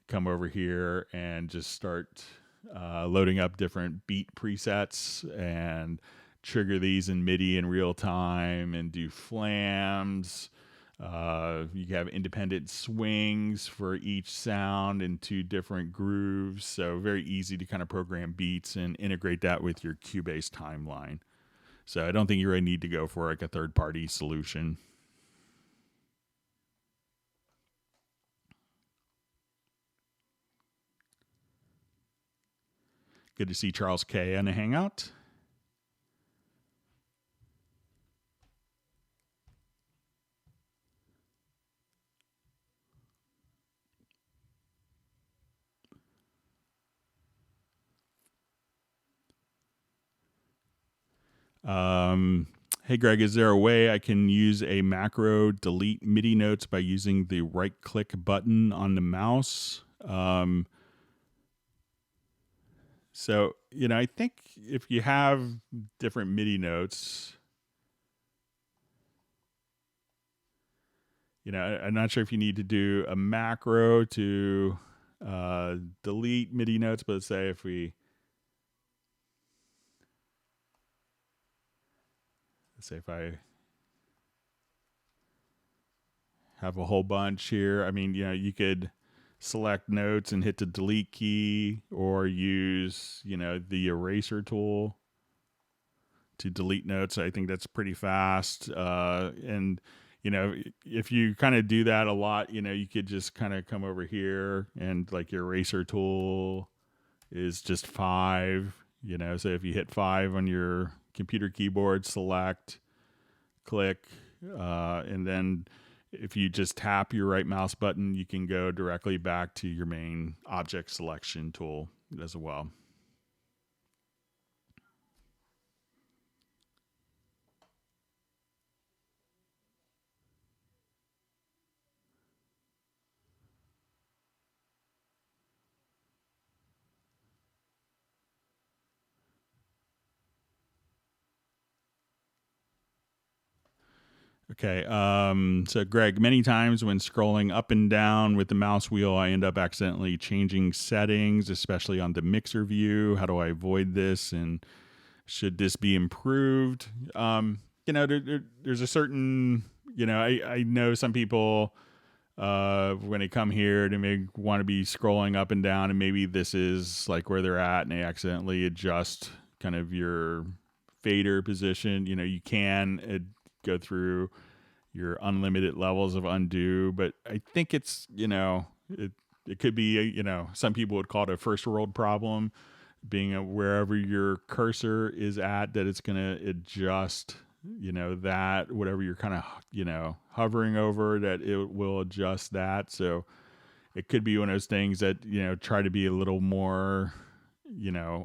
come over here and just start loading up different beat presets and trigger these in MIDI in real time and do flams. You have independent swings for each sound in 2 different grooves. So very easy to kind of program beats and integrate that with your Cubase timeline. So I don't think you really need to go for like a third-party solution. Good to see Charles K on the Hangout. Hey, Greg, is there a way I can use a macro delete MIDI notes by using the right-click button on the mouse? So, I think if you have different MIDI notes, I'm not sure if you need to do a macro to delete MIDI notes, but let's say if I have a whole bunch here, I mean, you could select notes and hit the delete key or use, the eraser tool to delete notes. I think that's pretty fast. And, if you kind of do that a lot, you could just kind of come over here and like your eraser tool is just 5, so if you hit 5 on your computer keyboard, select, click, and then if you just tap your right mouse button, you can go directly back to your main object selection tool as well. Okay, so Greg, many times when scrolling up and down with the mouse wheel, I end up accidentally changing settings, especially on the mixer view. How do I avoid this? And should this be improved? There's a certain, I know some people, when they come here, they may want to be scrolling up and down, and maybe this is like where they're at, and they accidentally adjust kind of your fader position. You can go through your unlimited levels of undo, but I think it's, it could be, some people would call it a first world problem, being wherever your cursor is at, that it's going to adjust, that whatever you're kind of, hovering over, that it will adjust that. So it could be one of those things that, try to be a little more,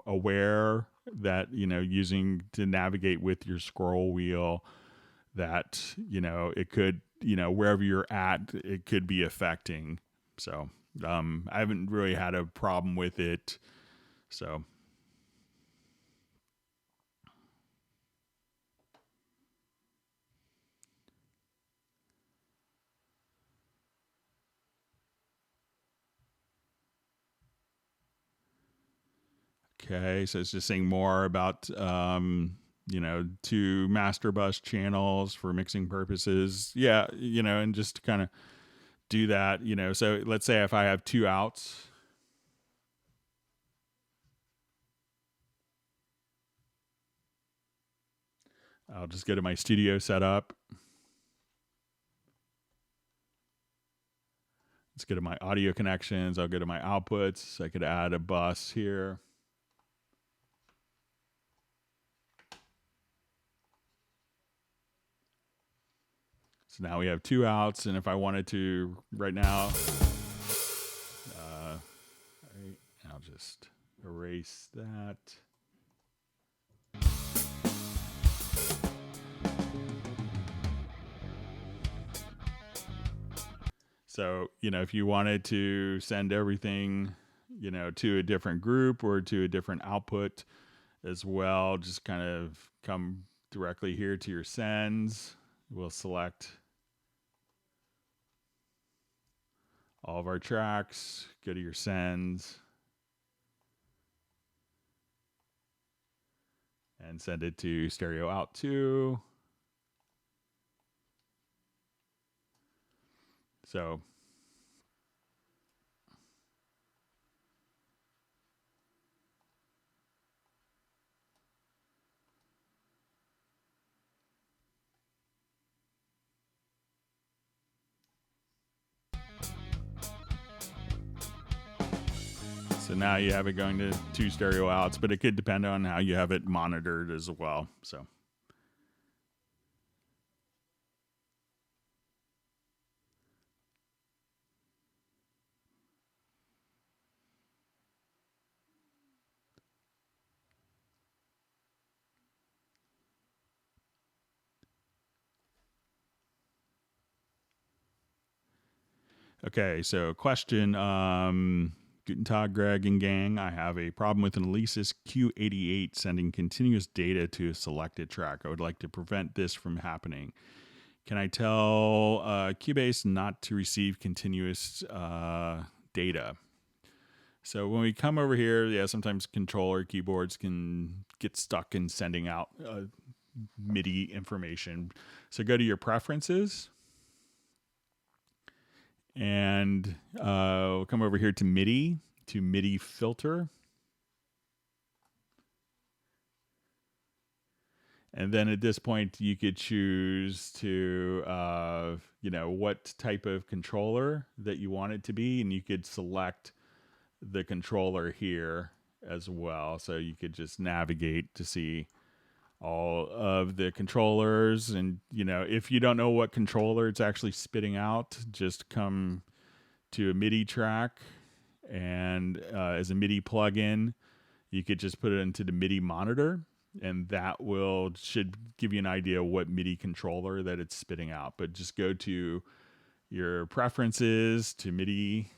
aware that, using to navigate with your scroll wheel, that, it could, wherever you're at, it could be affecting. So I haven't really had a problem with it. So. Okay, so it's just saying more about, 2 master bus channels for mixing purposes. Yeah, and just to kind of do that, so let's say if I have 2 outs. I'll just go to my studio setup. Let's go to my audio connections. I'll go to my outputs. I could add a bus here. So now we have 2 outs, and if I wanted to right now, I'll just just erase that. So, if you wanted to send everything, to a different group or to a different output as well, just kind of come directly here to your sends. We'll select all of our tracks, go to your sends, and send it to stereo out 2. So now you have it going to 2 stereo outs, but it could depend on how you have it monitored as well. So okay, so question, Guten Tag, Greg and gang. I have a problem with an Alesis Q88 sending continuous data to a selected track. I would like to prevent this from happening. Can I tell Cubase not to receive continuous data? So when we come over here, sometimes controller keyboards can get stuck in sending out MIDI information. So go to your preferences. And we'll come over here to MIDI filter. And then at this point, you could choose to, what type of controller that you want it to be. And you could select the controller here as well. So you could just navigate to see all of the controllers. And, if you don't know what controller it's actually spitting out, just come to a MIDI track. And as a MIDI plugin, you could just put it into the MIDI monitor. And that should give you an idea of what MIDI controller that it's spitting out. But just go to your preferences, to MIDI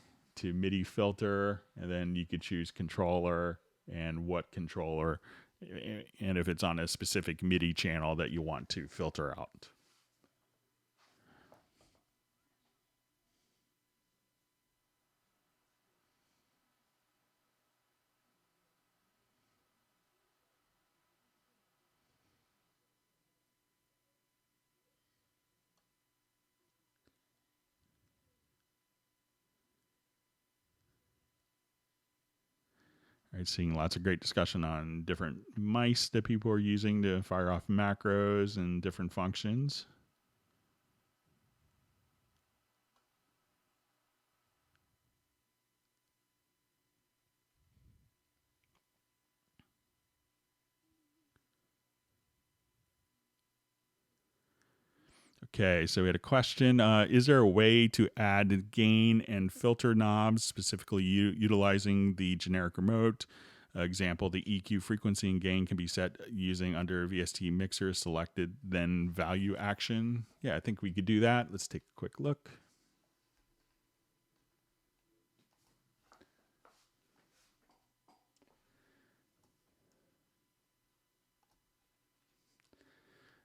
filter, and then you could choose controller and what controller, and if it's on a specific MIDI channel that you want to filter out. All right, seeing lots of great discussion on different mice that people are using to fire off macros and different functions. Okay, so we had a question. Is there a way to add gain and filter knobs, specifically utilizing the generic remote? Example, the EQ frequency and gain can be set using under VST mixer selected, then value action. Yeah, I think we could do that. Let's take a quick look.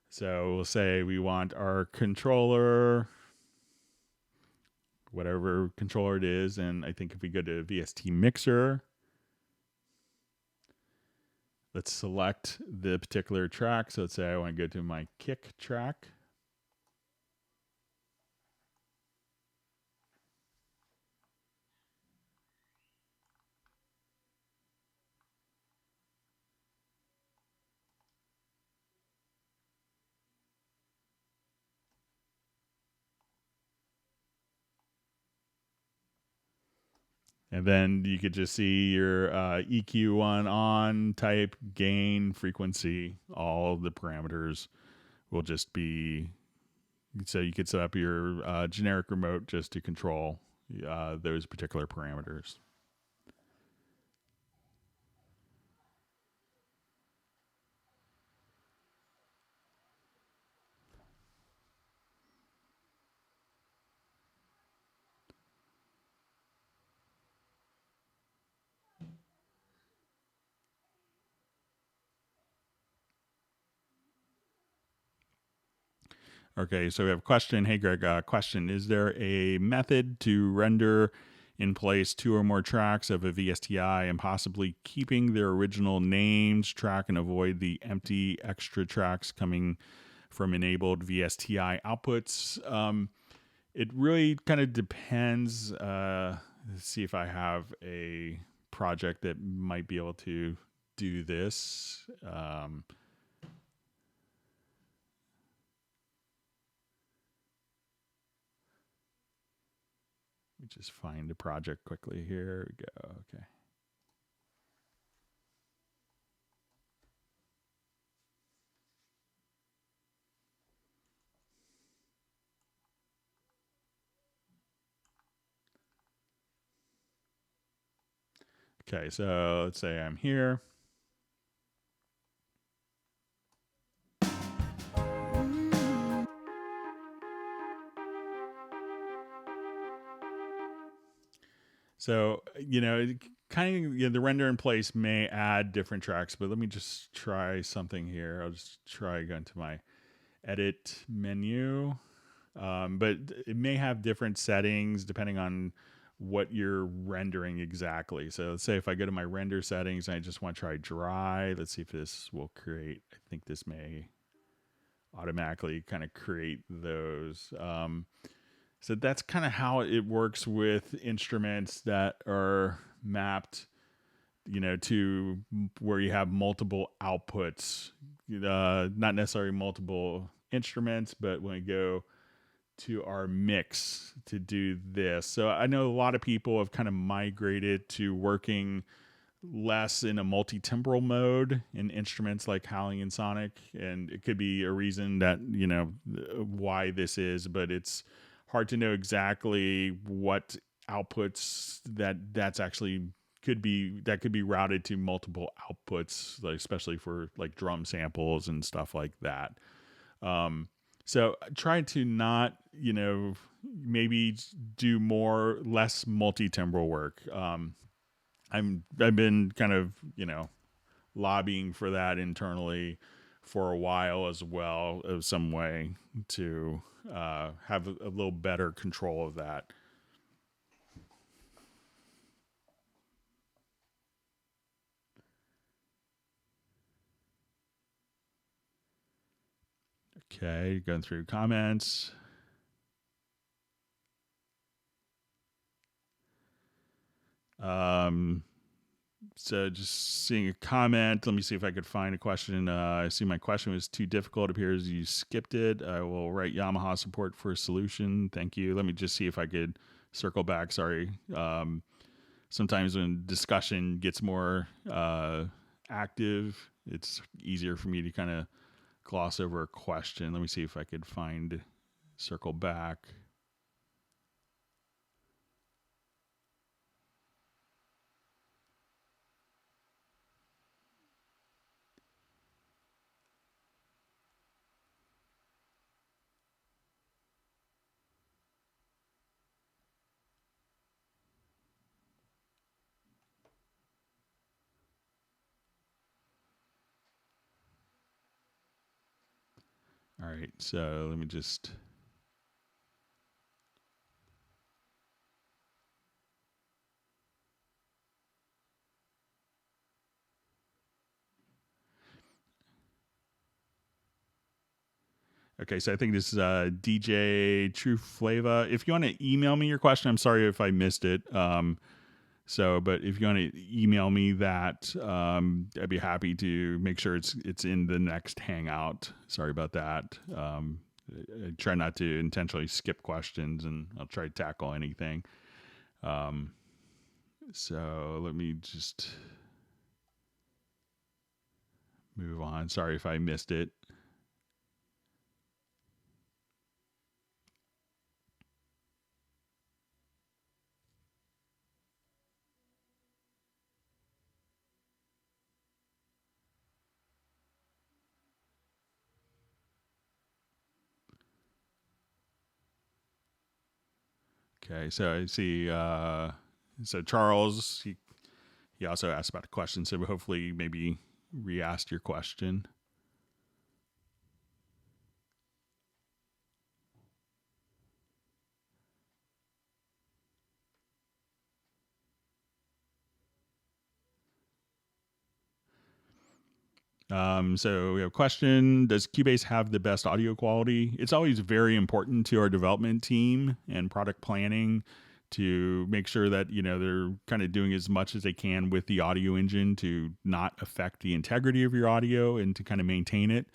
So we'll say we want our controller, whatever controller it is. And I think if we go to VST mixer, let's select the particular track. So let's say I want to go to my kick track. And then you could just see your EQ on, type, gain, frequency. All the parameters will just be, so you could set up your generic remote just to control those particular parameters. Okay, so we have a question. Hey, Greg, question. Is there a method to render in place 2 or more tracks of a VSTI and possibly keeping their original names track and avoid the empty extra tracks coming from enabled VSTI outputs? It really kind of depends. Let's see if I have a project that might be able to do this. Let me just find a project quickly. Here we go. Okay. Okay, so let's say I'm here. So, kind of the render in place may add different tracks, but let me just try something here. I'll just try going to my edit menu. But it may have different settings depending on what you're rendering exactly. So let's say if I go to my render settings and I just want to try dry, let's see if this will create. I think this may automatically kind of create those. So that's kind of how it works with instruments that are mapped, to where you have multiple outputs, not necessarily multiple instruments, but when we go to our mix to do this. So I know a lot of people have kind of migrated to working less in a multi-timbral mode in instruments like Howling and Sonic, and it could be a reason that why this is, but it's hard to know exactly what outputs that's actually could be routed to multiple outputs, like especially for like drum samples and stuff like that. So try to not, maybe do less multi-timbral work. I've been kind of, lobbying for that internally for a while as well, of some way to have a little better control of that. Okay, going through comments. So just seeing a comment. Let me see if I could find a question. I see my question was too difficult. It appears you skipped it. I will write Yamaha support for a solution. Thank you. Let me just see if I could circle back. Sorry. Sometimes when discussion gets more active, it's easier for me to kind of gloss over a question. Let me see if I could circle back. All right, so let me just. Okay, so I think this is DJ True Flava. If you want to email me your question, I'm sorry if I missed it. But if you want to email me that, I'd be happy to make sure it's in the next Hangout. Sorry about that. I try not to intentionally skip questions, and I'll try to tackle anything. So let me just move on. Sorry if I missed it. Okay, so I see. So Charles, he also asked about a question. So hopefully, maybe re-asked your question. So we have a question: does Cubase have the best audio quality? It's always very important to our development team and product planning to make sure that they're kind of doing as much as they can with the audio engine to not affect the integrity of your audio and to kind of maintain it.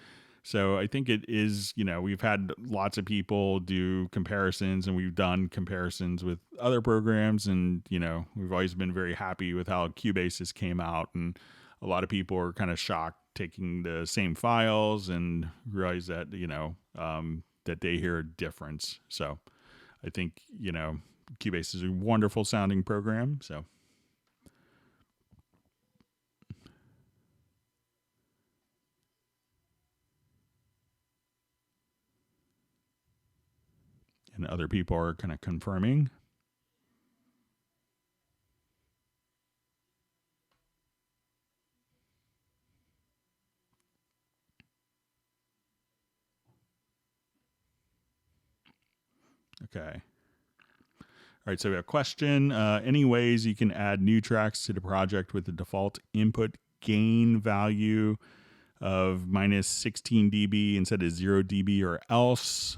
So I think it is, we've had lots of people do comparisons and we've done comparisons with other programs, and we've always been very happy with how Cubase has came out, and a lot of people are kind of shocked taking the same files and realize that that they hear a difference. So I think Cubase is a wonderful sounding program. So and other people are kind of confirming. Okay. All right, so we have a question. Any ways you can add new tracks to the project with the default input gain value of minus 16 dB instead of 0 dB or else?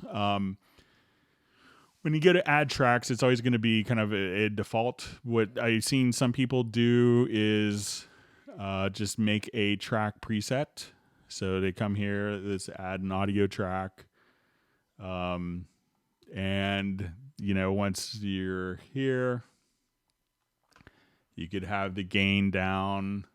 When you go to add tracks, it's always going to be kind of a default. What I've seen some people do is just make a track preset. So they come here, let's add an audio track. And once you're here, you could have the gain down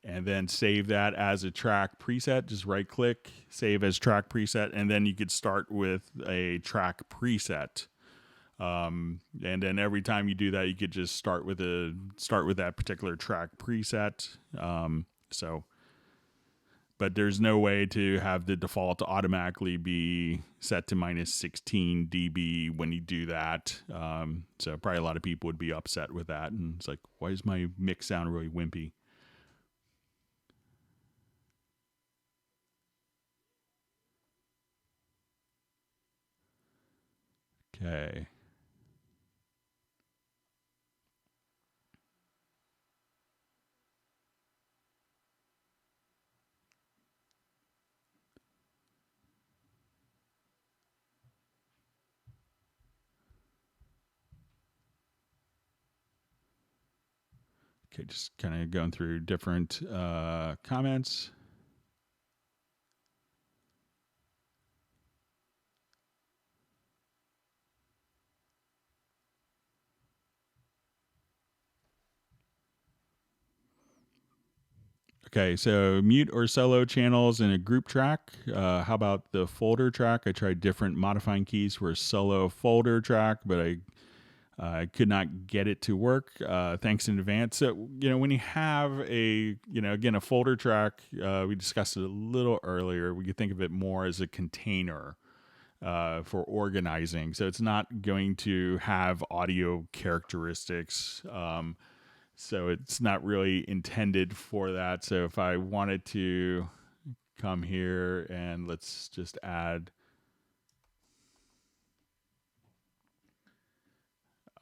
and then save that as a track preset. Just right click, save as track preset, and then you could start with a track preset. And then every time you do that, you could just start with that particular track preset. But there's no way to have the default automatically be set to minus 16 dB when you do that. So probably a lot of people would be upset with that. And it's like, why does my mix sound really wimpy? Okay. Okay, just kind of going through different comments. Okay, so mute or solo channels in a group track. How about the folder track? I tried different modifying keys for a solo folder track, but I could not get it to work. Thanks in advance. So, when you have again, a folder track, we discussed it a little earlier. We could think of it more as a container for organizing. So it's not going to have audio characteristics. So it's not really intended for that. So if I wanted to come here and let's just add,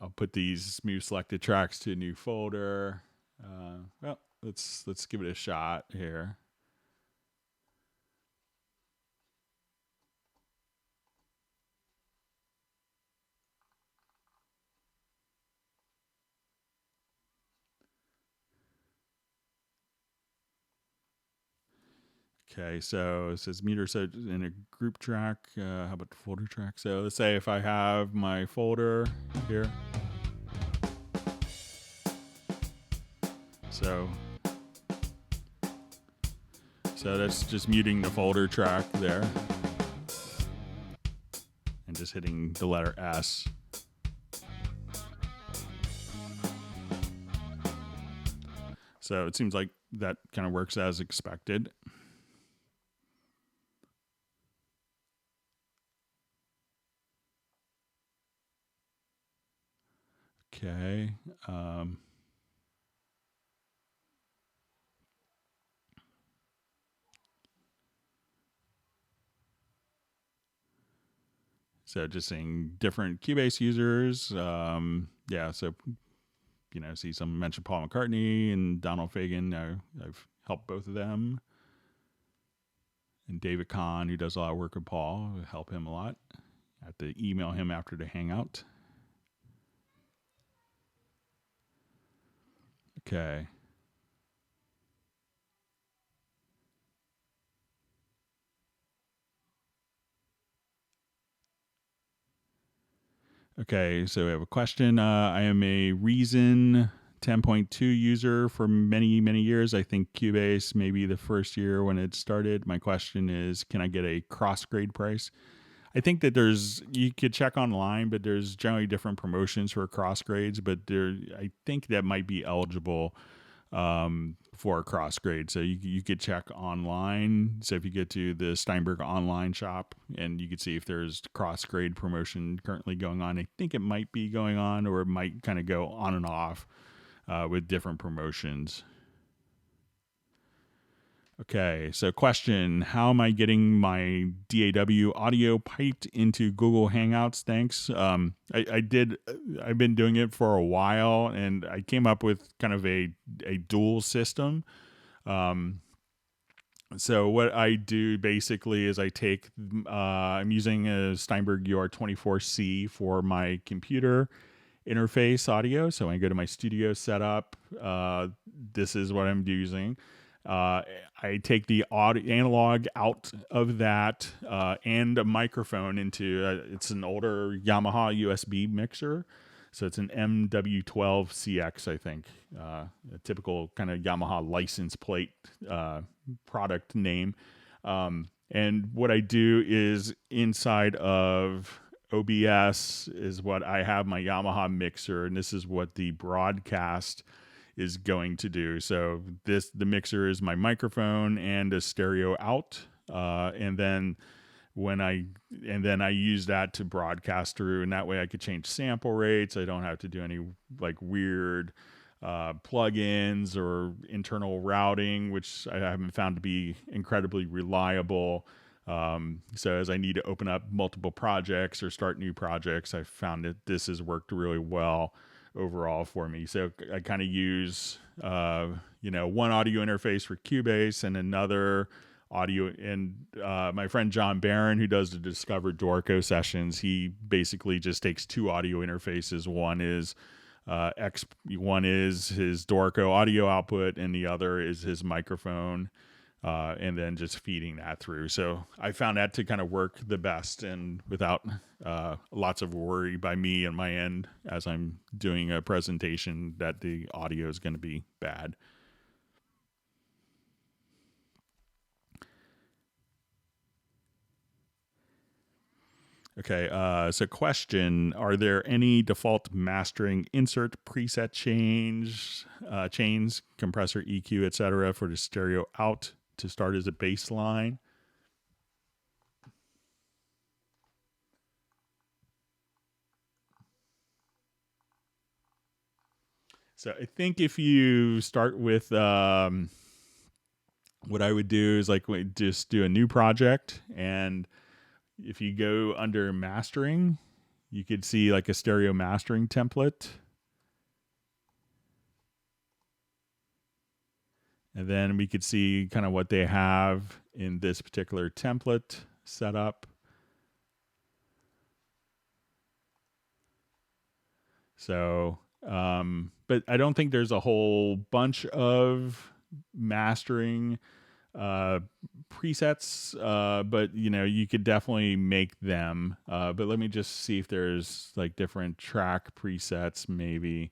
I'll put these smooth selected tracks to a new folder. Well, let's give it a shot here. Okay, so it says meter. So in a group track, how about the folder track? So let's say if I have my folder here. So that's just muting the folder track there and just hitting the letter S. So it seems like that kind of works as expected. Okay. So just seeing different Cubase users. Yeah, so see someone mention Paul McCartney and Donald Fagen. I've helped both of them. And David Kahn, who does a lot of work with Paul, help him a lot. I have to email him after the hangout. Okay. Okay, so we have a question. I am a Reason 10.2 user for many, many years. I think Cubase, maybe the first year when it started. My question is, can I get a cross-grade price? I think that you could check online, but there's generally different promotions for cross grades, but I think that might be eligible for a cross grade. So you could check online. So if you get to the Steinberg online shop, and you could see if there's cross grade promotion currently going on. I think it might be going on, or it might kind of go on and off with different promotions. Okay, so question, how am I getting my DAW audio piped into Google Hangouts? Thanks. I've been doing it for a while, and I came up with kind of a dual system. So what I do basically is I take, I'm using a Steinberg UR24C for my computer interface audio. So when I go to my studio setup, this is what I'm using. I take the analog out of that and a microphone into it's an older Yamaha USB mixer, so it's an MW12CX, I think, a typical kind of Yamaha license plate product name. And what I do is inside of OBS is what I have my Yamaha mixer, and this is what the broadcast is going to do. So the mixer is my microphone and a stereo out, and then I use that to broadcast through, and that way I could change sample rates. I don't have to do any like weird plugins or internal routing, which I haven't found to be incredibly reliable. So as I need to open up multiple projects or start new projects, I found that this has worked really well overall for me. So I kind of use, one audio interface for Cubase and another audio. And my friend John Barron, who does the Discover Dorco sessions, he basically just takes two audio interfaces. One is one is his Dorco audio output, and the other is his microphone. And then just feeding that through. So I found that to kind of work the best, and without lots of worry by me on my end as I'm doing a presentation that the audio is going to be bad. Okay, so question, are there any default mastering insert preset chains, compressor, EQ, etc. for the stereo out to start as a baseline? So I think if you start with what I would do is like just do a new project, and if you go under mastering, you could see like a stereo mastering template. And then we could see kind of what they have in this particular template setup. So, but I don't think there's a whole bunch of mastering presets, but you could definitely make them. But let me just see if there's like different track presets, maybe.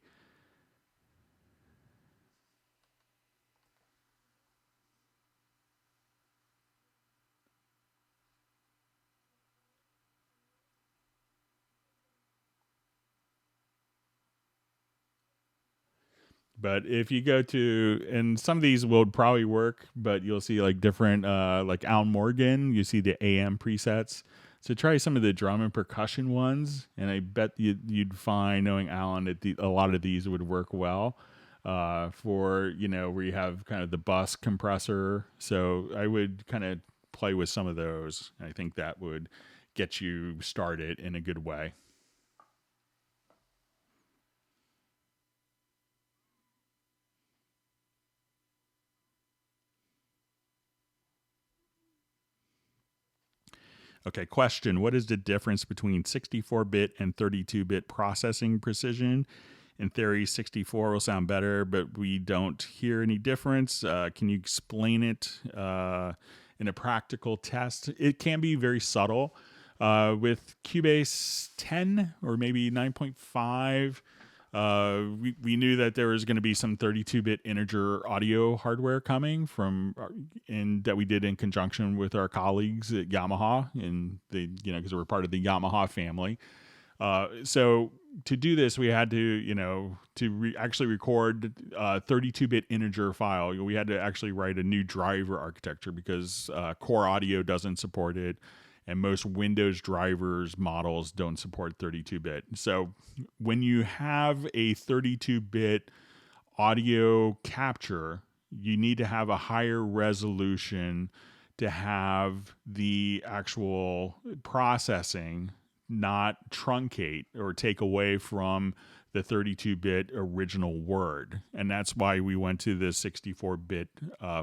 But if you go to, and some of these will probably work, but you'll see like different, like Alan Morgan, you see the AM presets. So try some of the drum and percussion ones, and I bet you'd find, knowing Alan, that a lot of these would work well for, where you have kind of the bus compressor. So I would kind of play with some of those. I think that would get you started in a good way. Okay, question. What is the difference between 64-bit and 32-bit processing precision? In theory, 64 will sound better, but we don't hear any difference. Can you explain it in a practical test? It can be very subtle. With Cubase 10 or maybe 9.5, we knew that there was going to be some 32-bit integer audio hardware coming from, and that we did in conjunction with our colleagues at Yamaha, and they, because we're part of the Yamaha family. So to do this, we had to, actually record a 32-bit integer file. We had to actually write a new driver architecture because Core Audio doesn't support it, and most Windows drivers models don't support 32-bit. So when you have a 32-bit audio capture, you need to have a higher resolution to have the actual processing not truncate or take away from the 32-bit original word. And that's why we went to the 64-bit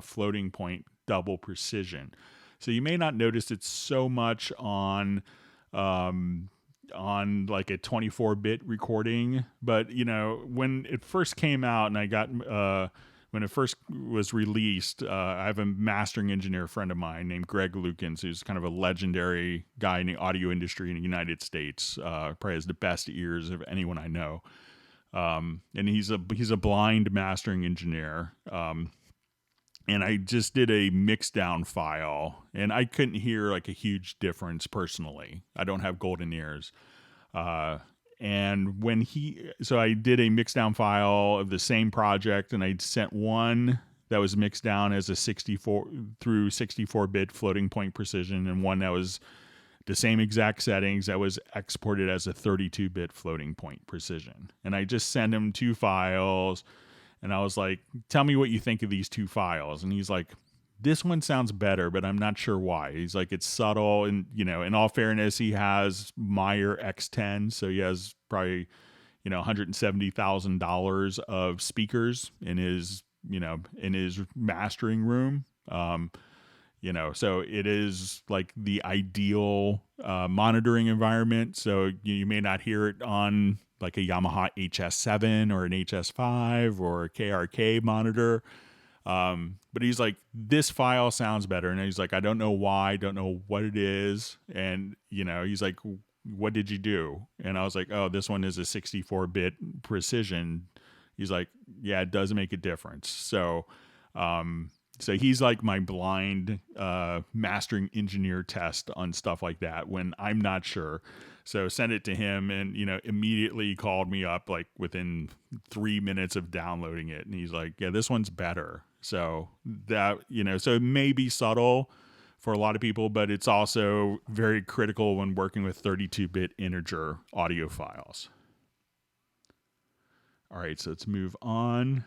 floating point double precision. So you may not notice it so much on like a 24-bit recording, but when it first came out and I got when it first was released, I have a mastering engineer friend of mine named Greg Lukens, who's kind of a legendary guy in the audio industry in the United States. Probably has the best ears of anyone I know. And he's a blind mastering engineer. And I just did a mix down file, and I couldn't hear like a huge difference personally. I don't have golden ears. And so I did a mix down file of the same project, and I sent one that was mixed down as a 64-bit floating point precision, and one that was the same exact settings that was exported as a 32-bit floating point precision. And I just sent him two files. And I was like, tell me what you think of these two files. And he's like, this one sounds better, but I'm not sure why. He's like, it's subtle. And, in all fairness, he has Meyer X10. So he has probably, $170,000 of speakers in his mastering room. So it is like the ideal monitoring environment. So you may not hear it on like a Yamaha HS7 or an HS5 or a KRK monitor. But he's like, this file sounds better. And he's like, I don't know why, don't know what it is. And, he's like, what did you do? And I was like, oh, this one is a 64-bit precision. He's like, yeah, it does make a difference. So he's like my blind mastering engineer test on stuff like that when I'm not sure. So send it to him, and immediately called me up like within 3 minutes of downloading it, and he's like, yeah, this one's better. So that so it may be subtle for a lot of people, but it's also very critical when working with 32-bit integer audio files. All right, so let's move on.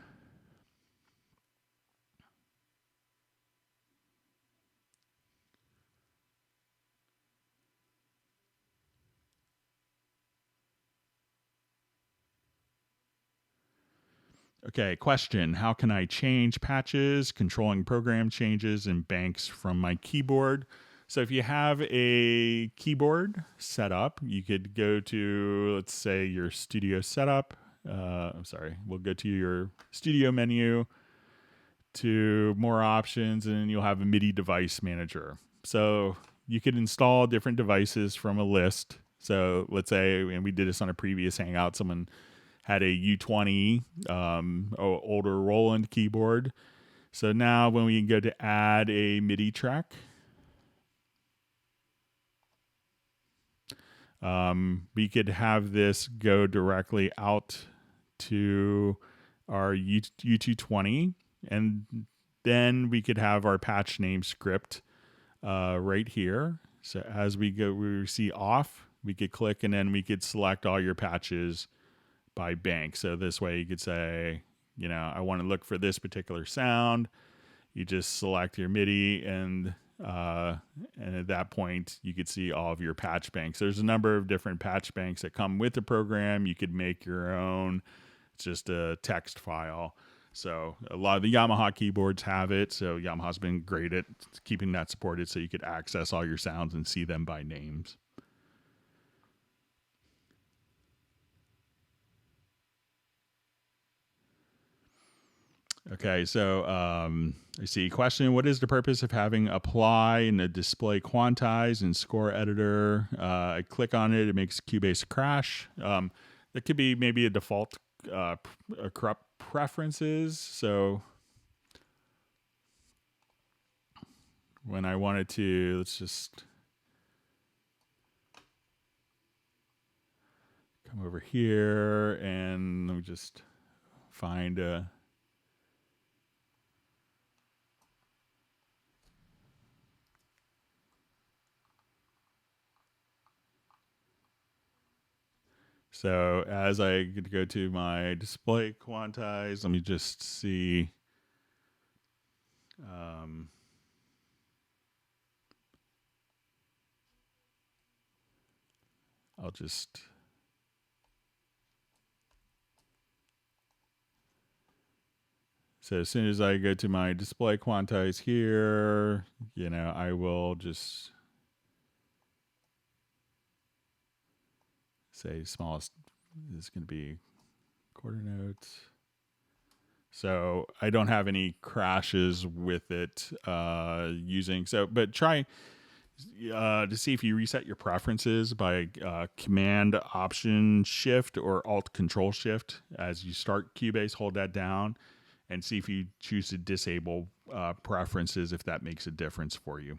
Okay, question. How can I change patches, controlling program changes, and banks from my keyboard? So if you have a keyboard set up, you could go to, let's say, your studio setup. We'll go to your studio menu, to more options, and you'll have a MIDI device manager. So you could install different devices from a list. So let's say, and we did this on a previous Hangout, someone had a U20 older Roland keyboard. So now when we go to add a MIDI track, we could have this go directly out to our U220, and then we could have our patch name script right here. So as we see off, we could click, and then we could select all your patches by bank. So this way you could say, I want to look for this particular sound. You just select your MIDI, and at that point you could see all of your patch banks. There's a number of different patch banks that come with the program. You could make your own. It's just a text file. So a lot of the Yamaha keyboards have it. So Yamaha's been great at keeping that supported so you could access all your sounds and see them by names. Okay, so I see question. What is the purpose of having apply in the display quantize and score editor? I click on it, it makes Cubase crash. That could be maybe a default corrupt preferences. So when I wanted to, let's just come over here and let me just find a. So as I go to my display quantize, let me just see. I'll just. So as soon as I go to my display quantize here, I will just say smallest is going to be quarter notes. So I don't have any crashes with it using. So, but try to see if you reset your preferences by Command Option Shift or Alt Control Shift as you start Cubase. Hold that down and see if you choose to disable preferences if that makes a difference for you.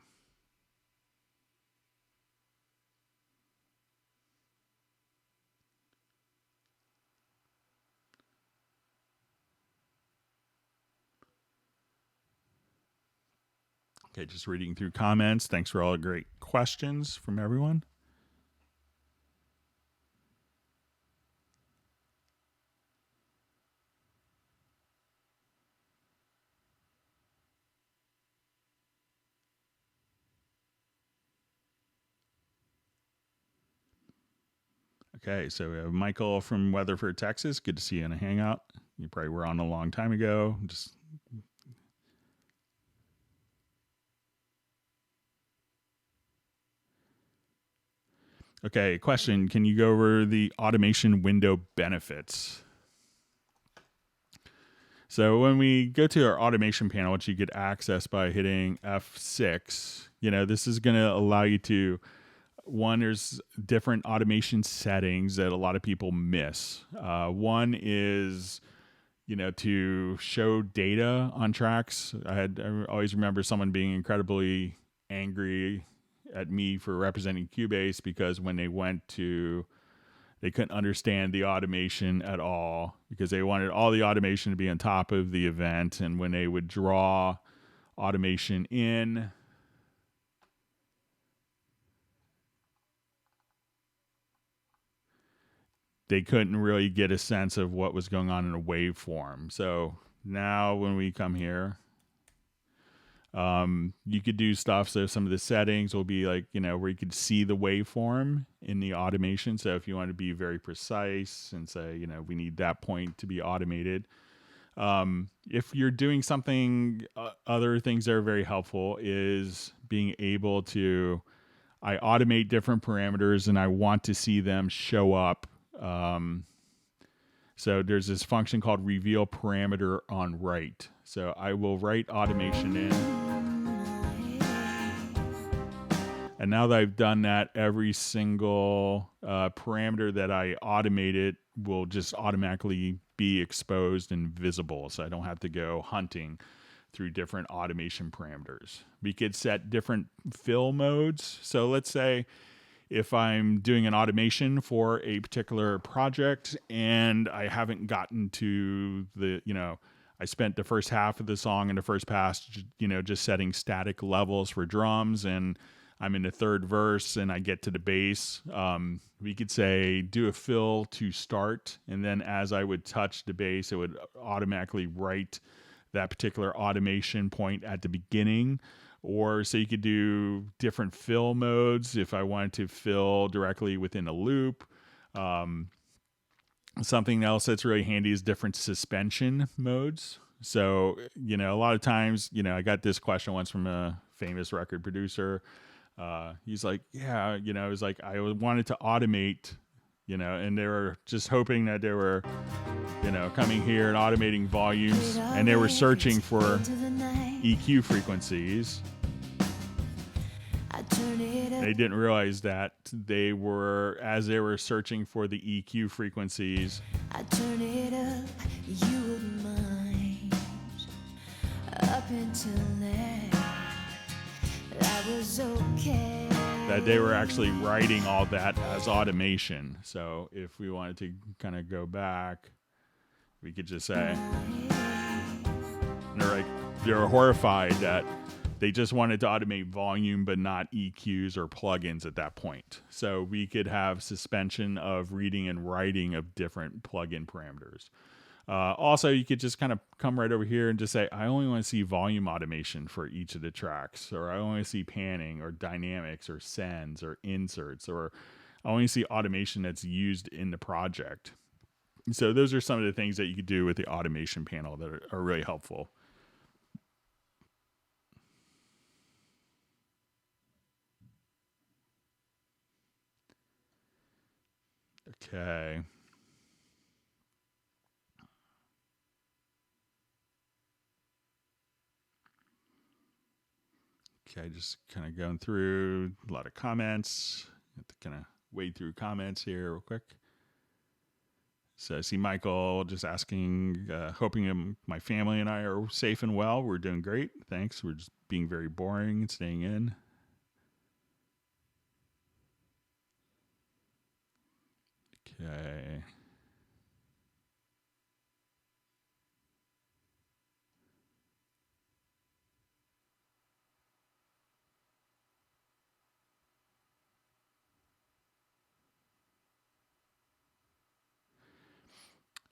Okay, just reading through comments. Thanks for all the great questions from everyone. Okay, so we have Michael from Weatherford, Texas. Good to see you in a hangout. You probably were on a long time ago. Okay, question. Can you go over the automation window benefits? So when we go to our automation panel, which you get access by hitting F6, this is going to allow you to, there's different automation settings that a lot of people miss. One is, to show data on tracks. I always remember someone being incredibly angry at me for representing Cubase because when they couldn't understand the automation at all because they wanted all the automation to be on top of the event. And when they would draw automation in, they couldn't really get a sense of what was going on in a waveform. So now when we come here, you could do stuff. So some of the settings will be like, where you could see the waveform in the automation. So if you want to be very precise and say, we need that point to be automated. If you're doing something, other things that are very helpful is being able to, I automate different parameters and I want to see them show up. So there's this function called reveal parameter on write. So I will write automation in. And now that I've done that, every single parameter that I automated will just automatically be exposed and visible. So I don't have to go hunting through different automation parameters. We could set different fill modes. So let's say if I'm doing an automation for a particular project and I haven't gotten to I spent the first half of the song in the first pass, just setting static levels for drums, and I'm in the third verse and I get to the bass. We could say do a fill to start, and then as I would touch the bass, it would automatically write that particular automation point at the beginning. Or so you could do different fill modes if I wanted to fill directly within a loop. Something else that's really handy is different suspension modes. So, a lot of times, I got this question once from a famous record producer. He's like, yeah, it was like, I wanted to automate, and they were just hoping that they were, coming here and automating volumes, and they were searching for EQ frequencies. They didn't realize that as they were searching for the EQ frequencies, I turn it up, you wouldn't mind. Up until that was okay. That they were actually writing all that as automation. So if we wanted to kind of go back, we could just say, they're horrified that they just wanted to automate volume, but not EQs or plugins at that point. So we could have suspension of reading and writing of different plugin parameters. Also, you could just kind of come right over here and just say, I only want to see volume automation for each of the tracks, or I only want to see panning or dynamics or sends or inserts, or I only see automation that's used in the project. So those are some of the things that you could do with the automation panel that are really helpful. Okay. Okay, just kind of going through a lot of comments. Have to kind of wade through comments here real quick. So I see Michael just asking, hoping my family and I are safe and well. We're doing great. Thanks. We're just being very boring and staying in. Okay.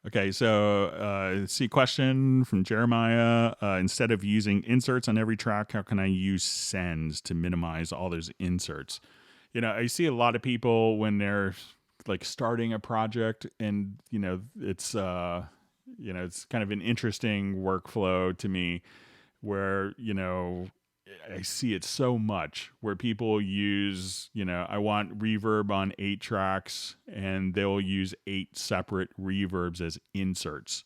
Okay, so see question from Jeremiah. Instead of using inserts on every track, how can I use sends to minimize all those inserts? I see a lot of people when they're like starting a project, and it's it's kind of an interesting workflow to me where I see it so much where people use, I want reverb on 8 tracks, and they'll use 8 separate reverbs as inserts.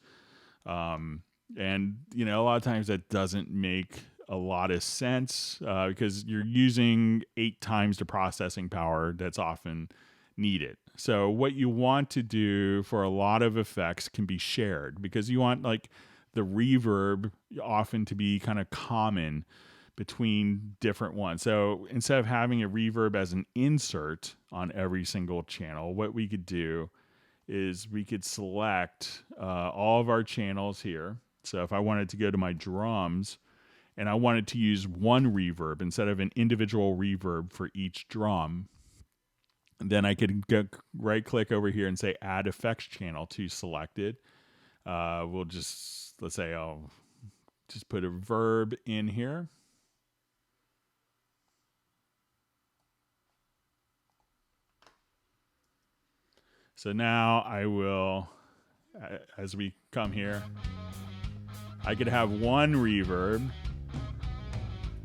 And, a lot of times that doesn't make a lot of sense because you're using 8 times the processing power that's often needed. So what you want to do for a lot of effects can be shared, because you want like the reverb often to be kind of common between different ones. So instead of having a reverb as an insert on every single channel, what we could do is we could select all of our channels here. So if I wanted to go to my drums and I wanted to use one reverb instead of an individual reverb for each drum, then I could right click over here and say add effects channel to selected. We'll just, let's say I'll just put a verb in here. So now I will, as we come here, I could have one reverb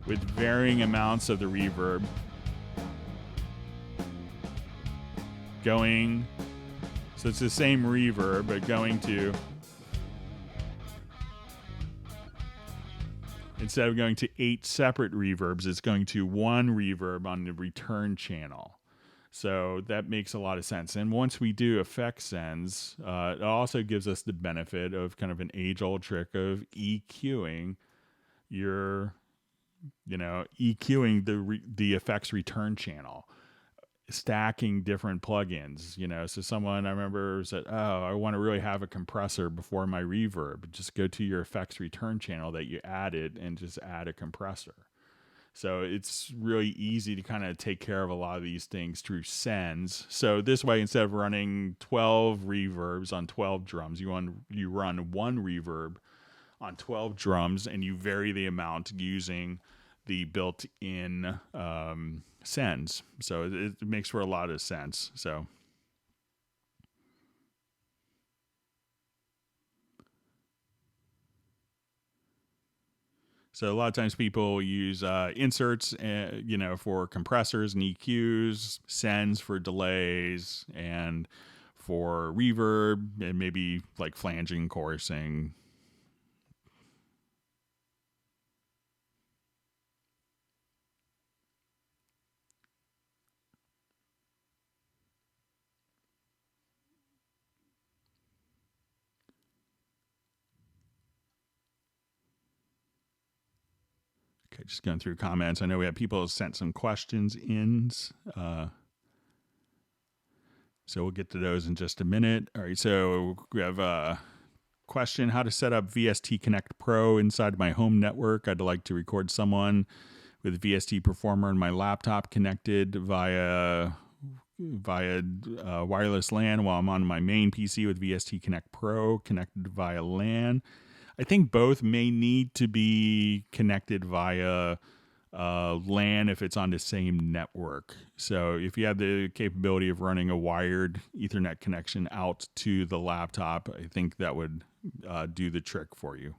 with varying amounts of the reverb going, so it's the same reverb, but going to, instead of going to 8 separate reverbs, it's going to one reverb on the return channel. So that makes a lot of sense. And once we do effect sends, it also gives us the benefit of kind of an age-old trick of EQing your, EQing the effects return channel, stacking different plugins. So someone I remember said, oh, I want to really have a compressor before my reverb. Just go to your effects return channel that you added and just add a compressor. So it's really easy to kind of take care of a lot of these things through sends. So this way, instead of running 12 reverbs on 12 drums, you run one reverb on 12 drums, and you vary the amount using the built-in sends. So it makes for a lot of sense. So So a lot of times people use inserts, for compressors and EQs, sends for delays, and for reverb, and maybe like flanging, chorusing. Okay, just going through comments. I know we have people who sent some questions in. So we'll get to those in just a minute. All right, so we have a question: how to set up VST Connect Pro inside my home network. I'd like to record someone with VST Performer on my laptop connected via wireless LAN while I'm on my main PC with VST Connect Pro connected via LAN. I think both may need to be connected via LAN if it's on the same network. So if you have the capability of running a wired Ethernet connection out to the laptop, I think that would do the trick for you.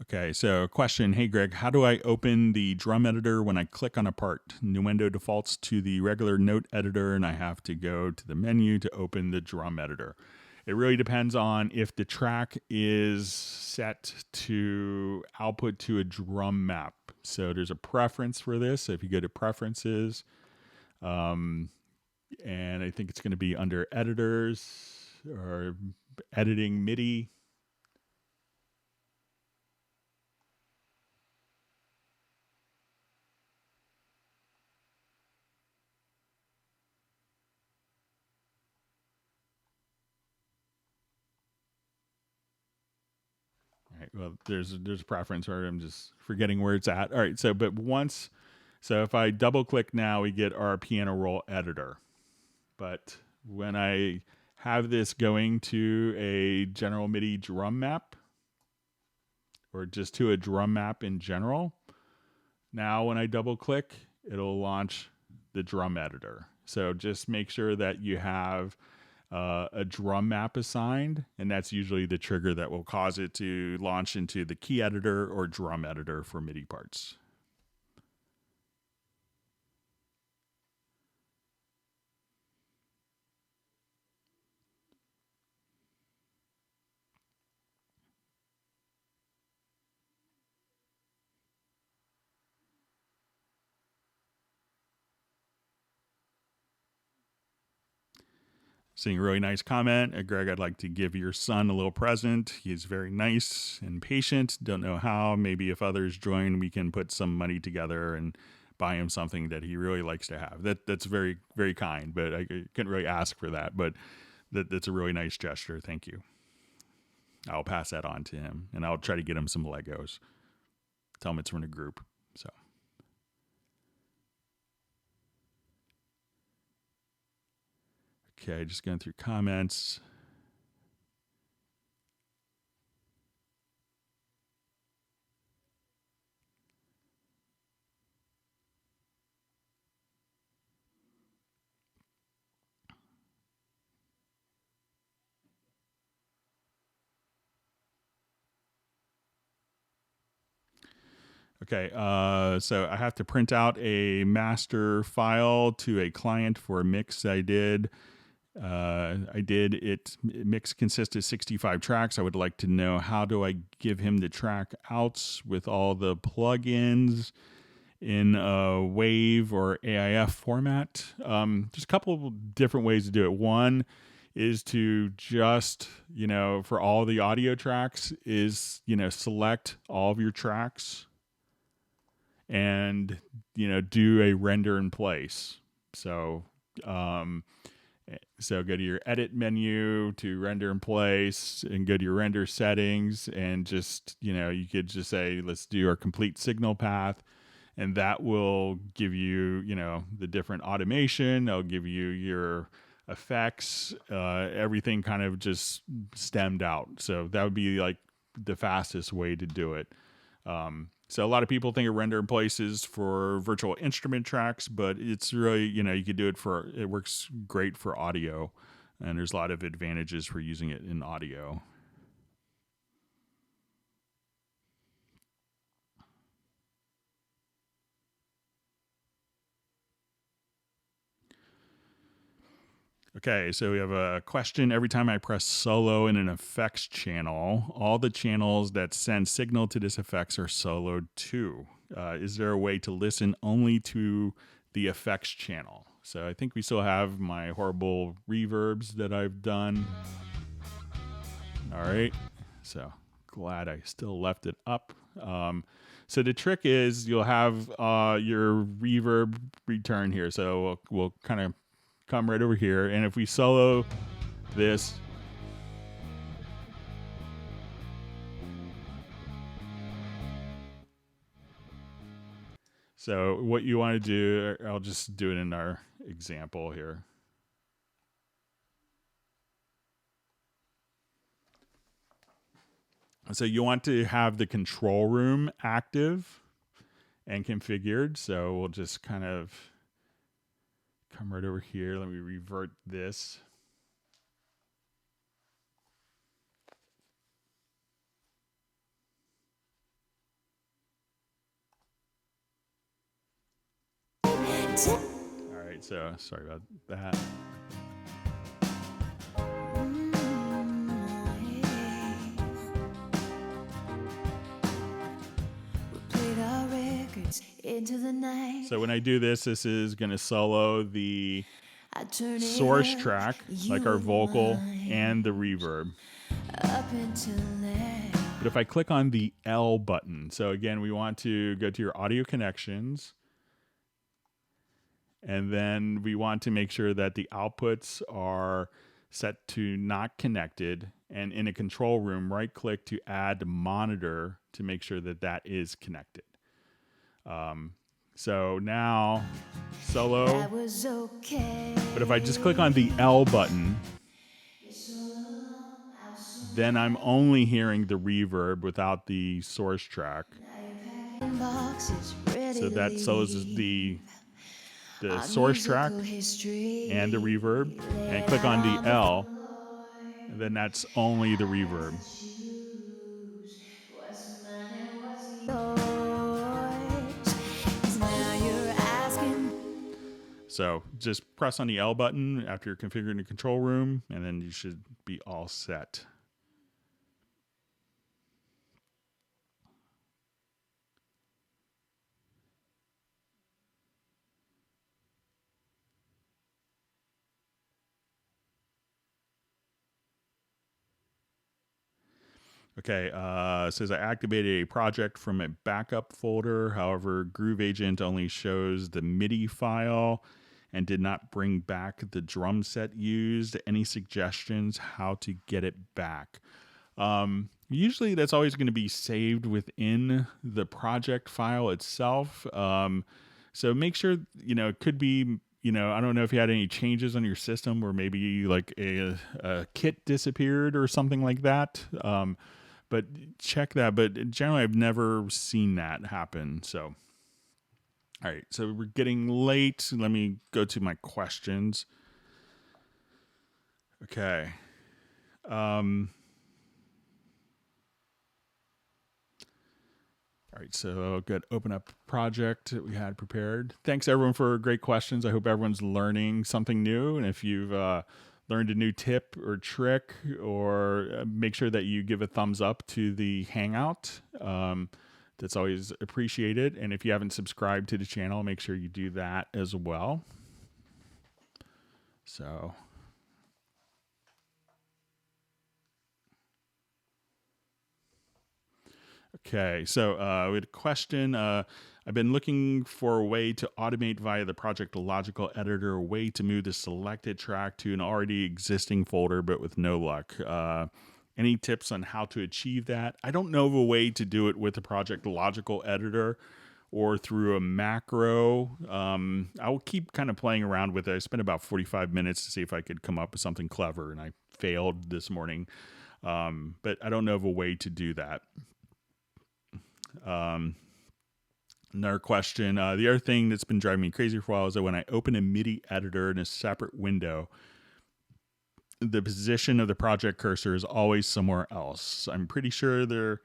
Okay, so question. Hey, Greg, how do I open the drum editor when I click on a part? Nuendo defaults to the regular note editor, and I have to go to the menu to open the drum editor. It really depends on if the track is set to output to a drum map. So there's a preference for this. So if you go to preferences, and I think it's going to be under editors or editing MIDI. Right, well, there's a preference, or I'm just forgetting where it's at. All right, so if I double click now, we get our piano roll editor. But when I have this going to a general MIDI drum map, or just to a drum map in general, now when I double click, it'll launch the drum editor. So just make sure that you have a drum map assigned, and that's usually the trigger that will cause it to launch into the key editor or drum editor for MIDI parts. Seeing a really nice comment. Greg, I'd like to give your son a little present. He's very nice and patient. Don't know how. Maybe if others join, we can put some money together and buy him something that he really likes to have. That's very, very kind, but I couldn't really ask for that. But that's a really nice gesture. Thank you. I'll pass that on to him, and I'll try to get him some Legos. Tell him it's from a group. So. Okay, just going through comments. Okay, so I have to print out a master file to a client for a mix I did. Mix consists of 65 tracks. I would like to know, how do I give him the track outs with all the plugins in a WAV or AIF format? There's a couple of different ways to do it. One is to just, for all the audio tracks is, select all of your tracks and, do a render in place. So go to your edit menu to render in place and go to your render settings, and just, you could just say, let's do our complete signal path. And that will give you, the different automation. It'll give you your effects, everything kind of just stemmed out. So that would be like the fastest way to do it. So a lot of people think of render in place is for virtual instrument tracks, but it's really, you could do it works great for audio, and there's a lot of advantages for using it in audio. Okay, so we have a question. Every time I press solo in an effects channel, all the channels that send signal to this effects are soloed too. Is there a way to listen only to the effects channel? So I think we still have my horrible reverbs that I've done. All right, so glad I still left it up. So the trick is you'll have your reverb return here. So we'll kind of come right over here, and if we solo this, so what you want to do, I'll just do it in our example here. So you want to have the control room active and configured. So we'll just kind of come right over here. Let me revert this. All right, so sorry about that. Into the night. So when I do this is going to solo the source track, like our vocal and the reverb. But if I click on the L button, so again, we want to go to your audio connections, and then we want to make sure that the outputs are set to not connected, and in a control room, right click to add monitor to make sure that that is connected. So now solo, but if I just click on the L button, then I'm only hearing the reverb without the source track. So that solos the source track and the reverb, and click on the L, and then that's only the reverb. So just press on the L button after you're configuring the control room, and then you should be all set. Okay, it says I activated a project from a backup folder. However, Groove Agent only shows the MIDI file and did not bring back the drum set used. Any suggestions how to get it back? Usually that's always going to be saved within the project file itself. So make sure, it could be, I don't know if you had any changes on your system or maybe like a kit disappeared or something like that. But check that. But generally, I've never seen that happen. So, all right. So we're getting late. Let me go to my questions. Okay. All right, so good. Open up project that we had prepared. Thanks everyone for great questions. I hope everyone's learning something new. And if you've learned a new tip or trick, or make sure that you give a thumbs up to the Hangout. That's always appreciated. And if you haven't subscribed to the channel, make sure you do that as well. So... Okay, so we had a question. I've been looking for a way to automate via the Project Logical Editor, a way to move the selected track to an already existing folder, but with no luck. Any tips on how to achieve that? I don't know of a way to do it with the Project Logical Editor or through a macro. I will keep kind of playing around with it. I spent about 45 minutes to see if I could come up with something clever, and I failed this morning. But I don't know of a way to do that. Another question. The other thing that's been driving me crazy for a while is that when I open a MIDI editor in a separate window, the position of the project cursor is always somewhere else. I'm pretty sure there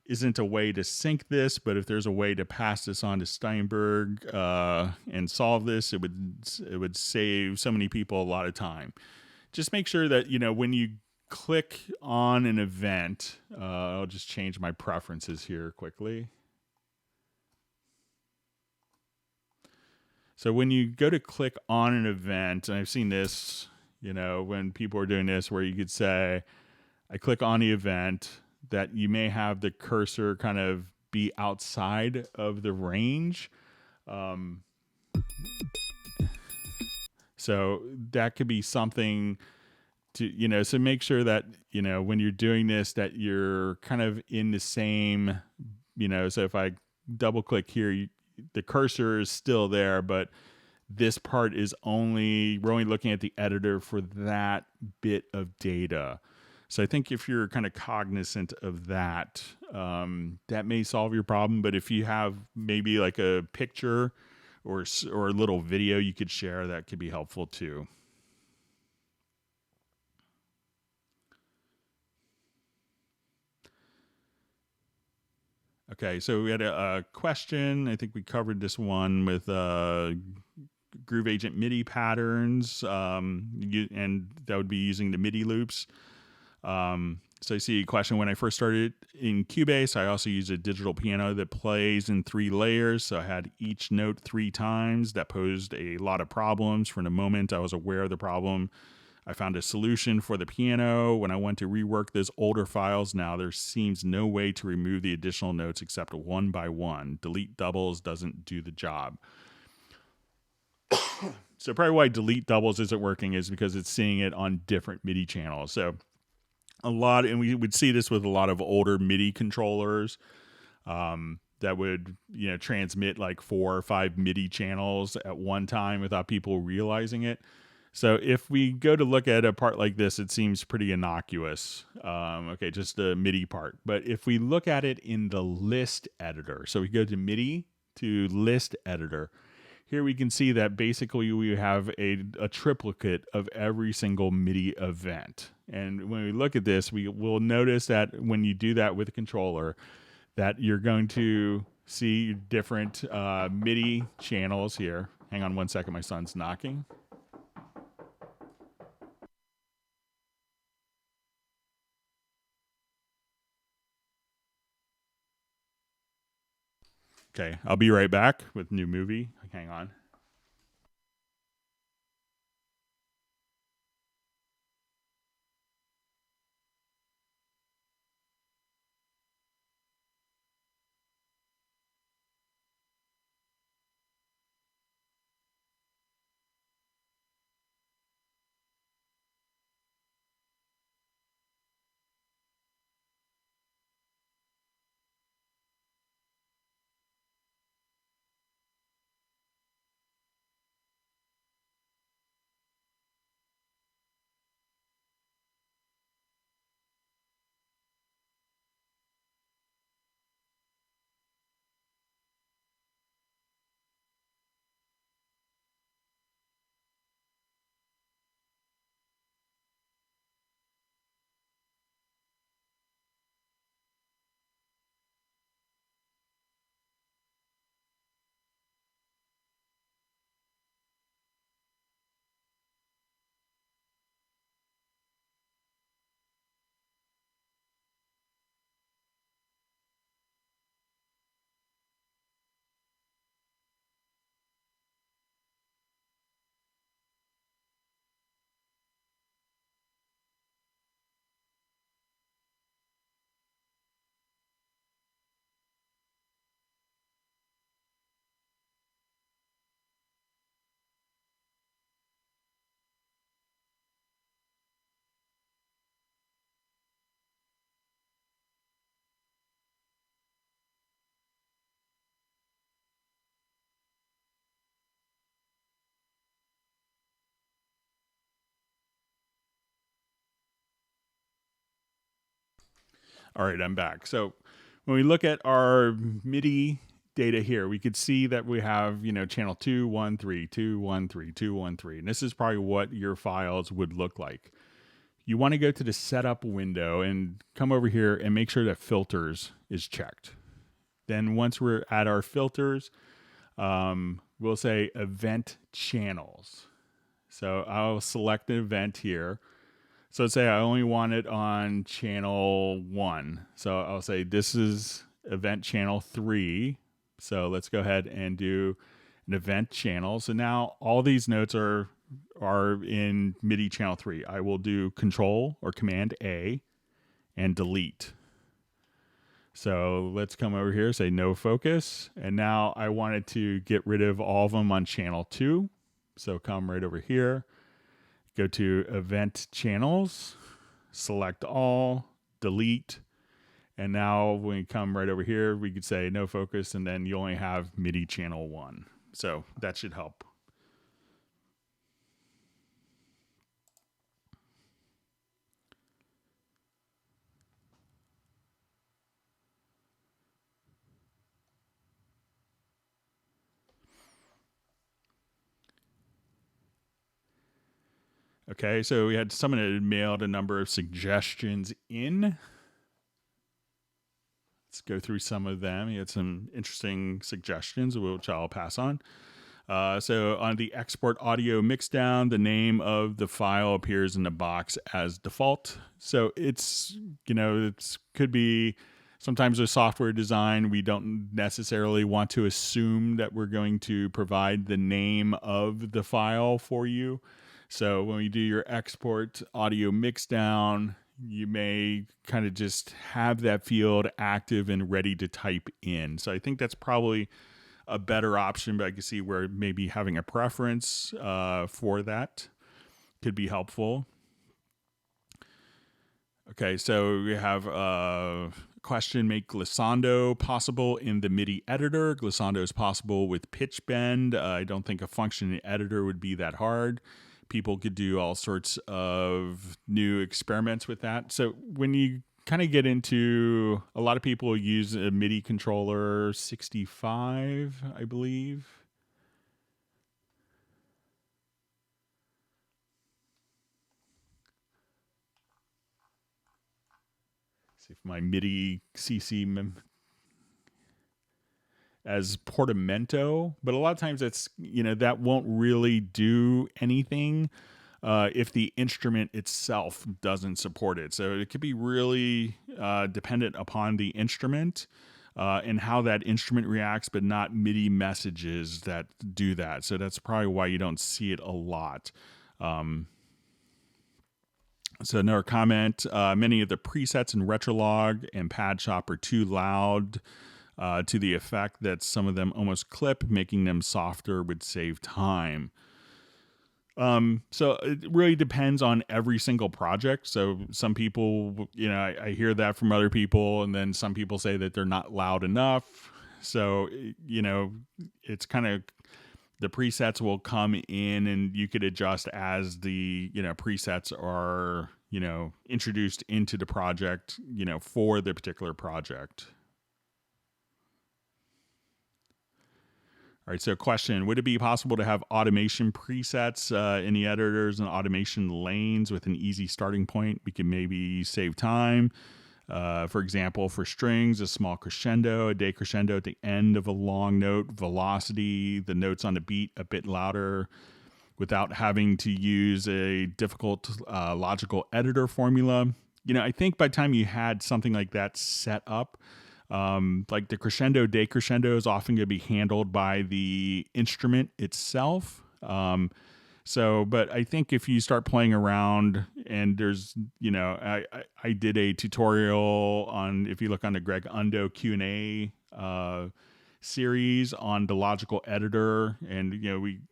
isn't a way to sync this, but if there's a way to pass this on to Steinberg and solve this, it would save so many people a lot of time. Just make sure that, when you click on an event, I'll just change my preferences here quickly. So when you go to click on an event, and I've seen this, when people are doing this, where you could say, I click on the event, that you may have the cursor kind of be outside of the range. So that could be something to, so make sure that, when you're doing this, that you're kind of in the same, so if I double click here, the cursor is still there, but this part is we're only looking at the editor for that bit of data. So I think if you're kind of cognizant of that, that may solve your problem. But if you have maybe like a picture or a little video you could share, that could be helpful too. Okay, so we had a question. I think we covered this one with Groove Agent MIDI patterns, and that would be using the MIDI loops. So I see a question. When I first started in Cubase, I also used a digital piano that plays in 3 layers. So I had each note 3 times. That posed a lot of problems. From the moment I was aware of the problem, I found a solution for the piano. When I went to rework those older files, now there seems no way to remove the additional notes except one by one. Delete doubles doesn't do the job. So probably why delete doubles isn't working is because it's seeing it on different MIDI channels. So and we would see this with a lot of older MIDI controllers that would, transmit like 4 or 5 MIDI channels at one time without people realizing it. So if we go to look at a part like this, it seems pretty innocuous. Okay, just the MIDI part. But if we look at it in the list editor, so we go to MIDI to list editor, here we can see that basically we have a triplicate of every single MIDI event. And when we look at this, we will notice that when you do that with a controller, that you're going to see different MIDI channels here. Hang on one second, my son's knocking. Okay, I'll be right back with new movie. Hang on. All right, I'm back. So when we look at our MIDI data here, we could see that we have, channel 2, 1, 3, 2, 1, 3, 2, 1, 3. And this is probably what your files would look like. You want to go to the setup window and come over here and make sure that filters is checked. Then once we're at our filters, we'll say event channels. So I'll select an event here. So let's say I only want it on channel 1. So I'll say this is event channel 3. So let's go ahead and do an event channel. So now all these notes are in MIDI channel 3. I will do Control or Command A and delete. So let's come over here, say no focus. And now I wanted to get rid of all of them on channel 2. So come right over here, go to event channels, select all, delete. And now when we come right over here, we could say no focus, and then you only have MIDI channel 1. So that should help. Okay, so we had someone that had mailed a number of suggestions in. Let's go through some of them. He had some interesting suggestions, which I'll pass on. So on the export audio mixdown, the name of the file appears in the box as default. So it's, it could be sometimes with software design, we don't necessarily want to assume that we're going to provide the name of the file for you. So when we do your export audio mixdown, you may kind of just have that field active and ready to type in. So I think that's probably a better option, but I can see where maybe having a preference for that could be helpful. Okay, so we have a question, make glissando possible in the MIDI editor. Glissando is possible with pitch bend. I don't think a function in the editor would be that hard. People could do all sorts of new experiments with that. So when you kind of get into, a lot of people use a MIDI controller 65, I believe. See if my MIDI CC as portamento, but a lot of times it's, that won't really do anything if the instrument itself doesn't support it. So it could be really dependent upon the instrument and how that instrument reacts, but not MIDI messages that do that. So that's probably why you don't see it a lot. So another comment, many of the presets in Retrolog and Pad Shop are too loud to the effect that some of them almost clip, making them softer would save time. So it really depends on every single project. So some people, I hear that from other people, and then some people say that they're not loud enough. So, it's kind of, the presets will come in and you could adjust as the, presets are, introduced into the project, for the particular project. All right, so question, would it be possible to have automation presets in the editors and automation lanes with an easy starting point? We can maybe save time. For example, for strings, a small crescendo, a decrescendo at the end of a long note, velocity, the notes on the beat a bit louder without having to use a difficult logical editor formula. I think by the time you had something like that set up, like the crescendo, decrescendo is often going to be handled by the instrument itself. But I think if you start playing around and there's, I did a tutorial on, if you look on the Greg Ondo Q&A series on the logical editor, and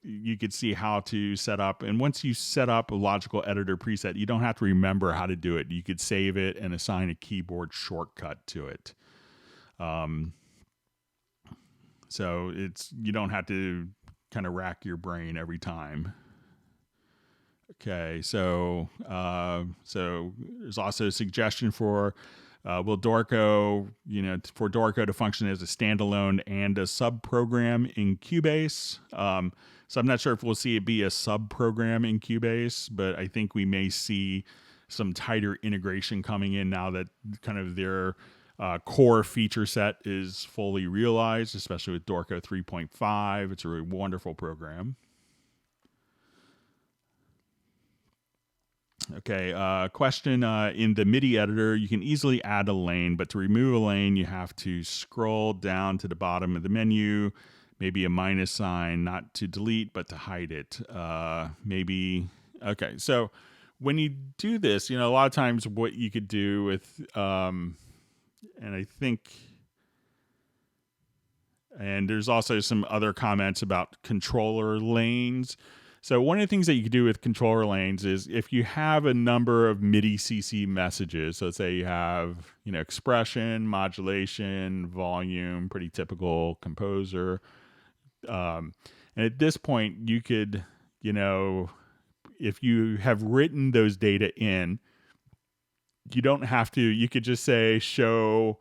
you could see how to set up. And once you set up a logical editor preset, you don't have to remember how to do it. You could save it and assign a keyboard shortcut to it. So you don't have to kind of rack your brain every time. Okay, so there's also a suggestion for Will Dorico, for Dorico to function as a standalone and a sub program in Cubase? So I'm not sure if we'll see it be a sub program in Cubase, but I think we may see some tighter integration coming in now that kind of their core feature set is fully realized, especially with Dorico 3.5. It's a really wonderful program. Okay, question. In the MIDI editor, you can easily add a lane, but to remove a lane, you have to scroll down to the bottom of the menu, maybe a minus sign, not to delete, but to hide it. Maybe, okay, so when you do this, a lot of times what you could do with, and I think, and there's also some other comments about controller lanes. So one of the things that you can do with controller lanes is if you have a number of MIDI CC messages, so let's say you have, expression, modulation, volume, pretty typical composer. And at this point, you could, if you have written those data in, you don't have to, you could just say show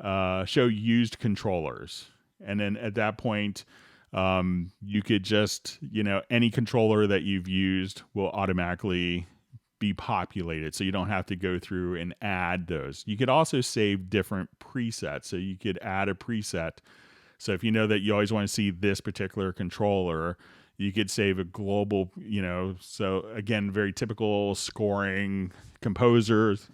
used controllers. And then at that point, you could just, any controller that you've used will automatically be populated. So you don't have to go through and add those. You could also save different presets. So you could add a preset. So if you know that you always want to see this particular controller, you could save a global, so again, very typical scoring composers.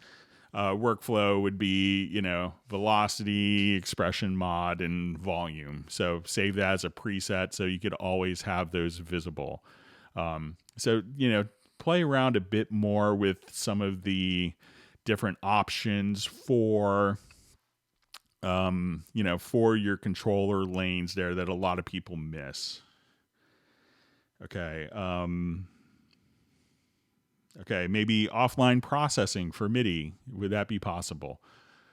Workflow would be, velocity, expression mod, and volume. So save that as a preset so you could always have those visible. So, play around a bit more with some of the different options for, for your controller lanes there that a lot of people miss. Okay. Okay, maybe offline processing for MIDI. Would that be possible?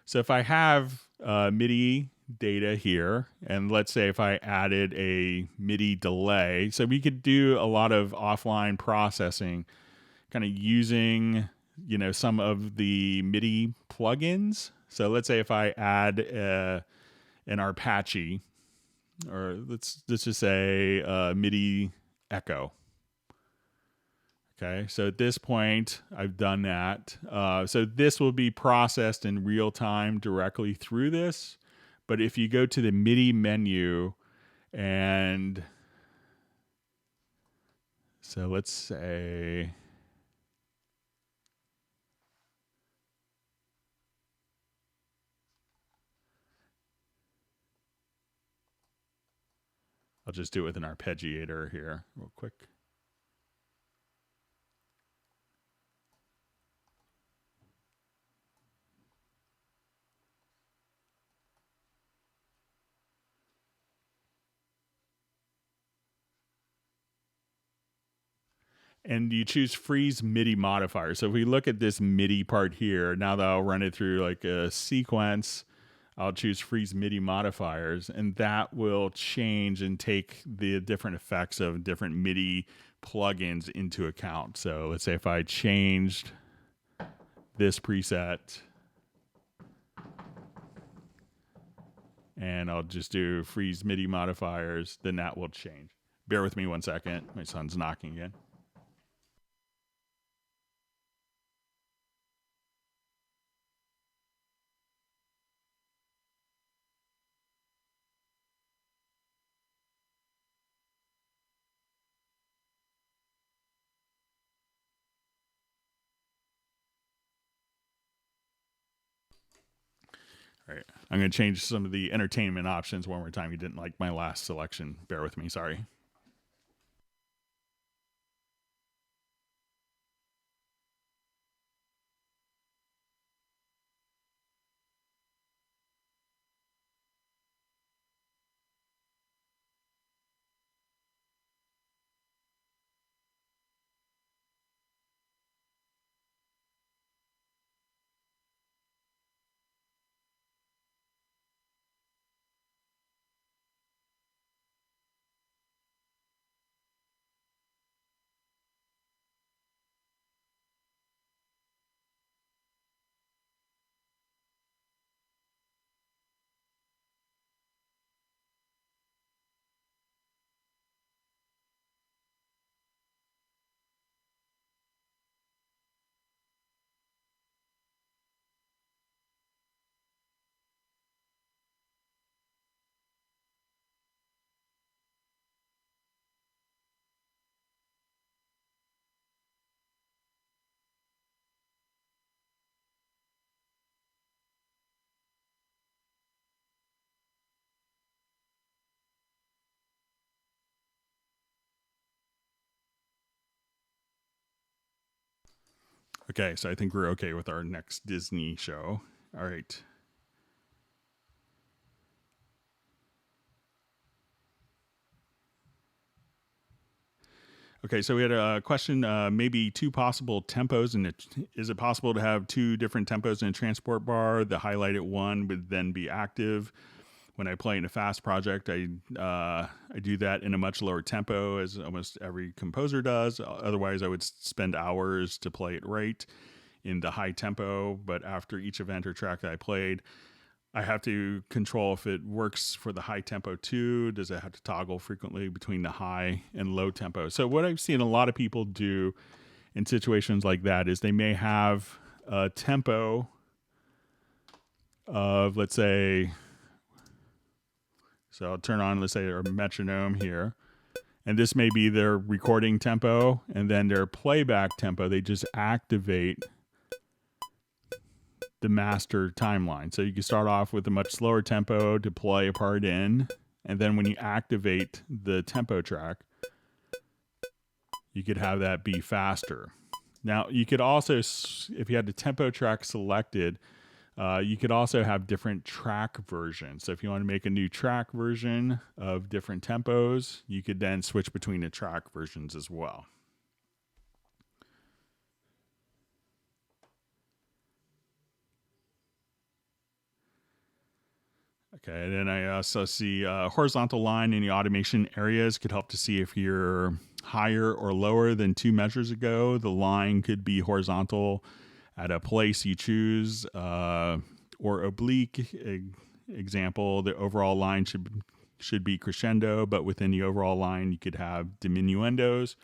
So if I have MIDI data here, and let's say if I added a MIDI delay, so we could do a lot of offline processing, kind of using, some of the MIDI plugins. So let's say if I add an Apache, or let's just say MIDI Echo. Okay, so at this point, I've done that. So this will be processed in real time directly through this. But if you go to the MIDI menu and so let's say, I'll just do it with an arpeggiator here real quick. And you choose freeze MIDI modifier. So if we look at this MIDI part here, now that I'll run it through like a sequence, I'll choose freeze MIDI modifiers, and that will change and take the different effects of different MIDI plugins into account. So let's say if I changed this preset, and I'll just do freeze MIDI modifiers, then that will change. Bear with me one second. My son's knocking again. All right, I'm going to change some of the entertainment options one more time. You didn't like my last selection. Bear with me, sorry. Okay, so I think we're okay with our next Disney show. All right. Okay, so we had a question, maybe two possible tempos. Is it possible to have two different tempos in a transport bar? The highlighted one would then be active. When I play in a fast project, I do that in a much lower tempo, as almost every composer does. Otherwise, I would spend hours to play it right in the high tempo. But after each event or track that I played, I have to control if it works for the high tempo too. Does it have to toggle frequently between the high and low tempo? So what I've seen a lot of people do in situations like that is they may have a tempo of, let's say, so I'll turn on, let's say, our metronome here. And this may be their recording tempo, and then their playback tempo, they just activate the master timeline. So you can start off with a much slower tempo to play a part in, and then when you activate the tempo track, you could have that be faster. Now, you could also, if you had the tempo track selected, you could also have different track versions. So if you want to make a new track version of different tempos, you could then switch between the track versions as well. Okay, and then I also see horizontal line in the automation areas could help to see if you're higher or lower than 2 measures ago. The line could be horizontal at a place you choose, or oblique. Example, the overall line should be crescendo, but within the overall line, you could have diminuendos.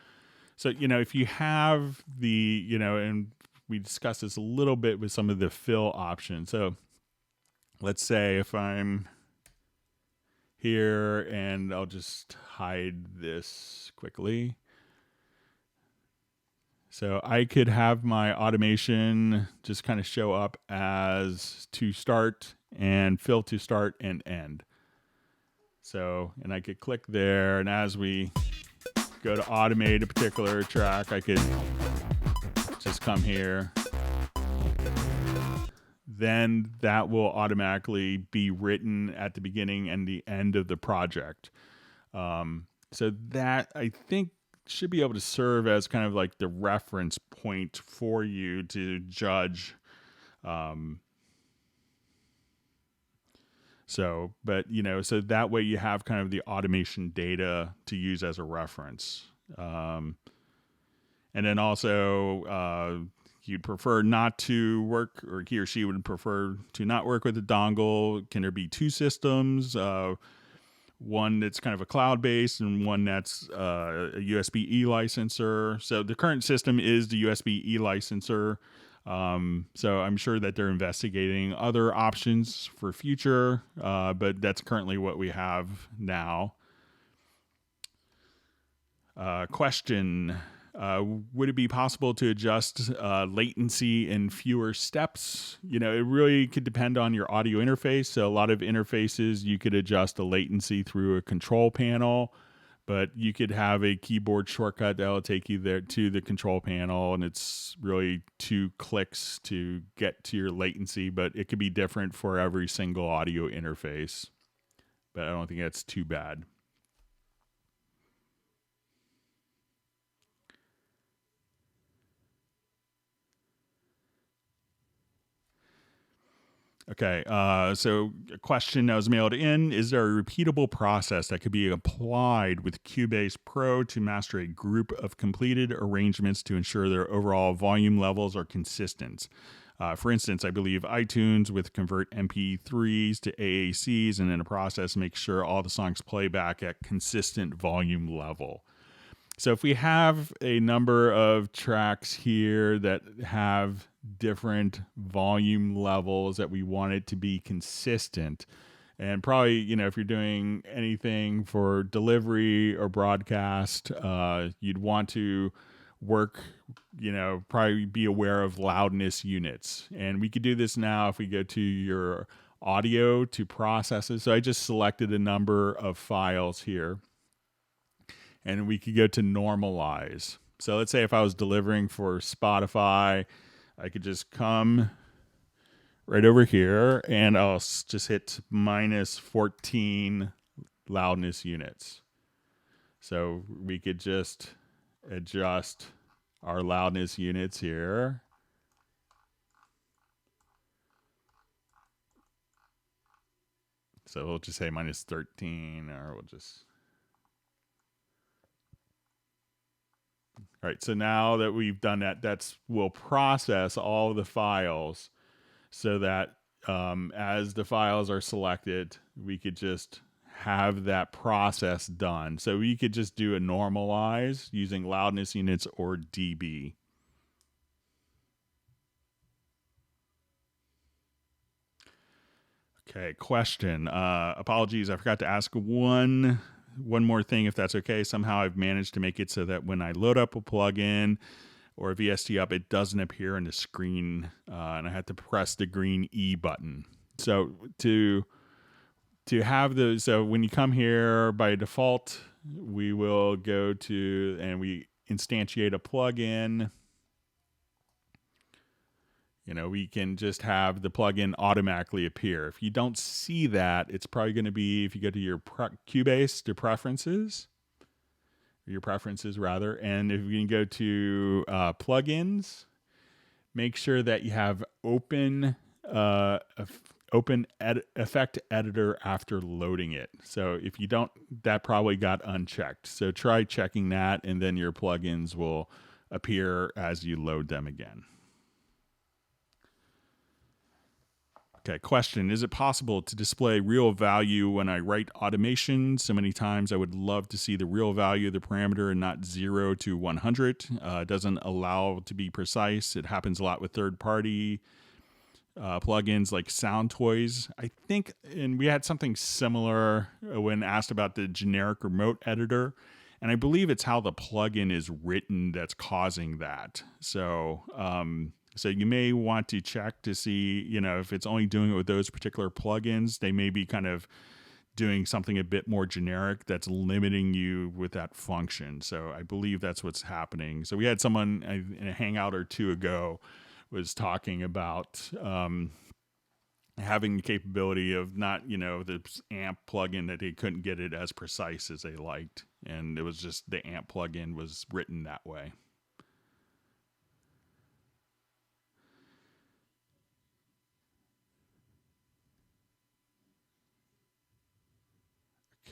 So, if you have the, and we discussed this a little bit with some of the fill options. So let's say if I'm here, and I'll just hide this quickly. So I could have my automation just kind of show up as to start and fill to start and end. So, and I could click there, and as we go to automate a particular track, I could just come here. Then that will automatically be written at the beginning and the end of the project. So that, I think, should be able to serve as kind of like the reference point for you to judge. So that way you have kind of the automation data to use as a reference. And then also, you'd prefer not to work, or he or she would prefer to not work with a dongle. Can there be two systems? One that's kind of a cloud-based and one that's a USB-E licenser. So the current system is the USB-E licenser. So I'm sure that they're investigating other options for future, but that's currently what we have now. Question. Would it be possible to adjust latency in fewer steps? It really could depend on your audio interface. So a lot of interfaces, you could adjust the latency through a control panel, but you could have a keyboard shortcut that will take you there to the control panel, and it's really 2 clicks to get to your latency, but it could be different for every single audio interface. But I don't think that's too bad. Okay, so a question that was mailed in: is there a repeatable process that could be applied with Cubase Pro to master a group of completed arrangements to ensure their overall volume levels are consistent? For instance, I believe iTunes would convert MP3s to AACs, and in a process make sure all the songs play back at consistent volume level. So if we have a number of tracks here that have different volume levels that we want it to be consistent, and probably, if you're doing anything for delivery or broadcast, you'd want to work, probably be aware of loudness units. And we could do this now if we go to your audio to process it. So I just selected a number of files here, and we could go to normalize. So let's say if I was delivering for Spotify, I could just come right over here and I'll just hit minus 14 loudness units. So we could just adjust our loudness units here. So we'll just say minus 13, or we'll just... All right, so now that we've done that, we'll process all the files so that as the files are selected, we could just have that process done. So we could just do a normalize using loudness units or dB. Okay, question. Apologies, I forgot to ask one more thing, if that's okay. Somehow I've managed to make it so that when I load up a plugin or a VST up, it doesn't appear on the screen, and I had to press the green E button. So to have those, so when you come here, by default, we will go to, and we instantiate a plugin. You know, we can just have the plugin automatically appear. If you don't see that, it's probably going to be, if you go to your Cubase, to preferences, and if you can go to plugins, make sure that you have open effect editor after loading it. So if you don't, that probably got unchecked. So try checking that, and then your plugins will appear as you load them again. Okay, question. Is it possible to display real value when I write automation? So many times I would love to see the real value of the parameter and not 0 to 100. It doesn't allow to be precise. It happens a lot with third-party plugins like SoundToys. I think, and we had something similar when asked about the generic remote editor. And I believe it's how the plugin is written that's causing that. So, so you may want to check to see, you know, if it's only doing it with those particular plugins, they may be kind of doing something a bit more generic that's limiting you with that function. So I believe that's what's happening. So we had someone in a Hangout or two ago was talking about having the capability of not, you know, the amp plugin, that they couldn't get it as precise as they liked. And it was just the amp plugin was written that way.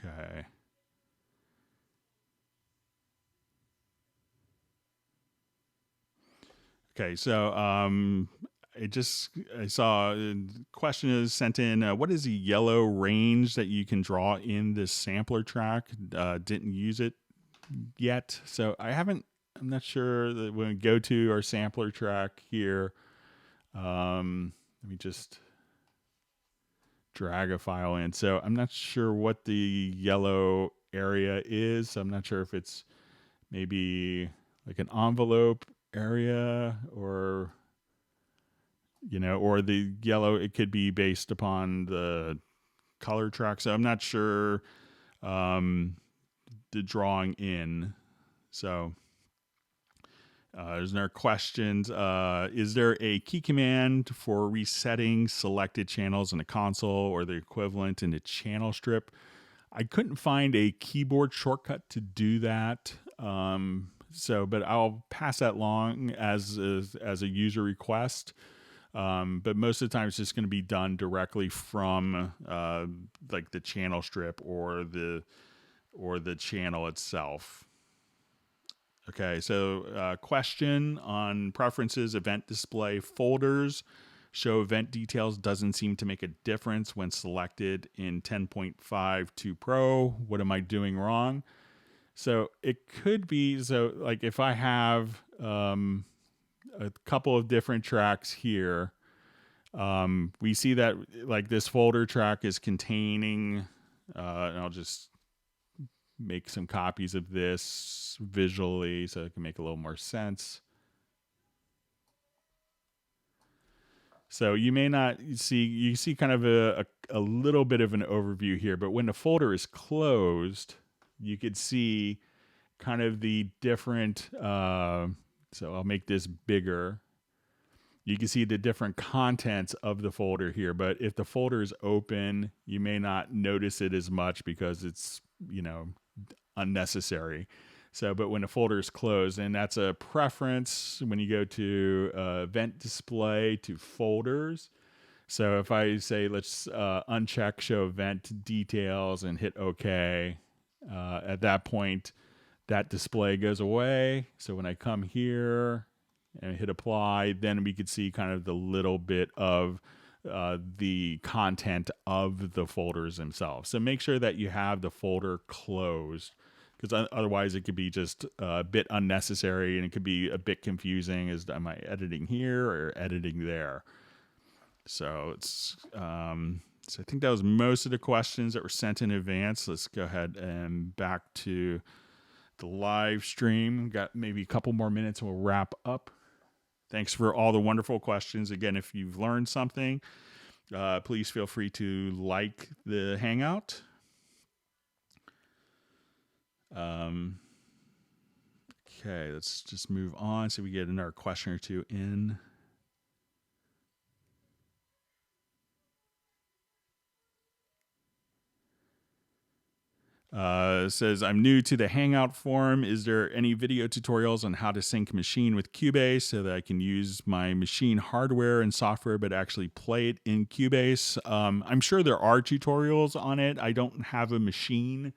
Okay. Okay, so I saw a question is sent in. What is the yellow range that you can draw in this sampler track? Didn't use it yet, so I'm not sure that when we go to our sampler track here, let me just drag a file in. So I'm not sure what the yellow area is. So I'm not sure if it's maybe like an envelope area, or, you know, or the yellow, it could be based upon the color track. So I'm not sure the drawing in. So there's another questions. Is there a key command for resetting selected channels in a console or the equivalent in the channel strip? I couldn't find a keyboard shortcut to do that. But I'll pass that along as a user request. But most of the time it's just going to be done directly from like the channel strip or the channel itself. Okay, so question on preferences, event display folders. Show event details doesn't seem to make a difference when selected in 10.52 Pro. What am I doing wrong? So it could be, so like if I have a couple of different tracks here, we see that like this folder track is containing, and I'll just make some copies of this visually so it can make a little more sense. So you may not see, you see kind of a little bit of an overview here, but when the folder is closed, you could see kind of the different, so I'll make this bigger. you can see the different contents of the folder here. But if the folder is open, you may not notice it as much because it's, unnecessary. So, but when a folder is closed, and that's a preference when you go to event display to folders. So if I say, let's uncheck show event details and hit OK, at that point, that display goes away. So when I come here and hit apply, then we could see kind of the little bit of the content of the folders themselves. So make sure that you have the folder closed, because otherwise it could be just a bit unnecessary and it could be a bit confusing as am I editing here or editing there. So it's so I think that was most of the questions that were sent in advance. Let's go ahead and back to the live stream. We've got maybe a couple more minutes and we'll wrap up. Thanks for all the wonderful questions. Again, if you've learned something, please feel free to like the Hangout. Okay, let's just move on so we get another question or two in. Says, I'm new to the Hangout forum. Is there any video tutorials on how to sync machine with Cubase so that I can use my machine hardware and software but actually play it in Cubase? I'm sure there are tutorials on it. I don't have a machine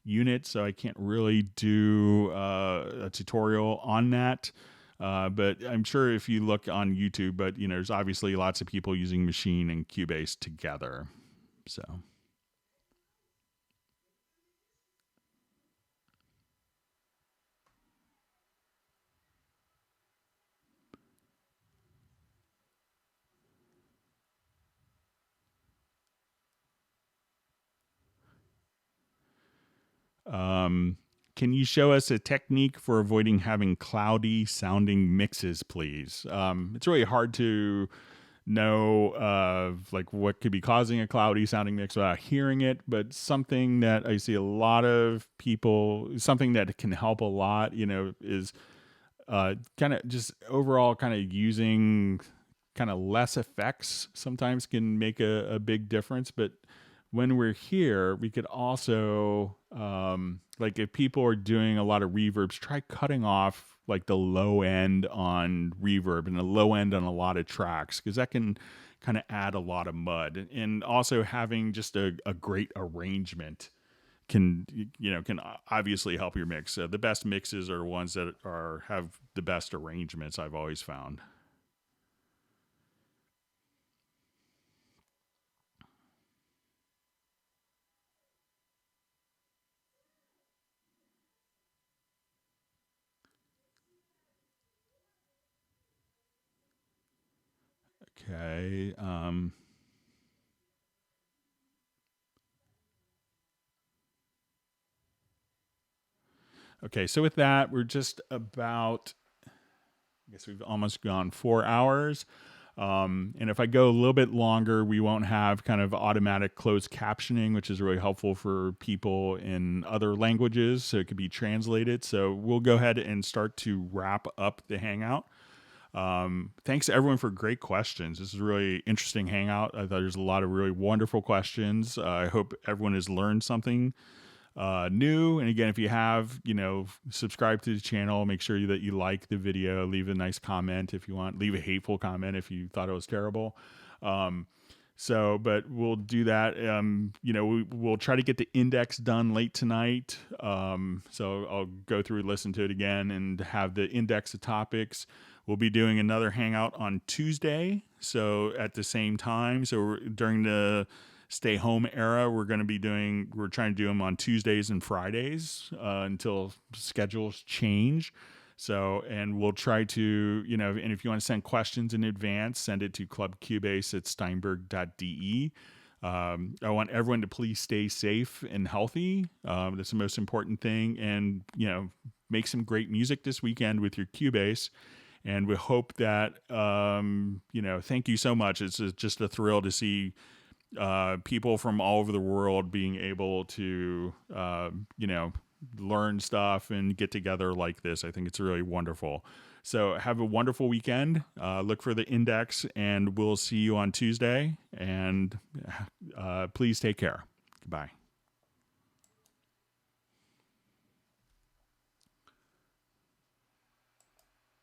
unit, so I can't really do a tutorial on that. But I'm sure if you look on YouTube, but there's obviously lots of people using machine and Cubase together. So. Can you show us a technique for avoiding having cloudy sounding mixes, please? It's really hard to know like what could be causing a cloudy sounding mix without hearing it, but something that I see a lot of people, something that can help a lot, is kind of just overall kind of using kind of less effects sometimes can make a big difference. But when we're here, we could also, like if people are doing a lot of reverbs, try cutting off like the low end on reverb and the low end on a lot of tracks, because that can kind of add a lot of mud. And also having just a great arrangement can obviously help your mix. The best mixes are ones that have the best arrangements, I've always found. Okay. Okay, so with that, we're just about, I guess we've almost gone 4 hours. And if I go a little bit longer, we won't have kind of automatic closed captioning, which is really helpful for people in other languages. So it could be translated. So we'll go ahead and start to wrap up the Hangout. Thanks to everyone for great questions. This is a really interesting Hangout. I thought there's a lot of really wonderful questions. I hope everyone has learned something new. And again, if you have, subscribe to the channel, make sure that you like the video, leave a nice comment if you want, leave a hateful comment if you thought it was terrible. But we'll do that. We'll try to get the index done late tonight. So I'll go through, listen to it again, and have the index of topics. We'll be doing another Hangout on Tuesday. So at the same time, during the stay home era, we're trying to do them on Tuesdays and Fridays until schedules change. So, and we'll try to, and if you want to send questions in advance, send it to clubcubase@steinberg.de. I want everyone to please stay safe and healthy. That's the most important thing. And, make some great music this weekend with your Cubase. And we hope that, thank you so much. It's just a thrill to see people from all over the world being able to, learn stuff and get together like this. I think it's really wonderful. So have a wonderful weekend. Look for the index, and we'll see you on Tuesday. And please take care. Goodbye.